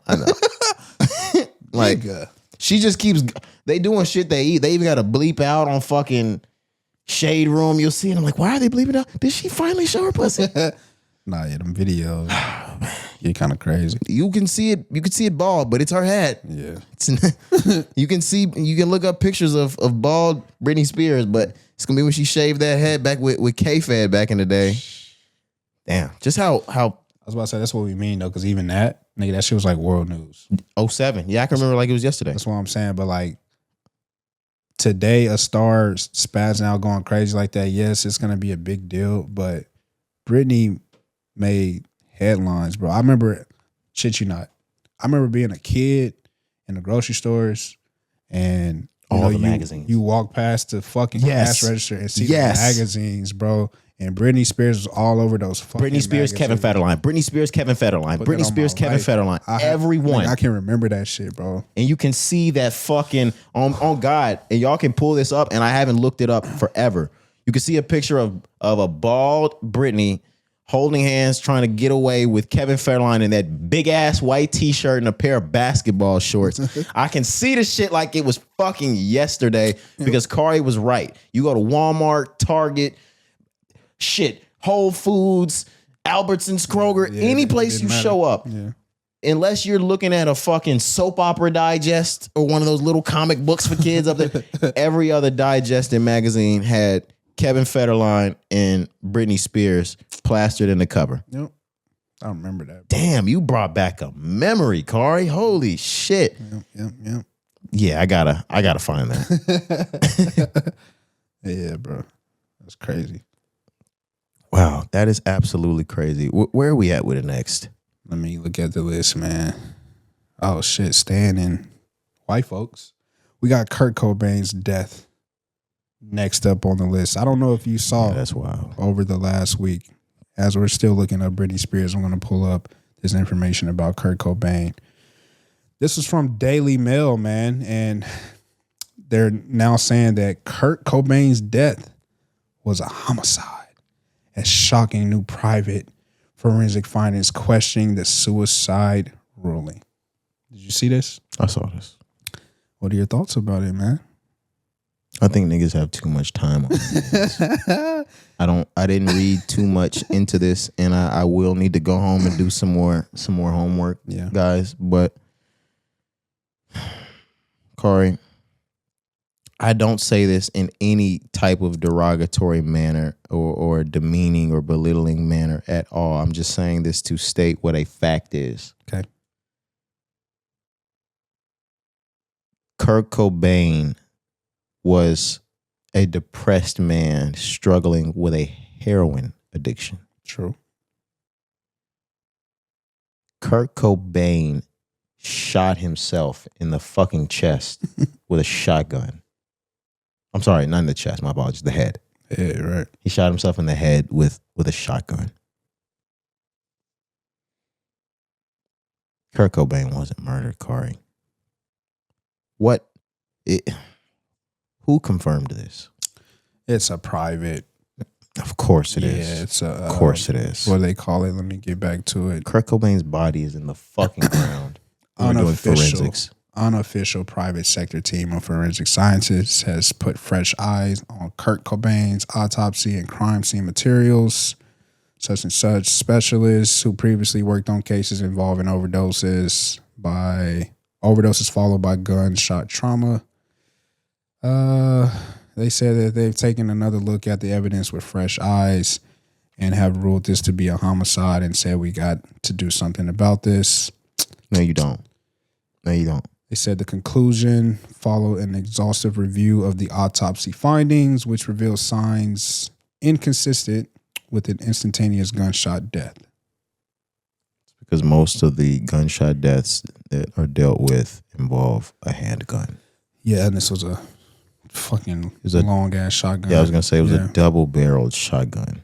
Like, she just keeps, they doing shit they eat. They even got to bleep out on fucking Shade Room. You'll see it. I'm like, why are they bleeping out? Did she finally show her pussy? Nah, yeah, them videos. You're kind of crazy. You can see it bald, but it's her head. Yeah. You can look up pictures of bald Britney Spears, but it's gonna be when she shaved that head back with K-Fed back in the day. Damn. Just how I was about to say, that's what we mean though, because even that, nigga, that shit was like world news. 07. Yeah, I can remember like it was yesterday. That's what I'm saying. But like today, a star spazzing out going crazy like that, yes, it's gonna be a big deal. But Britney made headlines, bro. I remember, shit you not, I remember being a kid in the grocery stores and all the magazines. You walk past the fucking cash register and see the magazines, bro. And Britney Spears was all over those fucking Britney Spears, magazines. Kevin Federline. Britney Spears, Kevin Federline. Put Britney that on Spears, my Kevin life. Federline. Everyone. I can remember that shit, bro. And you can see that fucking on God, and y'all can pull this up, and I haven't looked it up forever. You can see a picture of a bald Britney holding hands, trying to get away with Kevin Federline in that big ass white t-shirt and a pair of basketball shorts. I can see the shit like it was fucking yesterday because Cari was right. You go to Walmart, Target, shit, Whole Foods, Albertsons, Kroger, any place you show up. Yeah. Unless you're looking at a fucking soap opera digest or one of those little comic books for kids up there, every other digest and magazine had Kevin Federline and Britney Spears plastered in the cover. Yep. I remember that. Damn, you brought back a memory, Cari. Holy shit. Yep. Yeah, I gotta find that. Yeah, bro. That's crazy. Wow, that is absolutely crazy. Where are we at with it next? Let me look at the list, man. Oh shit, staying in white folks. We got Kurt Cobain's death next up on the list. I don't know if you saw that's wild. Over the last week. As we're still looking up Britney Spears, I'm going to pull up this information about Kurt Cobain. This is from Daily Mail, man, and they're now saying that Kurt Cobain's death was a homicide. As shocking new private forensic findings questioning the suicide ruling. Did you see this? I saw this. What are your thoughts about it, man? I think niggas have too much time on this. I didn't read too much into this, and I will need to go home and do some more homework, guys. But Cari, I don't say this in any type of derogatory manner or demeaning or belittling manner at all. I'm just saying this to state what a fact is. Okay. Kurt Cobain was a depressed man struggling with a heroin addiction. True. Kurt Cobain shot himself in the fucking chest with a shotgun. I'm sorry, not in the chest, my apologies, the head. Yeah, right. He shot himself in the head with a shotgun. Kurt Cobain wasn't murdered, Cari. Who confirmed this? It's a private. Of course it is. Yeah, it's a. Of course it is. What do they call it? Let me get back to it. Kurt Cobain's body is in the fucking ground. We're doing forensics. Unofficial private sector team of forensic scientists has put fresh eyes on Kurt Cobain's autopsy and crime scene materials. Such and such specialists who previously worked on cases involving overdoses followed by gunshot trauma. They said that they've taken another look at the evidence with fresh eyes and have ruled this to be a homicide and said we got to do something about this. No, you don't. They said the conclusion followed an exhaustive review of the autopsy findings, which revealed signs inconsistent with an instantaneous gunshot death. Because most of the gunshot deaths that are dealt with involve a handgun. Yeah, and this was a fucking long ass shotgun. Yeah, I was gonna say it was a double-barreled shotgun.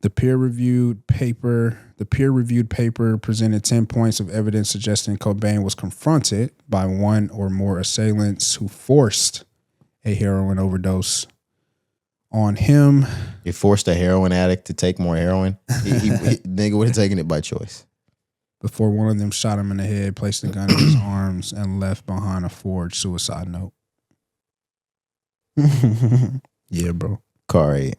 The peer-reviewed paper presented 10 points of evidence suggesting Cobain was confronted by one or more assailants who forced a heroin overdose on him. He forced a heroin addict to take more heroin. Nigga would have taken it by choice. Before one of them shot him in the head, placed the gun in his arms, and left behind a forged suicide note. Yeah, bro. Cari,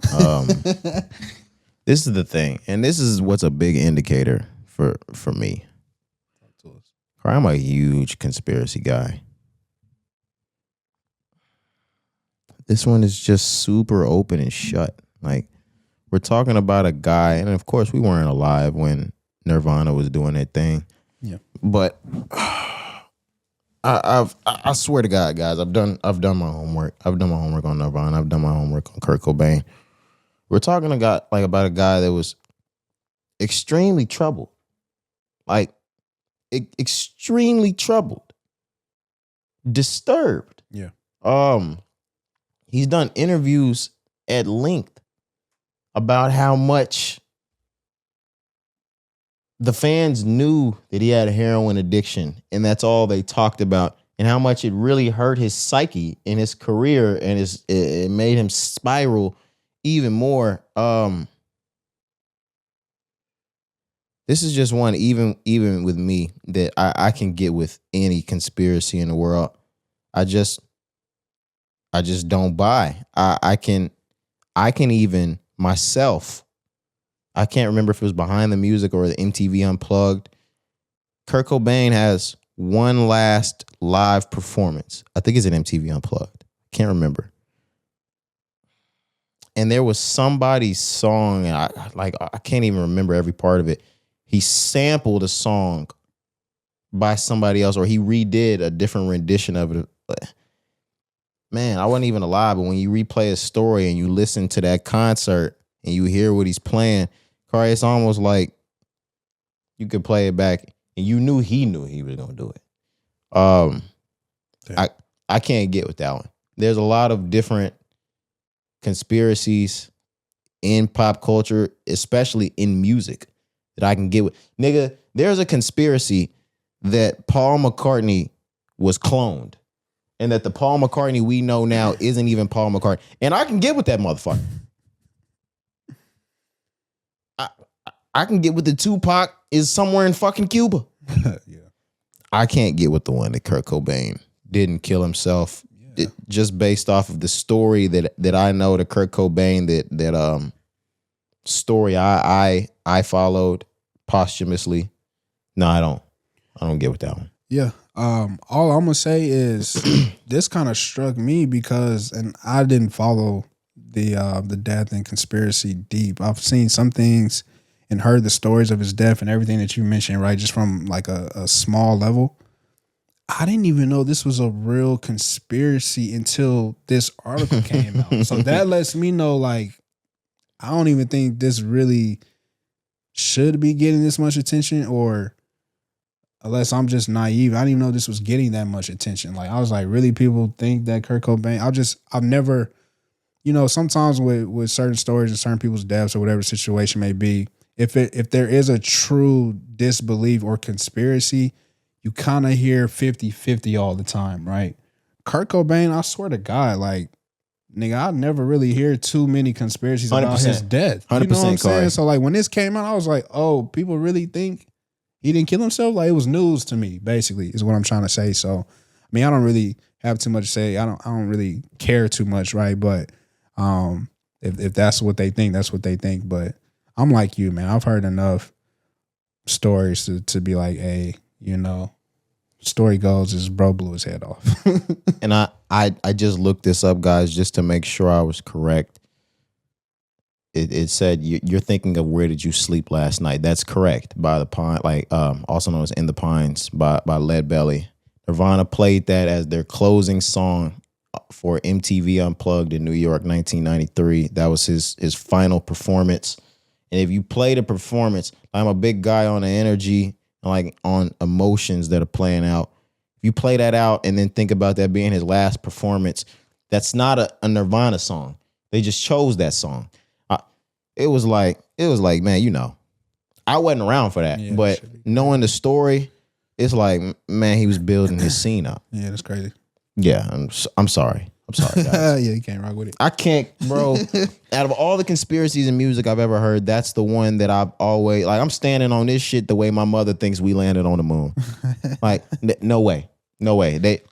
this is the thing, and this is what's a big indicator for me. Cari, I'm a huge conspiracy guy. This one is just super open and shut. Like, we're talking about a guy, and of course we weren't alive when Nirvana was doing that thing. Yeah. But I swear to God, guys, I've done my homework. I've done my homework on Nirvana. I've done my homework on Kurt Cobain. We're talking about a guy that was extremely troubled. Like, extremely troubled. Disturbed. Yeah. He's done interviews at length about how much the fans knew that he had a heroin addiction, and that's all they talked about, and how much it really hurt his psyche in his career, and it made him spiral even more. This is just one, even with me, that I can get with any conspiracy in the world. I just don't buy. I can even myself. I can't remember if it was Behind the Music or the MTV Unplugged. Kurt Cobain has one last live performance. I think it's an MTV Unplugged. Can't remember. And there was somebody's song, and I can't even remember every part of it. He sampled a song by somebody else, or he redid a different rendition of it. Man, I wasn't even alive, but when you replay a story and you listen to that concert and you hear what he's playing, Cari, it's almost like you could play it back and you knew he was gonna do it. I can't get with that one. There's a lot of different conspiracies in pop culture, especially in music, that I can get with. Nigga, there's a conspiracy that Paul McCartney was cloned, and that the Paul McCartney we know now isn't even Paul McCartney. And I can get with that motherfucker. I can get with the Tupac is somewhere in fucking Cuba. Yeah. I can't get with the one that Kurt Cobain didn't kill himself. Yeah. Just based off of the story that I know, the Kurt Cobain that story I followed posthumously. No, I don't get with that one. Yeah. All I'm gonna say is this kind of struck me because, and I didn't follow the death and conspiracy deep. I've seen some things and heard the stories of his death and everything that you mentioned, right? Just from like a small level. I didn't even know this was a real conspiracy until this article came out. So that lets me know, like, I don't even think this really should be getting this much attention, or unless I'm just naive. I didn't even know this was getting that much attention. Like, I was like, really, people think that Kurt Cobain? I've never, sometimes with certain stories and certain people's deaths or whatever the situation may be, if there is a true disbelief or conspiracy, you kind of hear 50-50 all the time, right? Kurt Cobain, I swear to God, like, nigga, I never really hear too many conspiracies 100%. about his death. 100%, you know what I'm saying? Cari. So like when this came out, I was like, oh, people really think he didn't kill himself? Like, it was news to me, basically, is what I'm trying to say. So, I mean, I don't really have too much to say. I don't really care too much, right? But if that's what they think, that's what they think. But I'm like you, man. I've heard enough stories to be like, hey, story goes is bro blew his head off. And I just looked this up, guys, just to make sure I was correct. It said you're thinking of Where Did You Sleep Last Night. That's correct. By the Pine, also known as In the Pines by Lead Belly. Nirvana played that as their closing song for MTV Unplugged in New York, 1993. That was his final performance. And if you play the performance, I'm a big guy on the energy, like on emotions that are playing out. If you play that out and then think about that being his last performance, that's not a Nirvana song. They just chose that song. It was like, man, I wasn't around for that. Yeah, but knowing the story, it's like, man, he was building his scene up. Yeah, that's crazy. Yeah, I'm sorry. I'm sorry, guys. Yeah, you can't rock with it. I can't, bro. Out of all the conspiracies in music I've ever heard, that's the one that I've always, like, I'm standing on this shit the way my mother thinks we landed on the moon. Like, no way. No way. They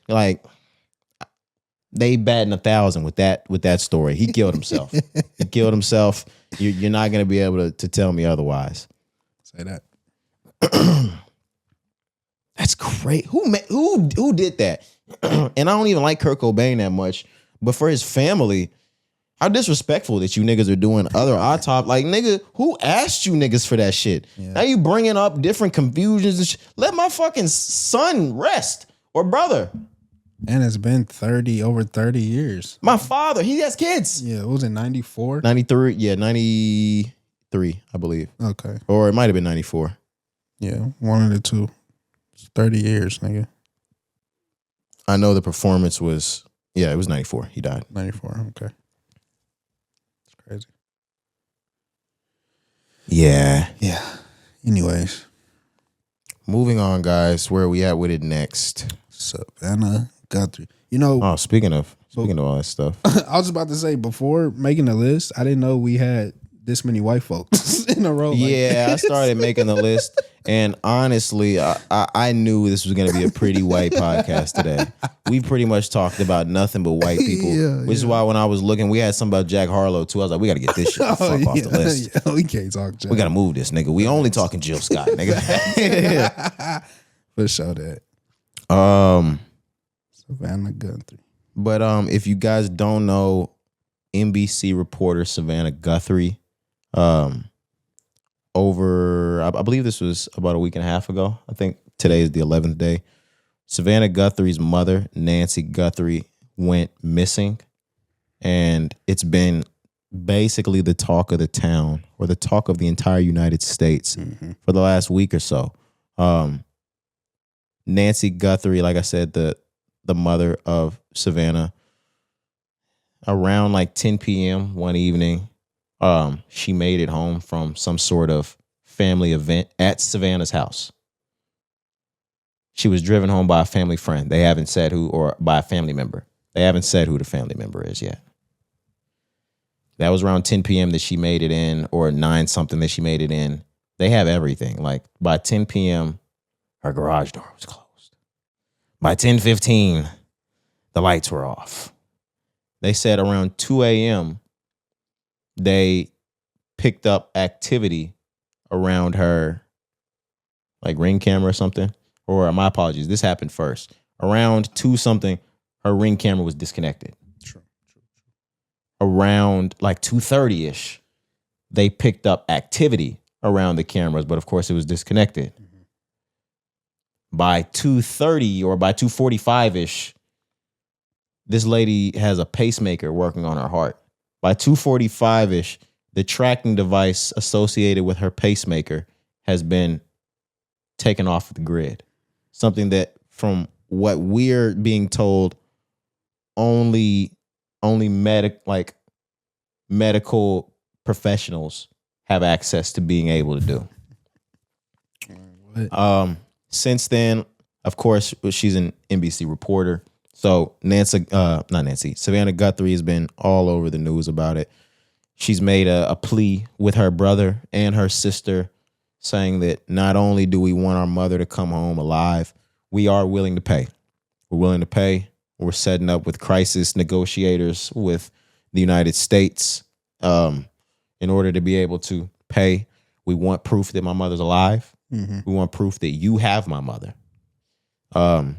batting 1,000 with that story. He killed himself. He killed himself. You're not going to be able to tell me otherwise. Say that. That's great. Who did that? And I don't even like Kurt Cobain that much, but for his family, how disrespectful that you niggas are doing other autopsies. Like, nigga, who asked you niggas for that shit? Yeah. Now you bringing up different confusions and shit. Let my fucking son rest, or brother. And it's been over 30 years. My father, he has kids. Yeah, what was it, 94? 93, yeah, 93, I believe. Okay. Or it might have been 94. Yeah, one of the two. It's 30 years, nigga. I know the performance was, it was 94. He died. 94, okay. It's crazy. Yeah. Yeah. Anyways. Moving on, guys. Where are we at with it next? Savannah Guthrie. You know. Oh, speaking of all that stuff. I was about to say, before making the list, I didn't know we had this many white folks in a row. Yeah, I started making the list, and honestly, I knew this was going to be a pretty white podcast today. We pretty much talked about nothing but white people, which is why when I was looking, we had something about Jack Harlow too. I was like, we got to get this shit the fuck off the list. Yeah, we can't talk Jack. We got to move this, nigga. We only talking Jill Scott, nigga. For sure that. Savannah Guthrie. But if you guys don't know, NBC reporter Savannah Guthrie, over I believe this was about a week and a half ago. I think today is the 11th day. Savannah Guthrie's mother, Nancy Guthrie, went missing, and it's been basically the talk of the town or the talk of the entire United States for the last week or so. Nancy Guthrie, like I said, the mother of Savannah, around like 10 p.m. one evening, she made it home from some sort of family event at Savannah's house. She was driven home by a family friend. They haven't said who, or by a family member. They haven't said who the family member is yet. That was around 10 p.m. that she made it in, or 9 something that she made it in. They have everything. Like by 10 p.m., her garage door was closed. By 10:15, the lights were off. They said around 2 a.m., they picked up activity around her, like Ring camera or something. Or my apologies, this happened first. Around 2 something, her Ring camera was disconnected. True. Around like 2:30-ish, they picked up activity around the cameras, but of course it was disconnected. By 2:30 or by 2:45-ish, this lady has a pacemaker working on her heart. By 2:45-ish, the tracking device associated with her pacemaker has been taken off the grid. Something that, from what we're being told, only medical professionals have access to being able to do. Since then, of course, she's an NBC reporter. So Savannah Guthrie has been all over the news about it. She's made a plea with her brother and her sister, saying that not only do we want our mother to come home alive, we are willing to pay. We're willing to pay. We're setting up with crisis negotiators with the United States in order to be able to pay. We want proof that my mother's alive. We want proof that you have my mother. And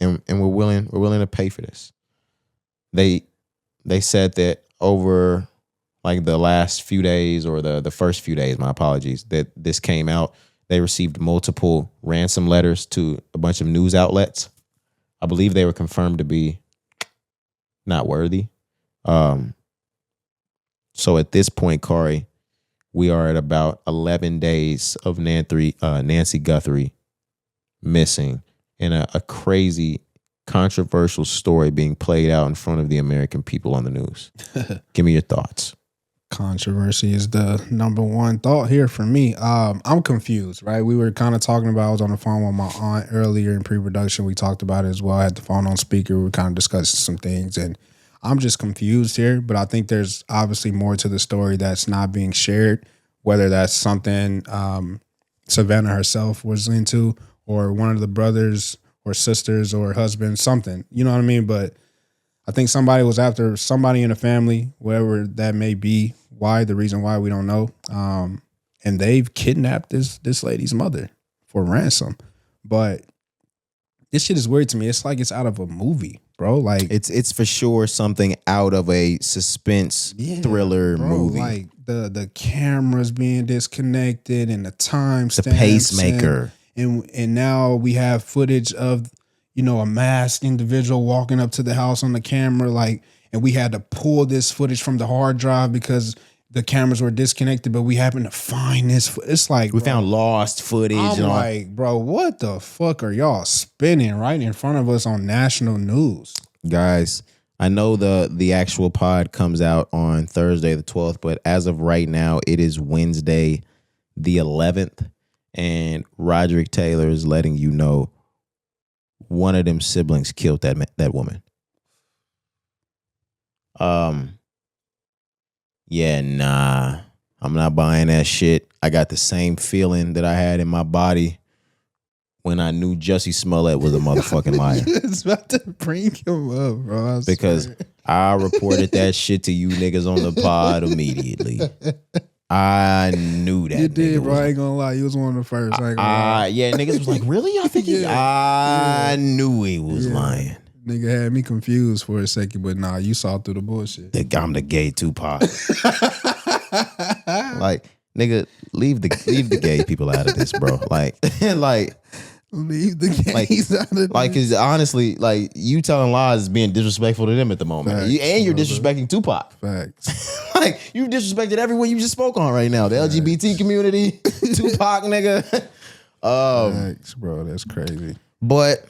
we're willing to pay for this. They said that over like the last few days, or the first few days, my apologies, that this came out, they received multiple ransom letters to a bunch of news outlets. I believe they were confirmed to be not worthy. So at this point, Cari, we are at about 11 days of Nancy Guthrie missing, and a crazy, controversial story being played out in front of the American people on the news. Give me your thoughts. Controversy is the number one thought here for me. I'm confused, right? We were kind of talking about, I was on the phone with my aunt earlier in pre-production. We talked about it as well. I had the phone on speaker. We were kind of discussing some things, and I'm just confused here. But I think there's obviously more to the story that's not being shared, whether that's something Savannah herself was into, or one of the brothers or sisters or husband, something. You know what I mean? But I think somebody was after somebody in the family, whatever that may be. Why? The reason why, we don't know. And they've kidnapped this lady's mother for ransom. But this shit is weird to me. It's like it's out of a movie, bro. Like it's for sure something out of a suspense thriller movie. Like the cameras being disconnected and the timestamps, the pacemaker, and now we have footage of, you know, a masked individual walking up to the house on the camera, like, and we had to pull this footage from the hard drive because the cameras were disconnected, but we happened to find this. It's like, we found lost footage. I'm like, bro, what the fuck are y'all spinning right in front of us on national news? Guys, I know the actual pod comes out on Thursday the 12th, but as of right now, it is Wednesday the 11th, and Roderick Taylor is letting you know one of them siblings killed that woman. Yeah, nah, I'm not buying that shit. I got the same feeling that I had in my body when I knew Jussie Smollett was a motherfucking liar. You was about to bring him up, bro. Because I reported that shit to you niggas on the pod immediately. I knew that. You did, bro. I ain't gonna lie. You was one of the first. I ain't gonna lie. Yeah, niggas was like, really? I think I knew he was lying. Nigga had me confused for a second, but nah, you saw through the bullshit. I'm the gay Tupac. Like, nigga, leave the gay people out of this, bro. Like Leave the gays out of this. Like, cause honestly, like, you telling lies is being disrespectful to them at the moment. Facts, you're disrespecting Tupac. Facts. Like, you disrespected everyone you just spoke on right now. The LGBT community, Tupac, nigga. Facts, bro. That's crazy. But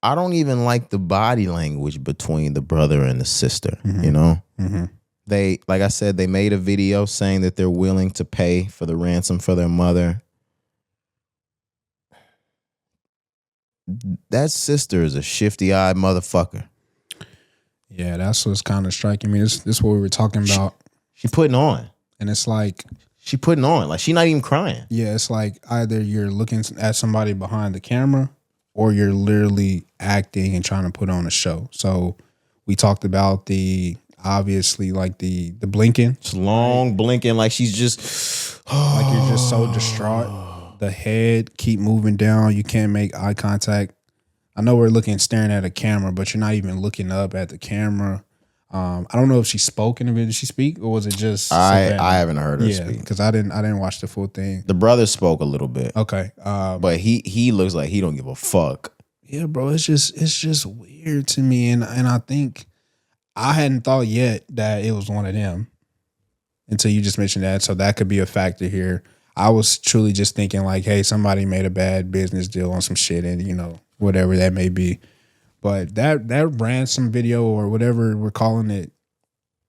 I don't even like the body language between the brother and the sister, you know? Mm-hmm. They, like I said, they made a video saying that they're willing to pay for the ransom for their mother. That sister is a shifty-eyed motherfucker. Yeah, that's what's kind of striking me. This is what we were talking about. She putting on. And it's like... She putting on. Like, she not even crying. Yeah, it's like either you're looking at somebody behind the camera or you're literally acting and trying to put on a show. So we talked about obviously like the blinking. It's long blinking like she's just... like you're just so distraught. The head keep moving down. You can't make eye contact. I know we're staring at a camera, but you're not even looking up at the camera. I don't know if she spoke in the video. Did she speak, or was it just? I haven't heard her speak because I didn't watch the full thing. The brother spoke a little bit. Okay, but he looks like he don't give a fuck. Yeah, bro, it's just weird to me, and I think I hadn't thought yet that it was one of them until you just mentioned that. So that could be a factor here. I was truly just thinking like, hey, somebody made a bad business deal on some shit, and whatever that may be. But that ransom video or whatever we're calling it,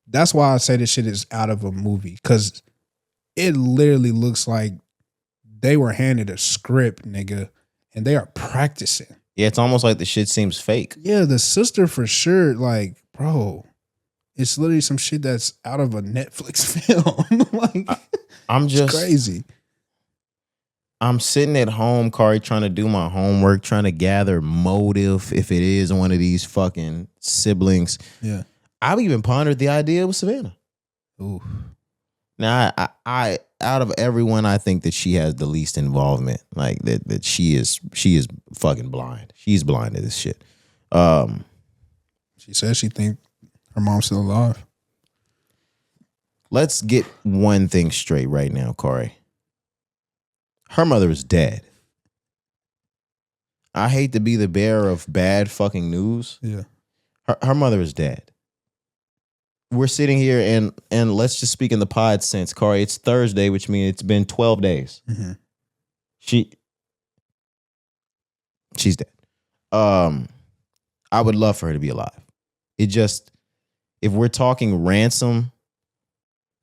that's why I say this shit is out of a movie, because it literally looks like they were handed a script, nigga, and they are practicing. Yeah, it's almost like the shit seems fake. Yeah, the sister for sure, like, bro, it's literally some shit that's out of a Netflix film. Like, it's crazy. I'm sitting at home, Cari, trying to do my homework, trying to gather motive if it is one of these fucking siblings. Yeah. I've even pondered the idea with Savannah. Ooh. Now, I out of everyone, I think that she has the least involvement. Like that she is fucking blind. She's blind to this shit. She says she think her mom's still alive. Let's get one thing straight right now, Cari. Her mother is dead. I hate to be the bearer of bad fucking news. Yeah. Her mother is dead. We're sitting here and let's just speak in the pod sense, Cari. It's Thursday, which means it's been 12 days. Mm-hmm. She's dead. I would love for her to be alive. It just, if we're talking ransom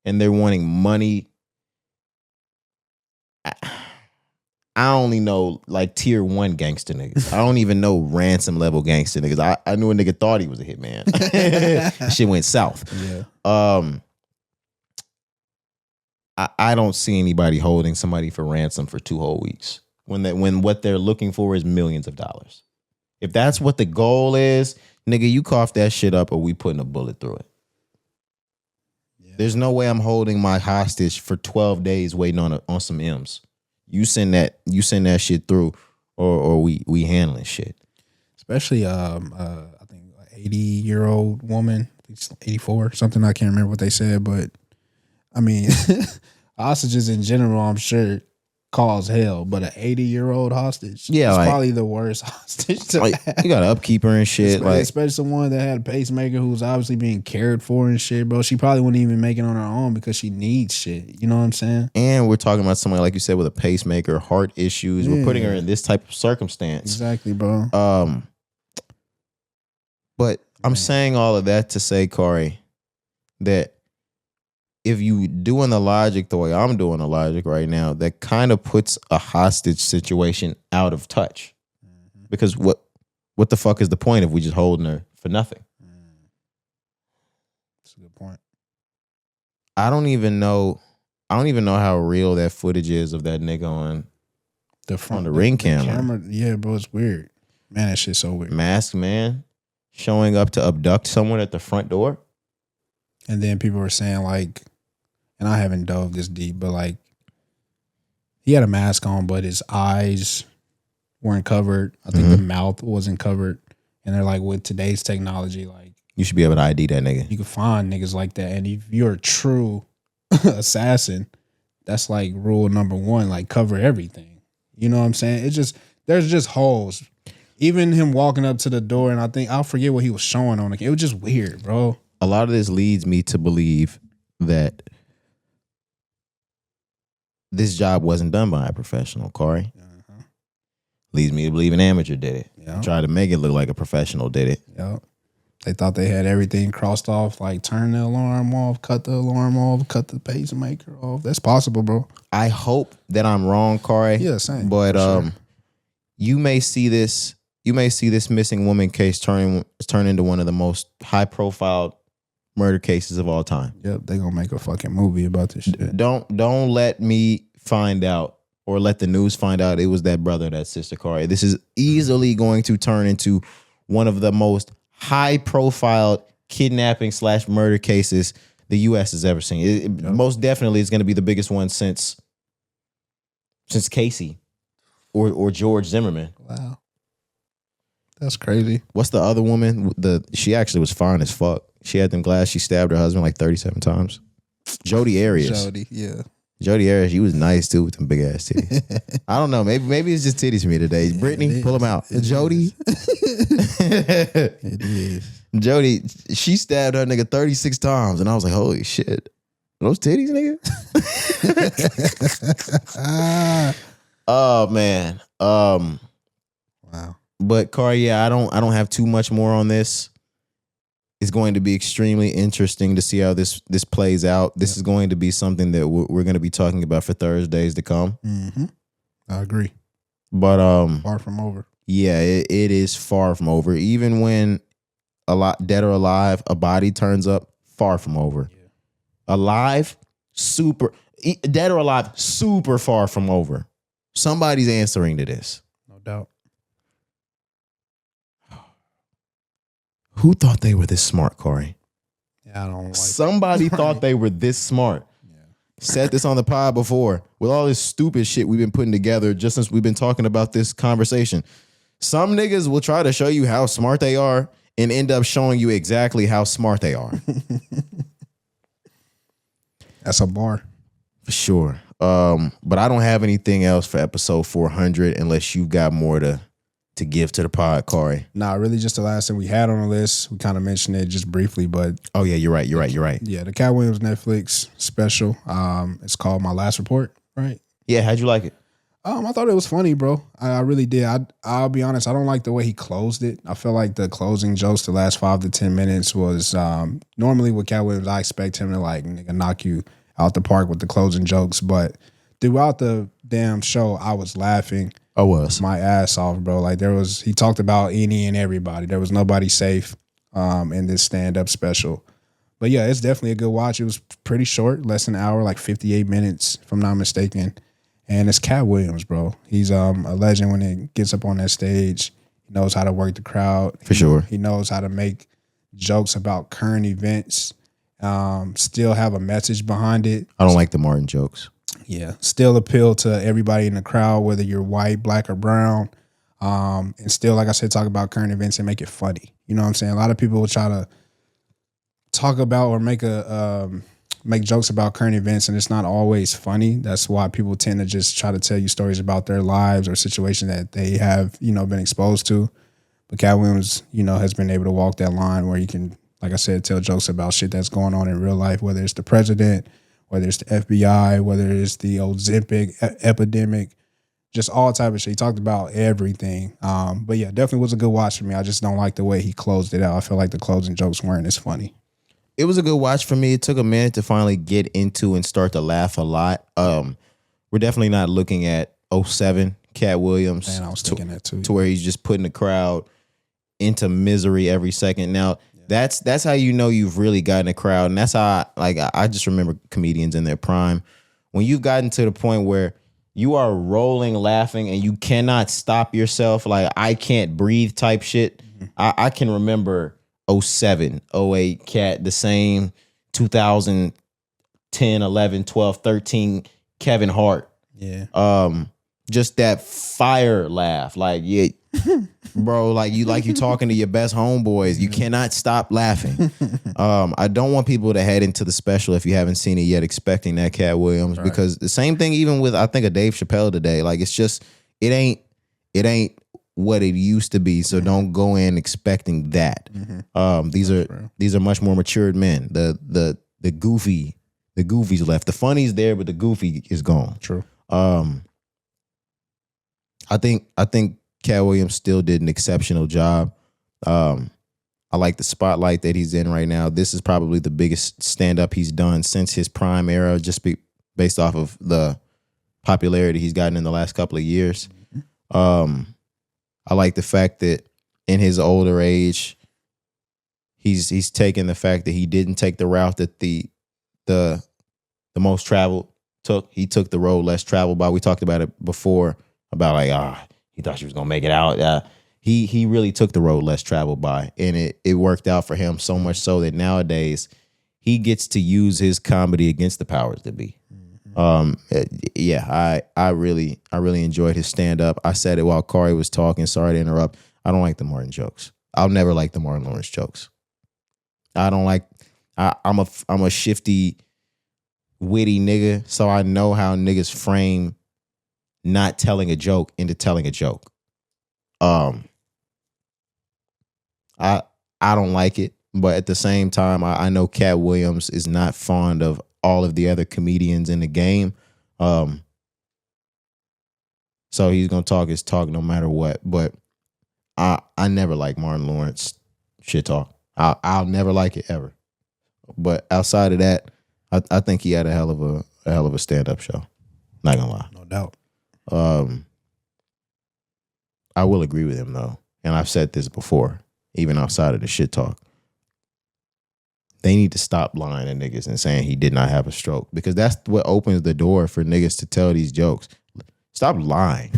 and they're wanting money, I only know like tier 1 gangster niggas. I don't even know ransom level gangster niggas. I knew a nigga thought he was a hitman. Shit went south. Yeah. I don't see anybody holding somebody for ransom for 2 whole weeks when what they're looking for is millions of dollars. If that's what the goal is, nigga, you cough that shit up or we putting a bullet through it. Yeah. There's no way I'm holding my hostage for 12 days waiting on some M's. You send that shit through, or we handling shit. Especially I think 80-year-old woman, 84, something, I can't remember what they said, but I mean hostages in general, I'm sure cause hell, but an 80-year-old hostage, is probably the worst hostage to have. You got an upkeeper and shit, especially someone that had a pacemaker who's obviously being cared for and shit, bro. She probably wouldn't even make it on her own because she needs shit. You know what I'm saying? And we're talking about somebody, like you said, with a pacemaker, heart issues. Yeah. We're putting her in this type of circumstance. Exactly, bro. But I'm saying all of that to say, Corey, that if you doing the logic the way I'm doing the logic right now, that kind of puts a hostage situation out of touch. Because what the fuck is the point if we just holding her for nothing? That's a good point. I don't even know how real that footage is of that nigga on the ring camera. Yeah, bro, it's weird. Man, that shit's so weird. Masked man showing up to abduct someone at the front door. And then people were saying like, and I haven't dove this deep, but like he had a mask on, but his eyes weren't covered. I think the mouth wasn't covered. And they're like, with today's technology, like you should be able to ID that nigga. You can find niggas like that. And if you're a true assassin, that's like rule number one, like cover everything. You know what I'm saying? It's just, there's just holes. Even him walking up to the door, and I'll forget what he was showing on it. It was just weird, bro. A lot of this leads me to believe that this job wasn't done by a professional, Corey. Leads me to believe an amateur did it. Yeah. Try to make it look like a professional did it. Yeah. They thought they had everything crossed off, like turn the alarm off, cut the alarm off, cut the pacemaker off. That's possible, bro. I hope that I'm wrong, Corey. Yeah, same. But sure. you may see this missing woman case turn into one of the most high profile murder cases of all time. Yep, they gonna make a fucking movie about this shit. Don't let me find out or let the news find out it was that brother, that sister, Corey. This is easily going to turn into one of the most high profile kidnapping / murder cases the U.S. has ever seen. Most definitely is going to be the biggest one since Casey or George Zimmerman. Wow. That's crazy. What's the other woman? She actually was fine as fuck. She had them glass. She stabbed her husband like 37 times. Jodi Arias. Jodi Arias, she was nice too with them big ass titties. I don't know. Maybe it's just titties for me today. Yeah, Brittany, pull them out. Jodi. It is. Jodi, she stabbed her nigga 36 times, and I was like, holy shit. Those titties, nigga? Oh man. Wow. But Corey, yeah, I don't have too much more on this. It's going to be extremely interesting to see how this plays out. This is going to be something that we're going to be talking about for Thursdays to come. Mm-hmm. I agree. But far from over. Yeah, it is far from over. Even when dead or alive, a body turns up, far from over. Yeah. Alive, dead or alive, super far from over. Somebody's answering to this. No doubt. Who thought they were this smart, Corey? Yeah, I don't like Somebody thought they were this smart. Yeah. Said this on the pod before. With all this stupid shit we've been putting together just since we've been talking about this conversation. Some niggas will try to show you how smart they are and end up showing you exactly how smart they are. That's a bar. For sure. But I don't have anything else for episode 400 unless you've got more to give to the pod, Corey. Nah, really just the last thing we had on the list. We kind of mentioned it just briefly, but... Oh, yeah, you're right. Yeah, the Katt Williams Netflix special. It's called My Last Report, right? Yeah, how'd you like it? I thought it was funny, bro. I really did. I'll be honest, I don't like the way he closed it. I feel like the closing jokes the last 5 to 10 minutes was... normally with Katt Williams, I expect him to like nigga knock you out the park with the closing jokes, but throughout the damn show, I was laughing. I was my ass off, bro. Like he talked about any and everybody. There was nobody safe in this stand-up special. But yeah, it's definitely a good watch. It was pretty short, less than an hour, like 58 minutes, if I'm not mistaken. And it's Katt Williams, bro. He's a legend when he gets up on that stage. He knows how to work the crowd. For sure. He knows how to make jokes about current events, still have a message behind it. I don't like the Martin jokes. Yeah, still appeal to everybody in the crowd, whether you're white, black, or brown. And still, like I said, talk about current events and make it funny. You know what I'm saying? A lot of people will try to talk about or make jokes about current events, and it's not always funny. That's why people tend to just try to tell you stories about their lives or situations that they have, been exposed to. But Katt Williams, has been able to walk that line where you can, like I said, tell jokes about shit that's going on in real life, whether it's the president, whether it's the FBI, whether it's the Ozempic epidemic, just all type of shit. He talked about everything. But yeah, definitely was a good watch for me. I just don't like the way he closed it out. I feel like the closing jokes weren't as funny. It was a good watch for me. It took a minute to finally get into and start to laugh a lot. We're definitely not looking at 07 Katt Williams. Man, I was thinking that too. To where he's just putting the crowd into misery every second. Now, that's how you know you've really gotten a crowd. And that's how I just remember comedians in their prime. When you've gotten to the point where you are rolling laughing and you cannot stop yourself, like I can't breathe type shit. Mm-hmm. I can remember 07, 08 Katt, the same 2010, 11, 12, 13 Kevin Hart. Yeah. Just that fire laugh. Like, yeah, bro, like you talking to your best homeboys. You cannot stop laughing. I don't want people to head into the special if you haven't seen it yet expecting that Katt Williams, because the same thing even with I think a Dave Chappelle today. Like it's just it ain't what it used to be. So don't go in expecting that. These are much more matured men. The goofy's left. The funny's there, but the goofy is gone. True. I think Katt Williams still did an exceptional job. I like the spotlight that he's in right now. This is probably the biggest stand-up he's done since his prime era, just based off of the popularity he's gotten in the last couple of years. I like the fact that in his older age, he's taken the fact that he didn't take the route that the most traveled took. He took the road less traveled by. We talked about it before about he thought she was gonna make it out. He really took the road less traveled by, and it worked out for him so much so that nowadays he gets to use his comedy against the powers that be. I really enjoyed his stand up. I said it while Cari was talking. Sorry to interrupt. I don't like the Martin jokes. I'll never like the Martin Lawrence jokes. I don't like. I'm a shifty, witty nigga, so I know how niggas frame not telling a joke into telling a joke. I don't like it, but at the same time, I know Katt Williams is not fond of all of the other comedians in the game. So he's gonna talk his talk no matter what. But I never like Martin Lawrence shit talk. I'll never like it ever. But outside of that, I think he had a hell of a stand-up show. Not gonna lie. No doubt. I will agree with him though, and I've said this before, even outside of the shit talk. They need to stop lying to niggas and saying he did not have a stroke, because that's what opens the door for niggas to tell these jokes. Stop lying.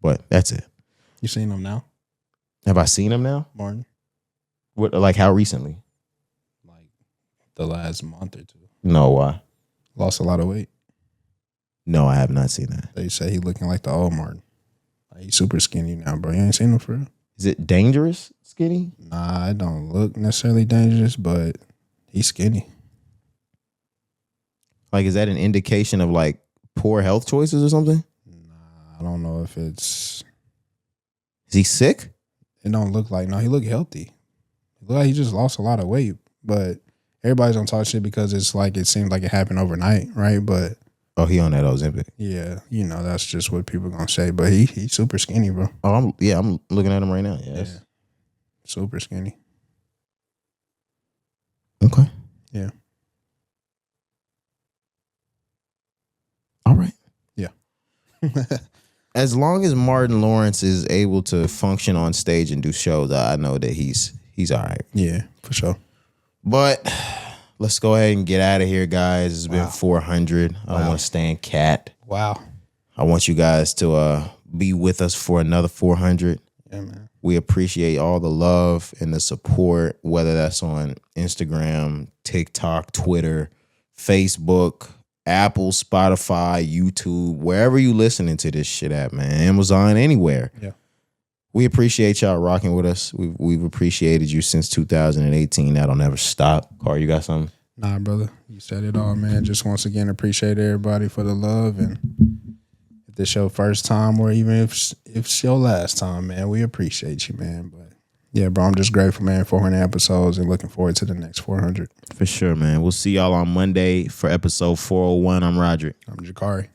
But that's it. You seen him now? Have I seen him now? Martin? What? Like how recently? Like the last month or two. No, why? Lost a lot of weight. No, I have not seen that. They say he looking like the old Martin. Like he's super skinny now, bro. You ain't seen him for real? Is it dangerous skinny? Nah, it don't look necessarily dangerous, but he's skinny. Like, is that an indication of like poor health choices or something? Nah, I don't know if it's. Is he sick? It don't look like. No, he look healthy. It look like he just lost a lot of weight, but everybody's gonna talk shit because it's like it seems like it happened overnight, right? But he on that Ozempic. Yeah, that's just what people gonna say. But he's super skinny, bro. I'm looking at him right now. Yes. Yeah. Super skinny. Okay. Yeah. All right. Yeah. As long as Martin Lawrence is able to function on stage and do shows, I know that he's all right. Yeah, for sure. But let's go ahead and get out of here, guys. It's been 400. Wow. I want to stand Katt. Wow. I want you guys to be with us for another 400. Yeah, man. We appreciate all the love and the support, whether that's on Instagram, TikTok, Twitter, Facebook, Apple, Spotify, YouTube, wherever you listening to this shit at, man. Amazon, anywhere. Yeah. We appreciate y'all rocking with us. We've appreciated you since 2018. That'll never stop. Cari, you got something? Nah, brother. You said it all, man. Just once again, appreciate everybody for the love. And if this your first time or even if it's your last time, man, we appreciate you, man. But yeah, bro, I'm just grateful, man. 400 episodes and looking forward to the next 400. For sure, man. We'll see y'all on Monday for episode 401. I'm Roderick. I'm Jakari.